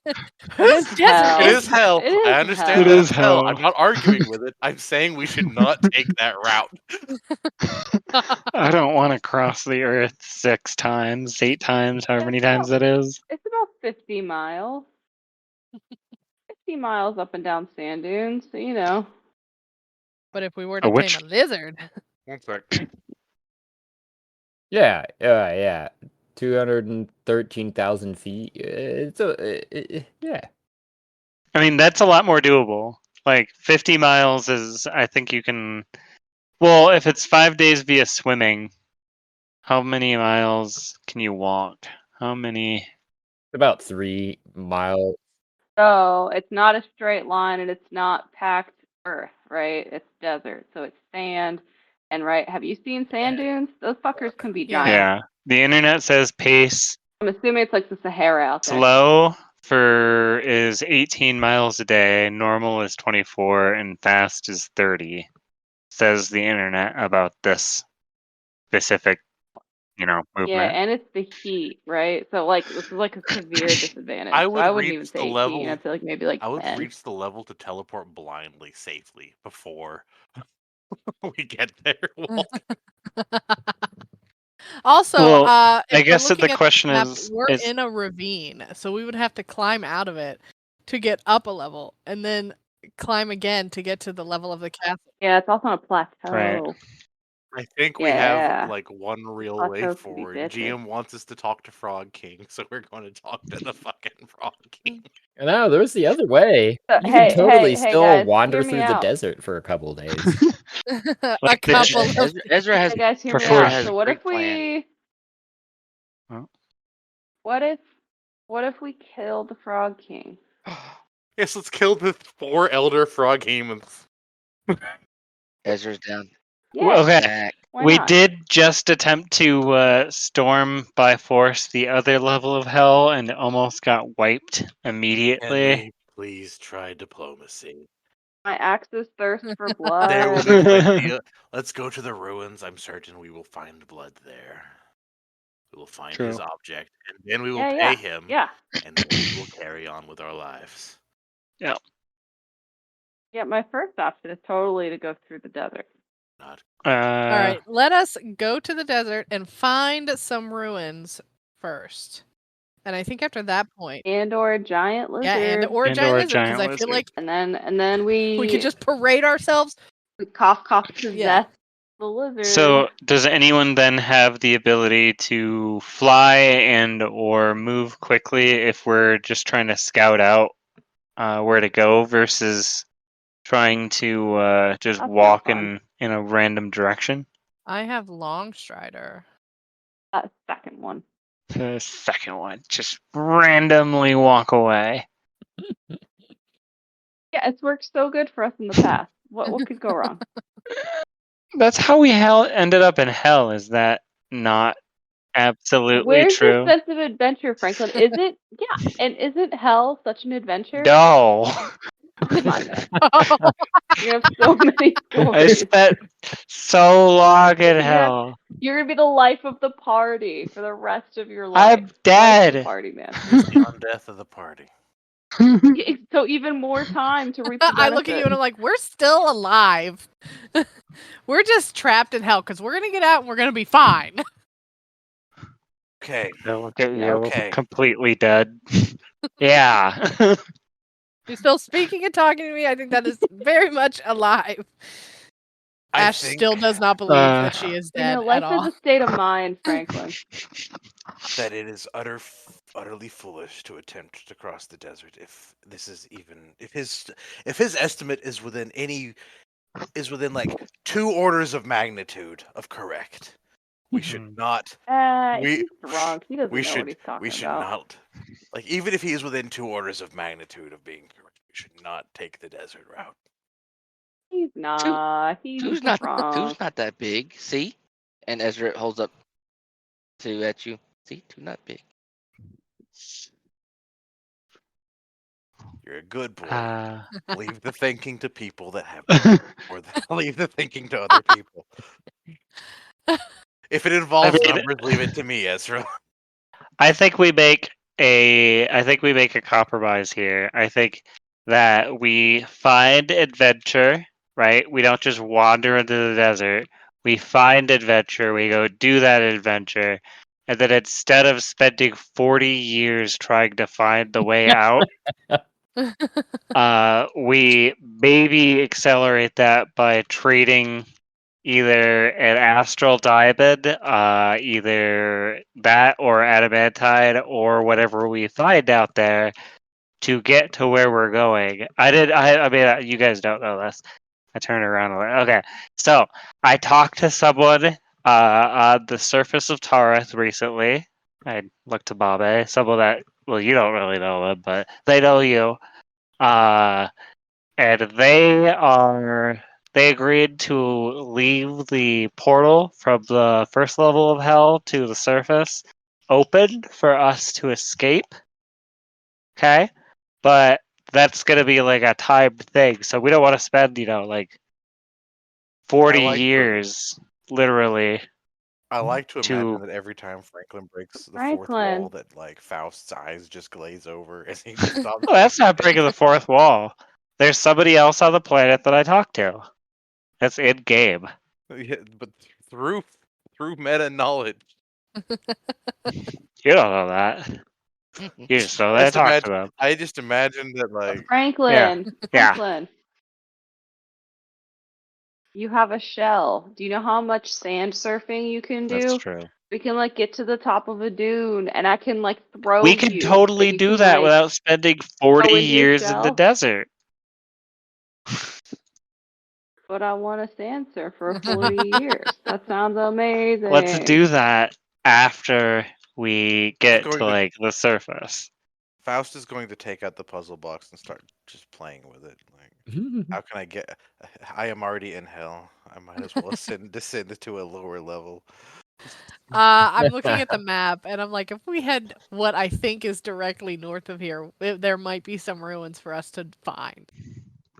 is hell. It is hell. It I is understand hell. that it's hell. I'm not arguing with it. I'm saying we should not take that route. I don't want to cross the Earth 6 times, 8 times, however many times that is. It's about 50 miles. 50 miles up and down sand dunes, so you know. But if we were to Which- tame a lizard, 1 sec. Yeah. Yeah. 213,000 feet. It's yeah. I mean, that's a lot more doable. Like 50 miles is, I think you can. Well, if it's 5 days via swimming, how many miles can you walk? How many? About 3 miles. So it's not a straight line and it's not packed earth, right? It's desert, so it's sand. And right, have you seen sand dunes? Those fuckers can be Yeah. giant. Yeah. The internet says pace I'm assuming it's like the Sahara out there. slow is 18 miles a day, normal is 24, and fast is 30. Says the internet about this specific, Yeah, movement. and it's the heat, right? So like this is like a severe disadvantage. I So would I wouldn't even reach say the 18. level. I'd say like maybe like I would 10. reach the level to teleport blindly safely before we get there. Walt. also, Well, if I we're guess that looking the at question map, is, we're in a ravine, so we would have to climb out of it to get up a level, and then climb again to get to the level of the castle. Yeah, it's also on a plateau. Right. I think we Yeah. have like one real way Plateaus can be forward. bitches. GM wants us to talk to Frog King, so we're going to talk to the fucking Frog King. No, there's the other way. You Hey, can totally hey, still guys, wander hear me through the out. desert for a couple days. A Like the couple of Ezra has Hey guys, hear me Prefer- out. has So a what great if plan. we Oh. what if we kill the Frog King? Yes, let's kill the 4 elder frog humans. Ezra's down. Yeah. Well, okay. Back. Why We not? did just attempt to storm by force the other level of hell and almost got wiped Can immediately. we please try diplomacy? My axes thirst for There will blood. be plenty of... Let's go to the ruins. I'm certain we will find blood there. We will find his True. object, and then we will Yeah, pay him, Yeah. and then we will carry on with our lives. Yeah, my first option is totally to go through the desert. Not All right, let us go to the desert and find some ruins first. And I think after that point, And or a giant lizard. yeah, or a And giant or a lizard, because giant I feel lizard. like And then we we could just parade ourselves. we cough possess Yeah. the lizard. So, does anyone then have the ability to fly and or move quickly if we're just trying to scout out where to go versus trying to just That's walk not fun. in a random direction? I have long strider. That second one. The second one, just randomly walk away. Yeah, it's worked so good for us in the past. What could go wrong? That's how we ended up in hell. Is that not absolutely Where's true? your sense of adventure, Franklin? Isn't and isn't hell such an adventure? No. Come on, man. You have so many I stories. spent so long in Yeah. hell. You're gonna be the life of the party for the rest of your life. I'm Life of the dead. party, man. He's the undeath of the party. So even more time to reap the benefit. I look at you and I'm like, we're still alive. We're just trapped in hell because we're gonna get out and we're gonna be fine. Okay. I look at you, Okay. completely dead. Yeah. You're still speaking and talking to me. I think that is very much alive. Ash still does not believe that she is You dead know, at life all. is a state of mind, Franklin. that it is utterly foolish to attempt to cross the desert if this is even if his estimate is within like 2 orders of magnitude of correct. We should not. He's drunk. He doesn't We know should. what he's talking We should about. not. Like even if he is within 2 orders of magnitude of being correct, we should not take the desert route. He's not. He's Two's drunk. not that big. See? And Ezra holds up Two at you. See, two not big. You're a good boy. Uh, Leave the thinking to people that have, or leave the thinking to other people. If it involves mean- numbers, leave it to me, Ezra. I think we make a compromise here. I think that we find adventure, right? We don't just wander into the desert. We find adventure, we go do that adventure, and then instead of spending 40 years trying to find the way out, we maybe accelerate that by trading either an astral diamond, either that or adamantine or whatever we find out there to get to where we're going. I mean, you guys don't know this. I turned around. Okay, so I talked to someone on the surface of Tareth recently. I looked to Babe, someone that, well, you don't really know them, but they know you. And they agreed to leave the portal from the first level of hell to the surface open for us to escape. Okay? But that's gonna be like a timed thing, so we don't want to spend, like 40 years literally I like to to imagine that every time Franklin breaks the fourth Franklin. wall, that like Faust's eyes just glaze over and he just stops. Oh, that's not breaking the fourth wall. There's somebody else on the planet that I talked to. That's in game. Yeah, but through meta knowledge. You don't know that. You just know that I talked to them. I just imagine that like Franklin. Yeah. Franklin. You have a shell. Do you know how much sand surfing you can do? That's true. We can like get to the top of a dune, and I can like throw We you. can totally but you do can, that like, without spending go 40 into your years in the shell. desert. But I want to sand surf for 40 years. That sounds amazing. Let's do that after we get going to to- like the surface. Faust is going to take out the puzzle box and start just playing with it. Like, how can I get? I am already in hell. I might as well descend to a lower level. I'm looking at the map and I'm like, if we head what I think is directly north of here, there might be some ruins for us to find.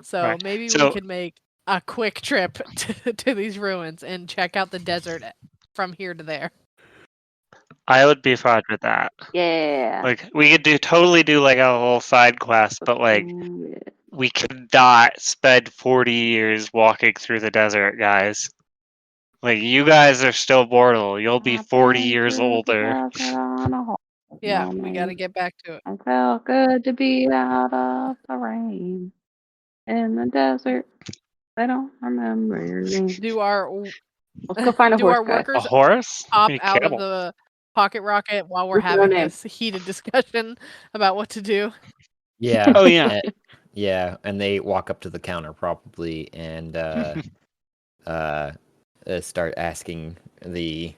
So Right. maybe we So- could make a quick trip to these ruins and check out the desert from here to there. I would be fine with that. Yeah. Like we could totally do like a whole side quest, but like Do it. we cannot spend 40 years walking through the desert, guys. Like you guys are still mortal. You'll be 40 years older. Yeah, we got to get back to it. It felt good to be out of the rain in the desert. I don't remember your name. Do our Let's go find a do horse, our guys. A workers horse? pop A out of camel. the pocket rocket while we're What's your having name? this heated discussion about what to do? Yeah. Oh yeah. Yeah, and they walk up to the counter probably and start asking the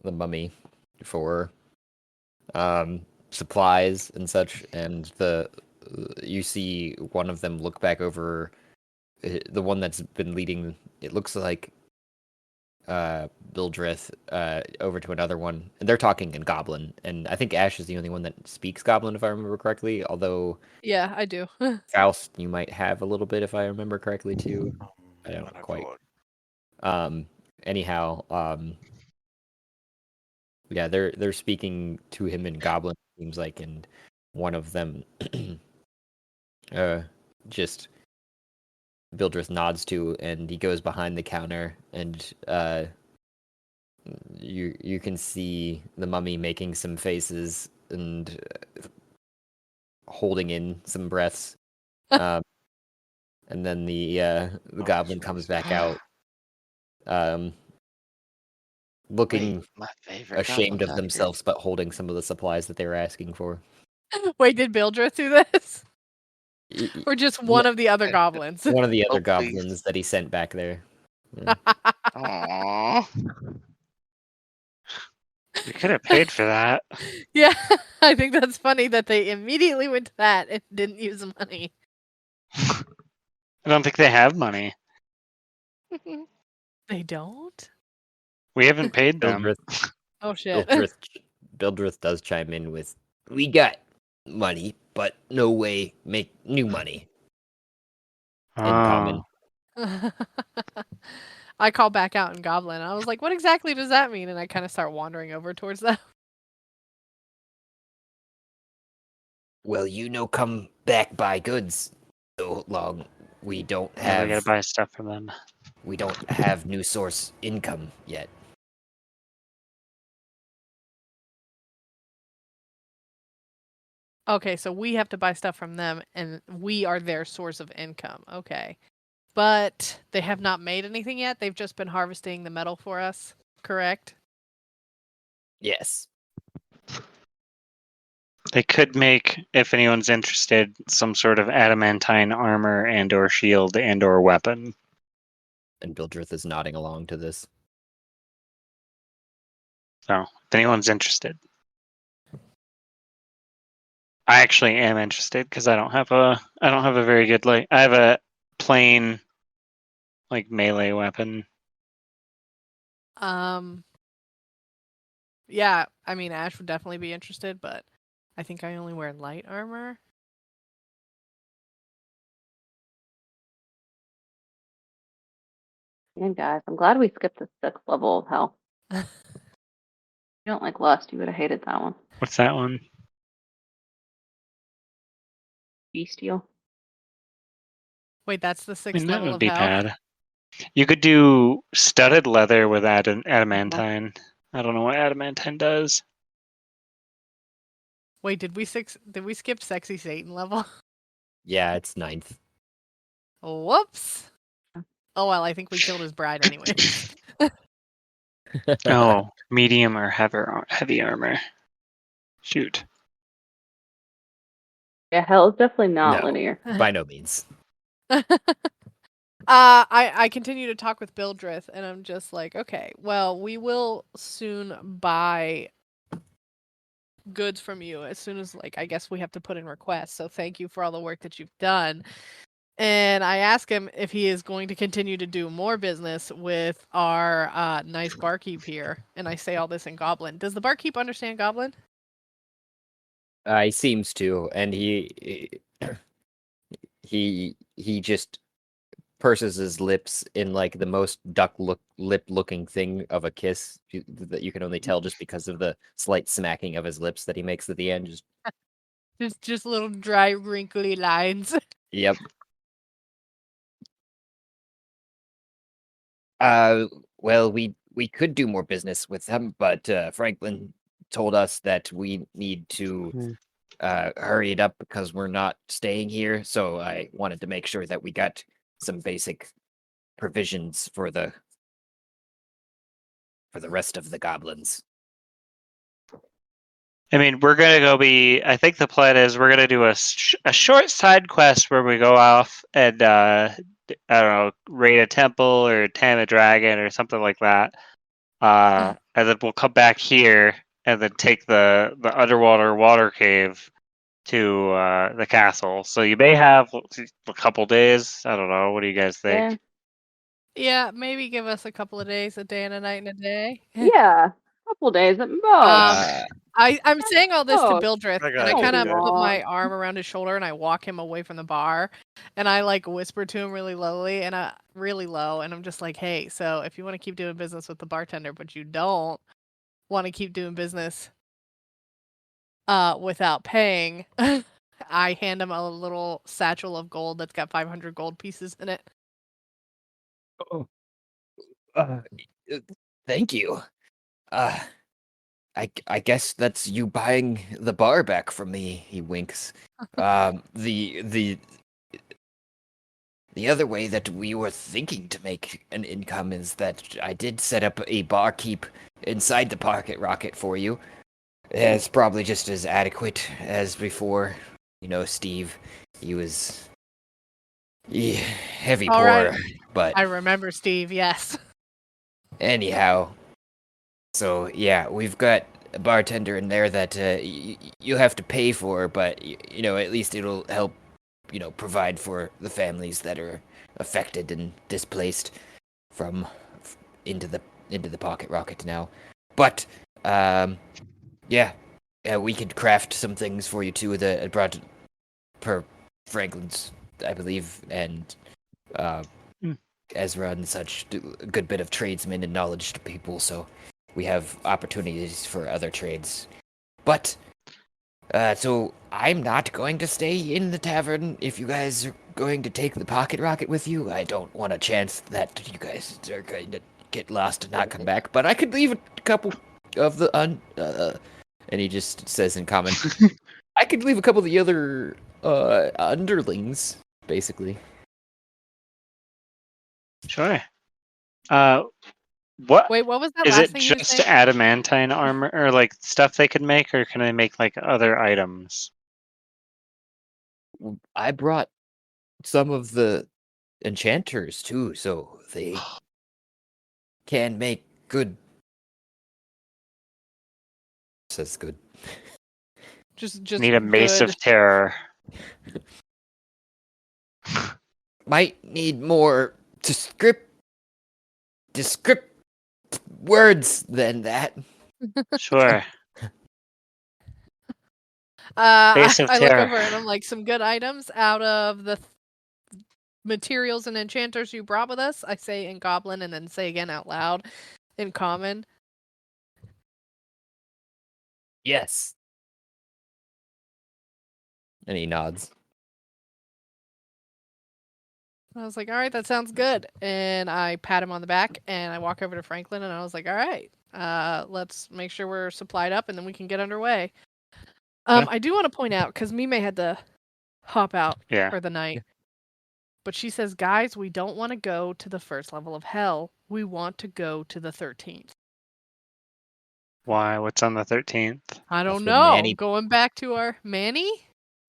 mummy for supplies and such, and you see one of them look back over the one that's been leading. It looks like Bildreth over to another one, and they're talking in Goblin, and I think Ash is the only one that speaks Goblin if I remember correctly, although Yeah, I do. Faust you might have a little bit if I remember correctly too. I don't I'd have to quite. look. Anyhow, yeah, they're speaking to him in Goblin, it seems like, and one of them just Bildreth nods to, and he goes behind the counter, and you can see the mummy making some faces and holding in some breaths, and then the goblin comes back out, looking Wait, my favorite ashamed goblin of themselves, but holding some of the supplies that they were asking for. Wait, did Bildreth do this? Y- Or just one of the other goblins? One of the other Oh, please. goblins that he sent back there. Yeah. Aww. You could have paid for that. Yeah, I think that's funny that they immediately went to that and didn't use the money. I don't think they have money. They don't? We haven't paid them. Bildrith, Oh shit. Bildrith does chime in with, "We got money, but no way make new money." In common. I call back out in Goblin. I was like, what exactly does that mean? And I kind of start wandering over towards them. Well, come back buy goods so long we don't Yeah, we gotta have buy stuff from them. we don't have new source income yet. Okay, so we have to buy stuff from them, and we are their source of income. Okay. But they have not made anything yet. They've just been harvesting the metal for us, correct? Yes. They could make, if anyone's interested, some sort of adamantine armor and or shield and or weapon. And Bildrith is nodding along to this. So, if anyone's interested. I actually am interested because I don't have a very good I have a plain melee weapon. Yeah, I mean Ash would definitely be interested, but I think I only wear light armor. Man, guys, I'm glad we skipped the 6th level of hell. If you don't like lust, you would have hated that one. What's that one? Bestial. Wait, that's the 6th I mean, that level would of be hell? bad. You could do studded leather with adamantine. I don't know what adamantine does. Wait, did we skip sexy Satan level? Yeah, it's 9th. Whoops. Oh well, I think we killed his bride anyway. Oh, medium or heavy armor. Shoot. Yeah, hell is definitely not No, linear. by no means. I continue to talk with Bildrith, and I'm just like, okay, well, we will soon buy goods from you as soon as, I guess we have to put in requests. So thank you for all the work that you've done. And I ask him if he is going to continue to do more business with our nice barkeep here. And I say all this in Goblin. Does the barkeep understand Goblin? He seems to, and he just purses his lips in the most lip looking thing of a kiss that you can only tell just because of the slight smacking of his lips that he makes at the end. Just little dry, wrinkly lines. Yep. Well, we could do more business with them, but Franklin told us that we need to hurry it up because we're not staying here. So I wanted to make sure that we got some basic provisions for the rest of the goblins. I mean, we're gonna go I think the plan is we're gonna do a short side quest where we go off and I don't know, raid a temple or tame a dragon or something like that. And then we'll come back here and then take the underwater water cave to the castle. So you may have a couple days. I don't know. What do you guys think? Yeah, maybe give us a couple of days, a day and a night and a day. Yeah, a couple days at most. I'm saying all this to Bildrith, I and got I you. kind of Don't put my want. arm around his shoulder and I walk him away from the bar, and I whisper to him really lowly and really low, and I'm just like, hey, so if you want to keep doing business with the bartender, but you don't want to keep doing business without paying, I hand him a little satchel of gold that's got 500 gold pieces in it. Oh, thank you. I guess that's you buying the bar back from me. He winks. The other way that we were thinking to make an income is that I did set up a barkeep inside the pocket rocket for you. It's probably just as adequate as before. Steve, he was heavy All poor, right. but I remember Steve, yes. anyhow. So yeah, we've got a bartender in there that you have to pay for, but at least it'll help, provide for the families that are affected and displaced from into the into the pocket rocket now. But yeah, we could craft some things for you too that I brought per Franklin's, I believe, and Ezra and such do a good bit of tradesmen and knowledge to people, so we have opportunities for other trades. But so I'm not going to stay in the tavern. If you guys are going to take the pocket rocket with you, I don't want a chance that you guys are going to get lost and not come back. But I could leave a couple of the and he just says in common, I could leave a couple of the other underlings, basically. Sure. What Wait, what was that is last it? thing he was Just saying? adamantine armor, or like stuff they could make, or can I make like other items? I brought some of the enchanters too, so they can make good. Says good. Just Need a mace good. of terror. Might need more descript words than that. Sure. I, Mace of I look terror. over and I'm like, some good items out of the materials and enchanters you brought with us. I say in Goblin and then say again out loud in Common. Yes. And he nods. I was like, all right, that sounds good. And I pat him on the back and I walk over to Franklin and I was like, all right, let's make sure we're supplied up and then we can get underway. Yeah. I do want to point out, because Mime had to hop out Yeah. for the night, but she says, guys, we don't want to go to the first level of hell. We want to go to the 13th. Why? What's on the 13th? I don't That's where know. Manny- Going back to our Manny?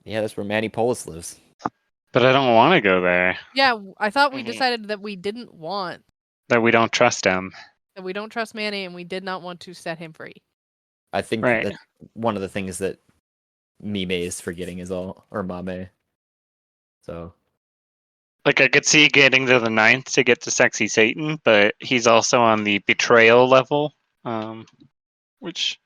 Yeah, that's where Manny Polis lives. But I don't want to go there. Yeah, I thought we Mhm. decided that we didn't want, That we don't trust him. that we don't trust Manny and we did not want to set him free. I think Right. that one of the things that Mime is forgetting is all, or Mame. So Like I could see getting to the 9th to get to Sexy Satan, but he's also on the betrayal level, which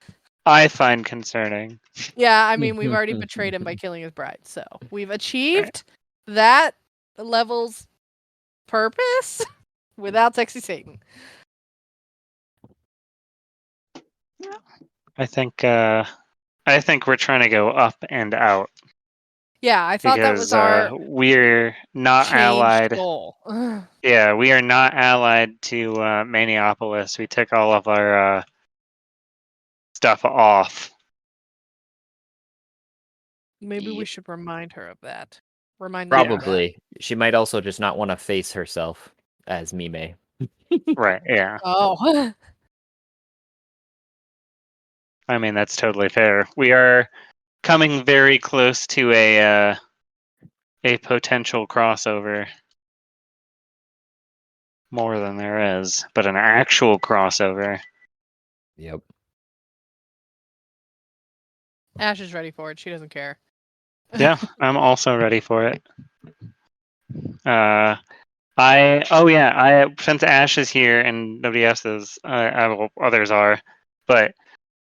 I find concerning. Yeah, I mean, we've already betrayed him by killing his bride, so we've achieved that level's purpose without Sexy Satan. I think we're trying to go up and out Yeah, I thought that was because our we're not changed allied. goal. Yeah, we are not allied to Maniopolis. We took all of our stuff off. Maybe we Yep. should remind her of that. Remind them of that. probably she might also just not want to face herself as Mime. Right, yeah. Oh, I mean, that's totally fair. We are coming very close to a potential crossover. More than there is, but an actual crossover. Yep. Ash is ready for it. She doesn't care. Yeah, I'm also ready for it. Since Ash is here and nobody else is, well, others are, but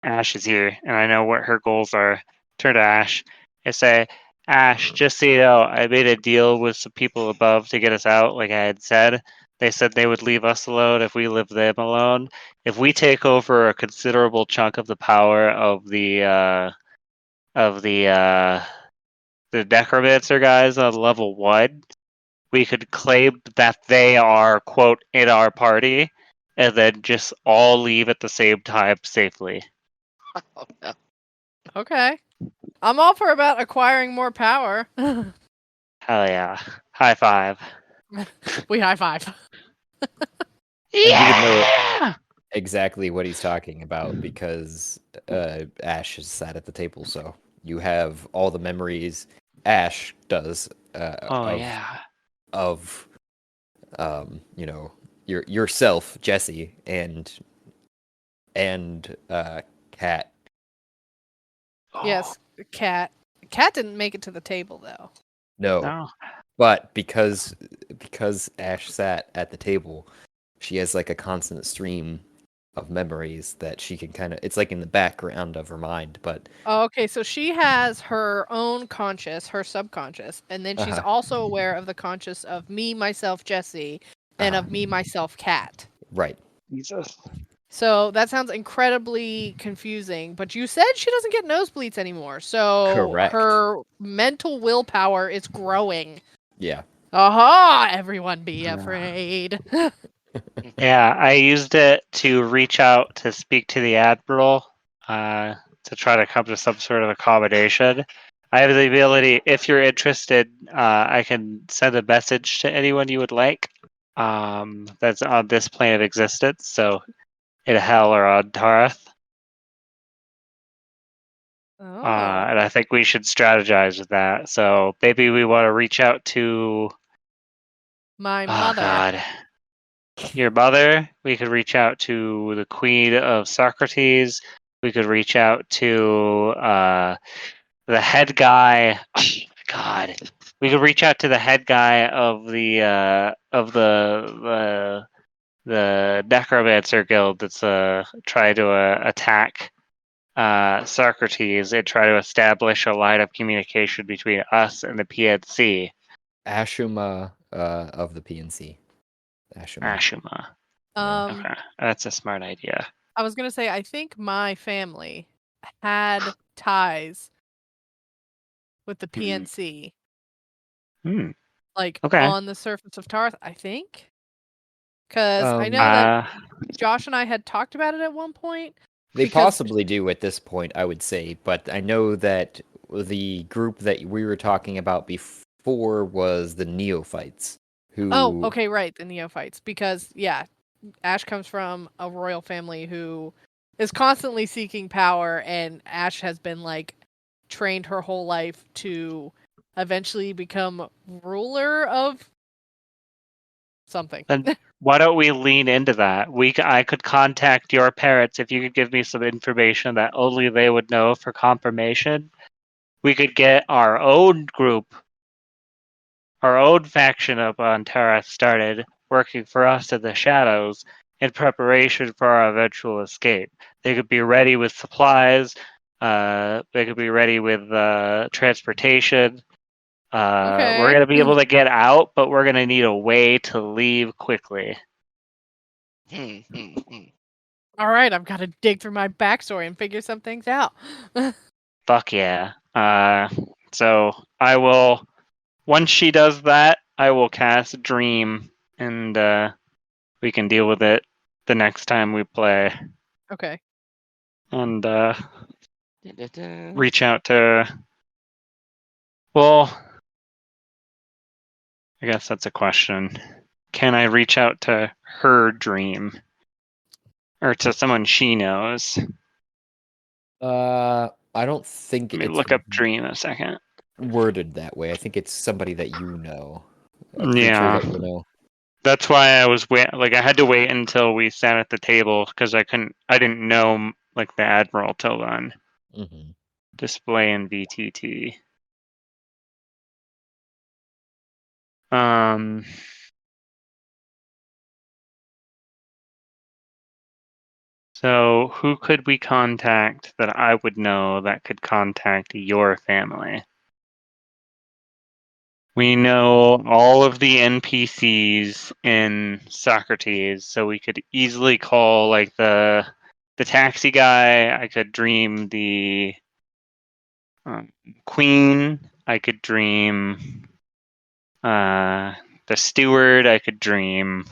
Ash is here and I know what her goals are. Turn to Ash and say, Ash, just so you know, I made a deal with some people above to get us out, like I had said. They said they would leave us alone if we leave them alone. If we take over a considerable chunk of the power of the necromancer guys on level 1, we could claim that they are, quote, in our party, and then just all leave at the same time safely. Oh, no. Okay. I'm all for about acquiring more power. Hell yeah. High five. We high five. You would know exactly what he's talking about because Ash is sat at the table, so you have all the memories Ash does of yourself, Jesse, and Cat. Yes, Cat. Cat didn't make it to the table though. No, but because Ash sat at the table, she has like a constant stream of memories that she can kind of. It's like in the background of her mind, but Oh, okay, so she has her own conscious, her subconscious, and then she's also aware of the conscious of me, myself, Jesse, and of me, myself, Cat. right. Jesus. So that sounds incredibly confusing, but you said she doesn't get nosebleeds anymore, so Correct. her mental willpower is growing. Yeah. Aha! Everyone be afraid. Yeah, I used it to reach out to speak to the Admiral to try to come to some sort of accommodation. I have the ability, if you're interested, I can send a message to anyone you would like that's on this plane of existence, so in Hell or on Tarth. Oh. And I think we should strategize with that. So maybe we want to reach out to My oh mother. God, your mother. We could reach out to the Queen of Socrates. We could reach out to the head guy. Oh, God, we could reach out to the head guy of the Necromancer Guild that's trying to attack Socrates and try to establish a line of communication between us and the PNC. Ashuma of the PNC. Ashuma. Um, Okay, that's a smart idea. I was gonna say, I think my family had ties with the PNC, Hmm. like Okay. on the surface of Tarth. I think, because I know Um, that Josh and I had talked about it at one point. They because- possibly do at this point, I would say, but I know that the group that we were talking about before was the neophytes. Who? Oh, okay, right, the neophytes. Because yeah, Ash comes from a royal family who is constantly seeking power, and Ash has been like trained her whole life to eventually become ruler of something. Then why don't we lean into that? I could contact your parents if you could give me some information that only they would know for confirmation. We could get our own group, our own faction up on Terra started, working for us in the shadows in preparation for our eventual escape. They could be ready with supplies. They could be ready with transportation. Okay. We're gonna be able to get out, but we're gonna need a way to leave quickly. All right, I've got to dig through my backstory and figure some things out. Fuck yeah. So I will. Once she does that, I will cast Dream, and we can deal with it the next time we play. Okay. And reach out to. Well, I guess that's a question. Can I reach out to her Dream, or to someone she knows? I don't think Let me it's look up Dream a second. worded that way. I think it's somebody that you know, a creature Yeah. that you know. That's why I was I had to wait until we sat at the table because I didn't know like the Admiral till then. Mm-hmm. Display in VTT. So who could we contact that I would know that could contact your family? We know all of the NPCs in Socrates, so we could easily call like the taxi guy. I could dream the Queen. I could dream the steward. I could dream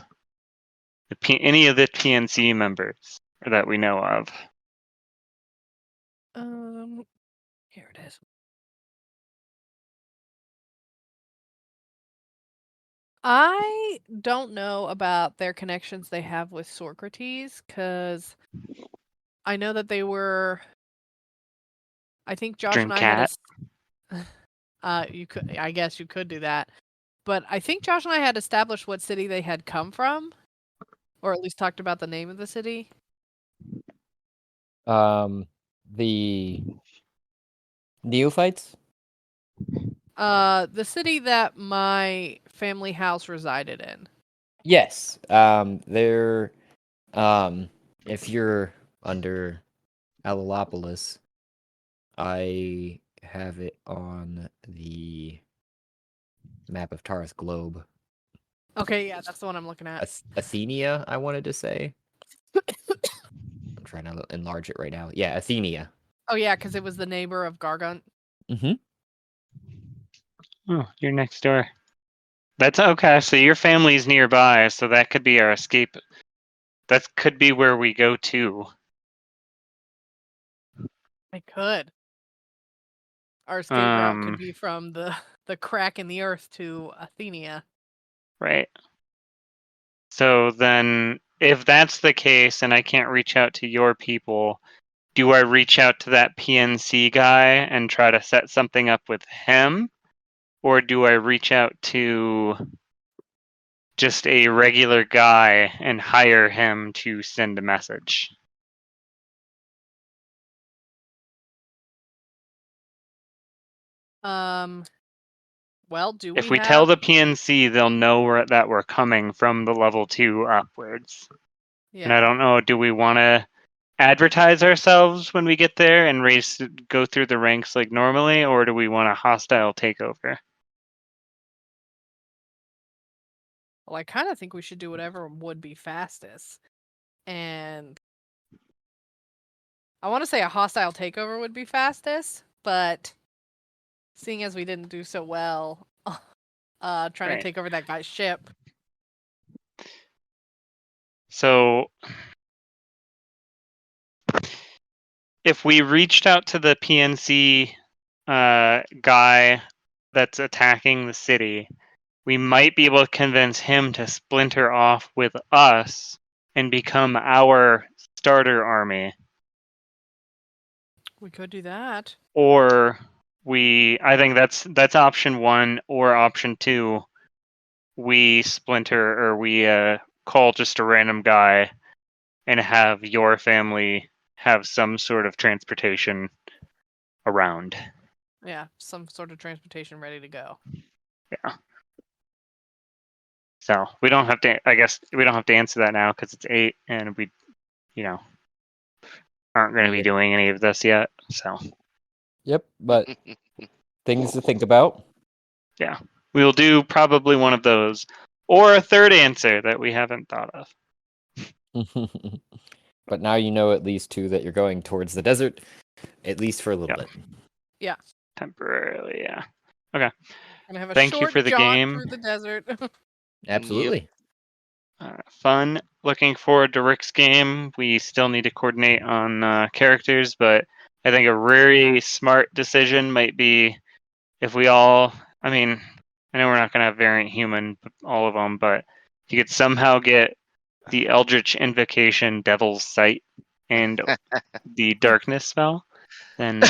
any of the PNC members that we know of. Here it is. I don't know about their connections they have with Socrates, because I know that they were. I think Josh Dream and I cat. you could. I guess you could do that, but I think Josh and I had established what city they had come from, or at least talked about the name of the city. The neophytes. The city that my family house resided in. Yes. They're If you're under Alalopolis, I have it on the map of Taurus globe. Okay, yeah, that's the one I'm looking at. Athenia, I wanted to say. I'm trying to enlarge it right now. Yeah, Athenia. Oh yeah, because it was the neighbor of Gargant. Mm-hmm. Oh, you're next door. That's okay. So your family's nearby, so that could be our escape. That could be where we go to. I could. Our escape route could be from the crack in the earth to Athenia. Right. So then, if that's the case, and I can't reach out to your people, do I reach out to that PNC guy and try to set something up with him? Or do I reach out to just a regular guy and hire him to send a message? Well, do If we we tell have... the PNC, they'll know that we're coming from the level 2 upwards. Yeah. And I don't know, do we want to advertise ourselves when we get there and go through the ranks like normally, or do we want a hostile takeover? Well, I kind of think we should do whatever would be fastest. And I want to say a hostile takeover would be fastest, but seeing as we didn't do so well trying to take over that guy's ship. So if we reached out to the PNC guy that's attacking the city, we might be able to convince him to splinter off with us and become our starter army. We could do that. Or I think that's option 1, or option 2, we splinter, or we call just a random guy and have your family have some sort of transportation around. Yeah, some sort of transportation ready to go. Yeah. So we don't have to. I guess we don't have to answer that now because it's 8, and we, aren't going to be doing any of this yet. So. Yep, but things to think about. Yeah, we will do probably one of those, or a third answer that we haven't thought of. But now you know at least 2 that you're going towards the desert, at least for a little bit. Yeah. Temporarily, yeah. Okay. Gonna have a Thank you short for the jaunt game. through the desert. Absolutely. Fun. Looking forward to Rick's game. We still need to coordinate on characters, but I think a very smart decision might be if we all. I mean, I know we're not going to have variant human, all of them, but if you could somehow get the Eldritch Invocation Devil's Sight and the Darkness spell, then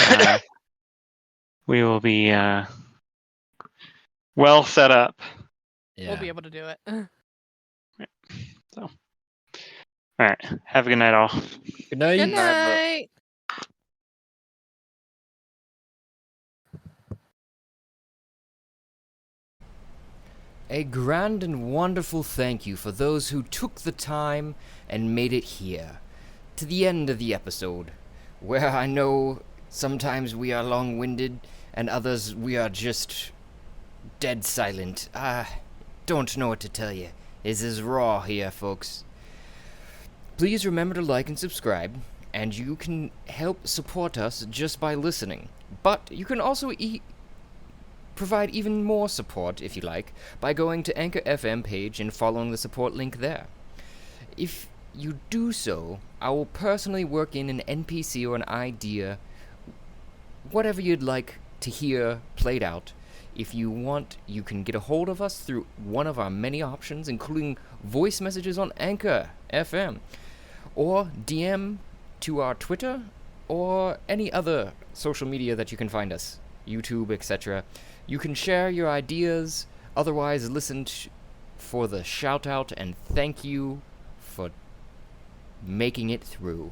we will be well set up. Yeah. We'll be able to do it. So, all right. Have a good night, all. Good night. Good night. A grand and wonderful thank you for those who took the time and made it here, to the end of the episode, where I know sometimes we are long-winded and others we are just dead silent. I don't know what to tell you. This is raw here, folks. Please remember to like and subscribe, and you can help support us just by listening. But you can also provide even more support, if you like, by going to Anchor FM page and following the support link there. If you do so, I will personally work in an NPC or an idea, whatever you'd like to hear played out. If you want, you can get a hold of us through one of our many options, including voice messages on Anchor FM, or DM to our Twitter, or any other social media that you can find us, YouTube, etc. You can share your ideas, otherwise listen for the shout out and thank you for making it through.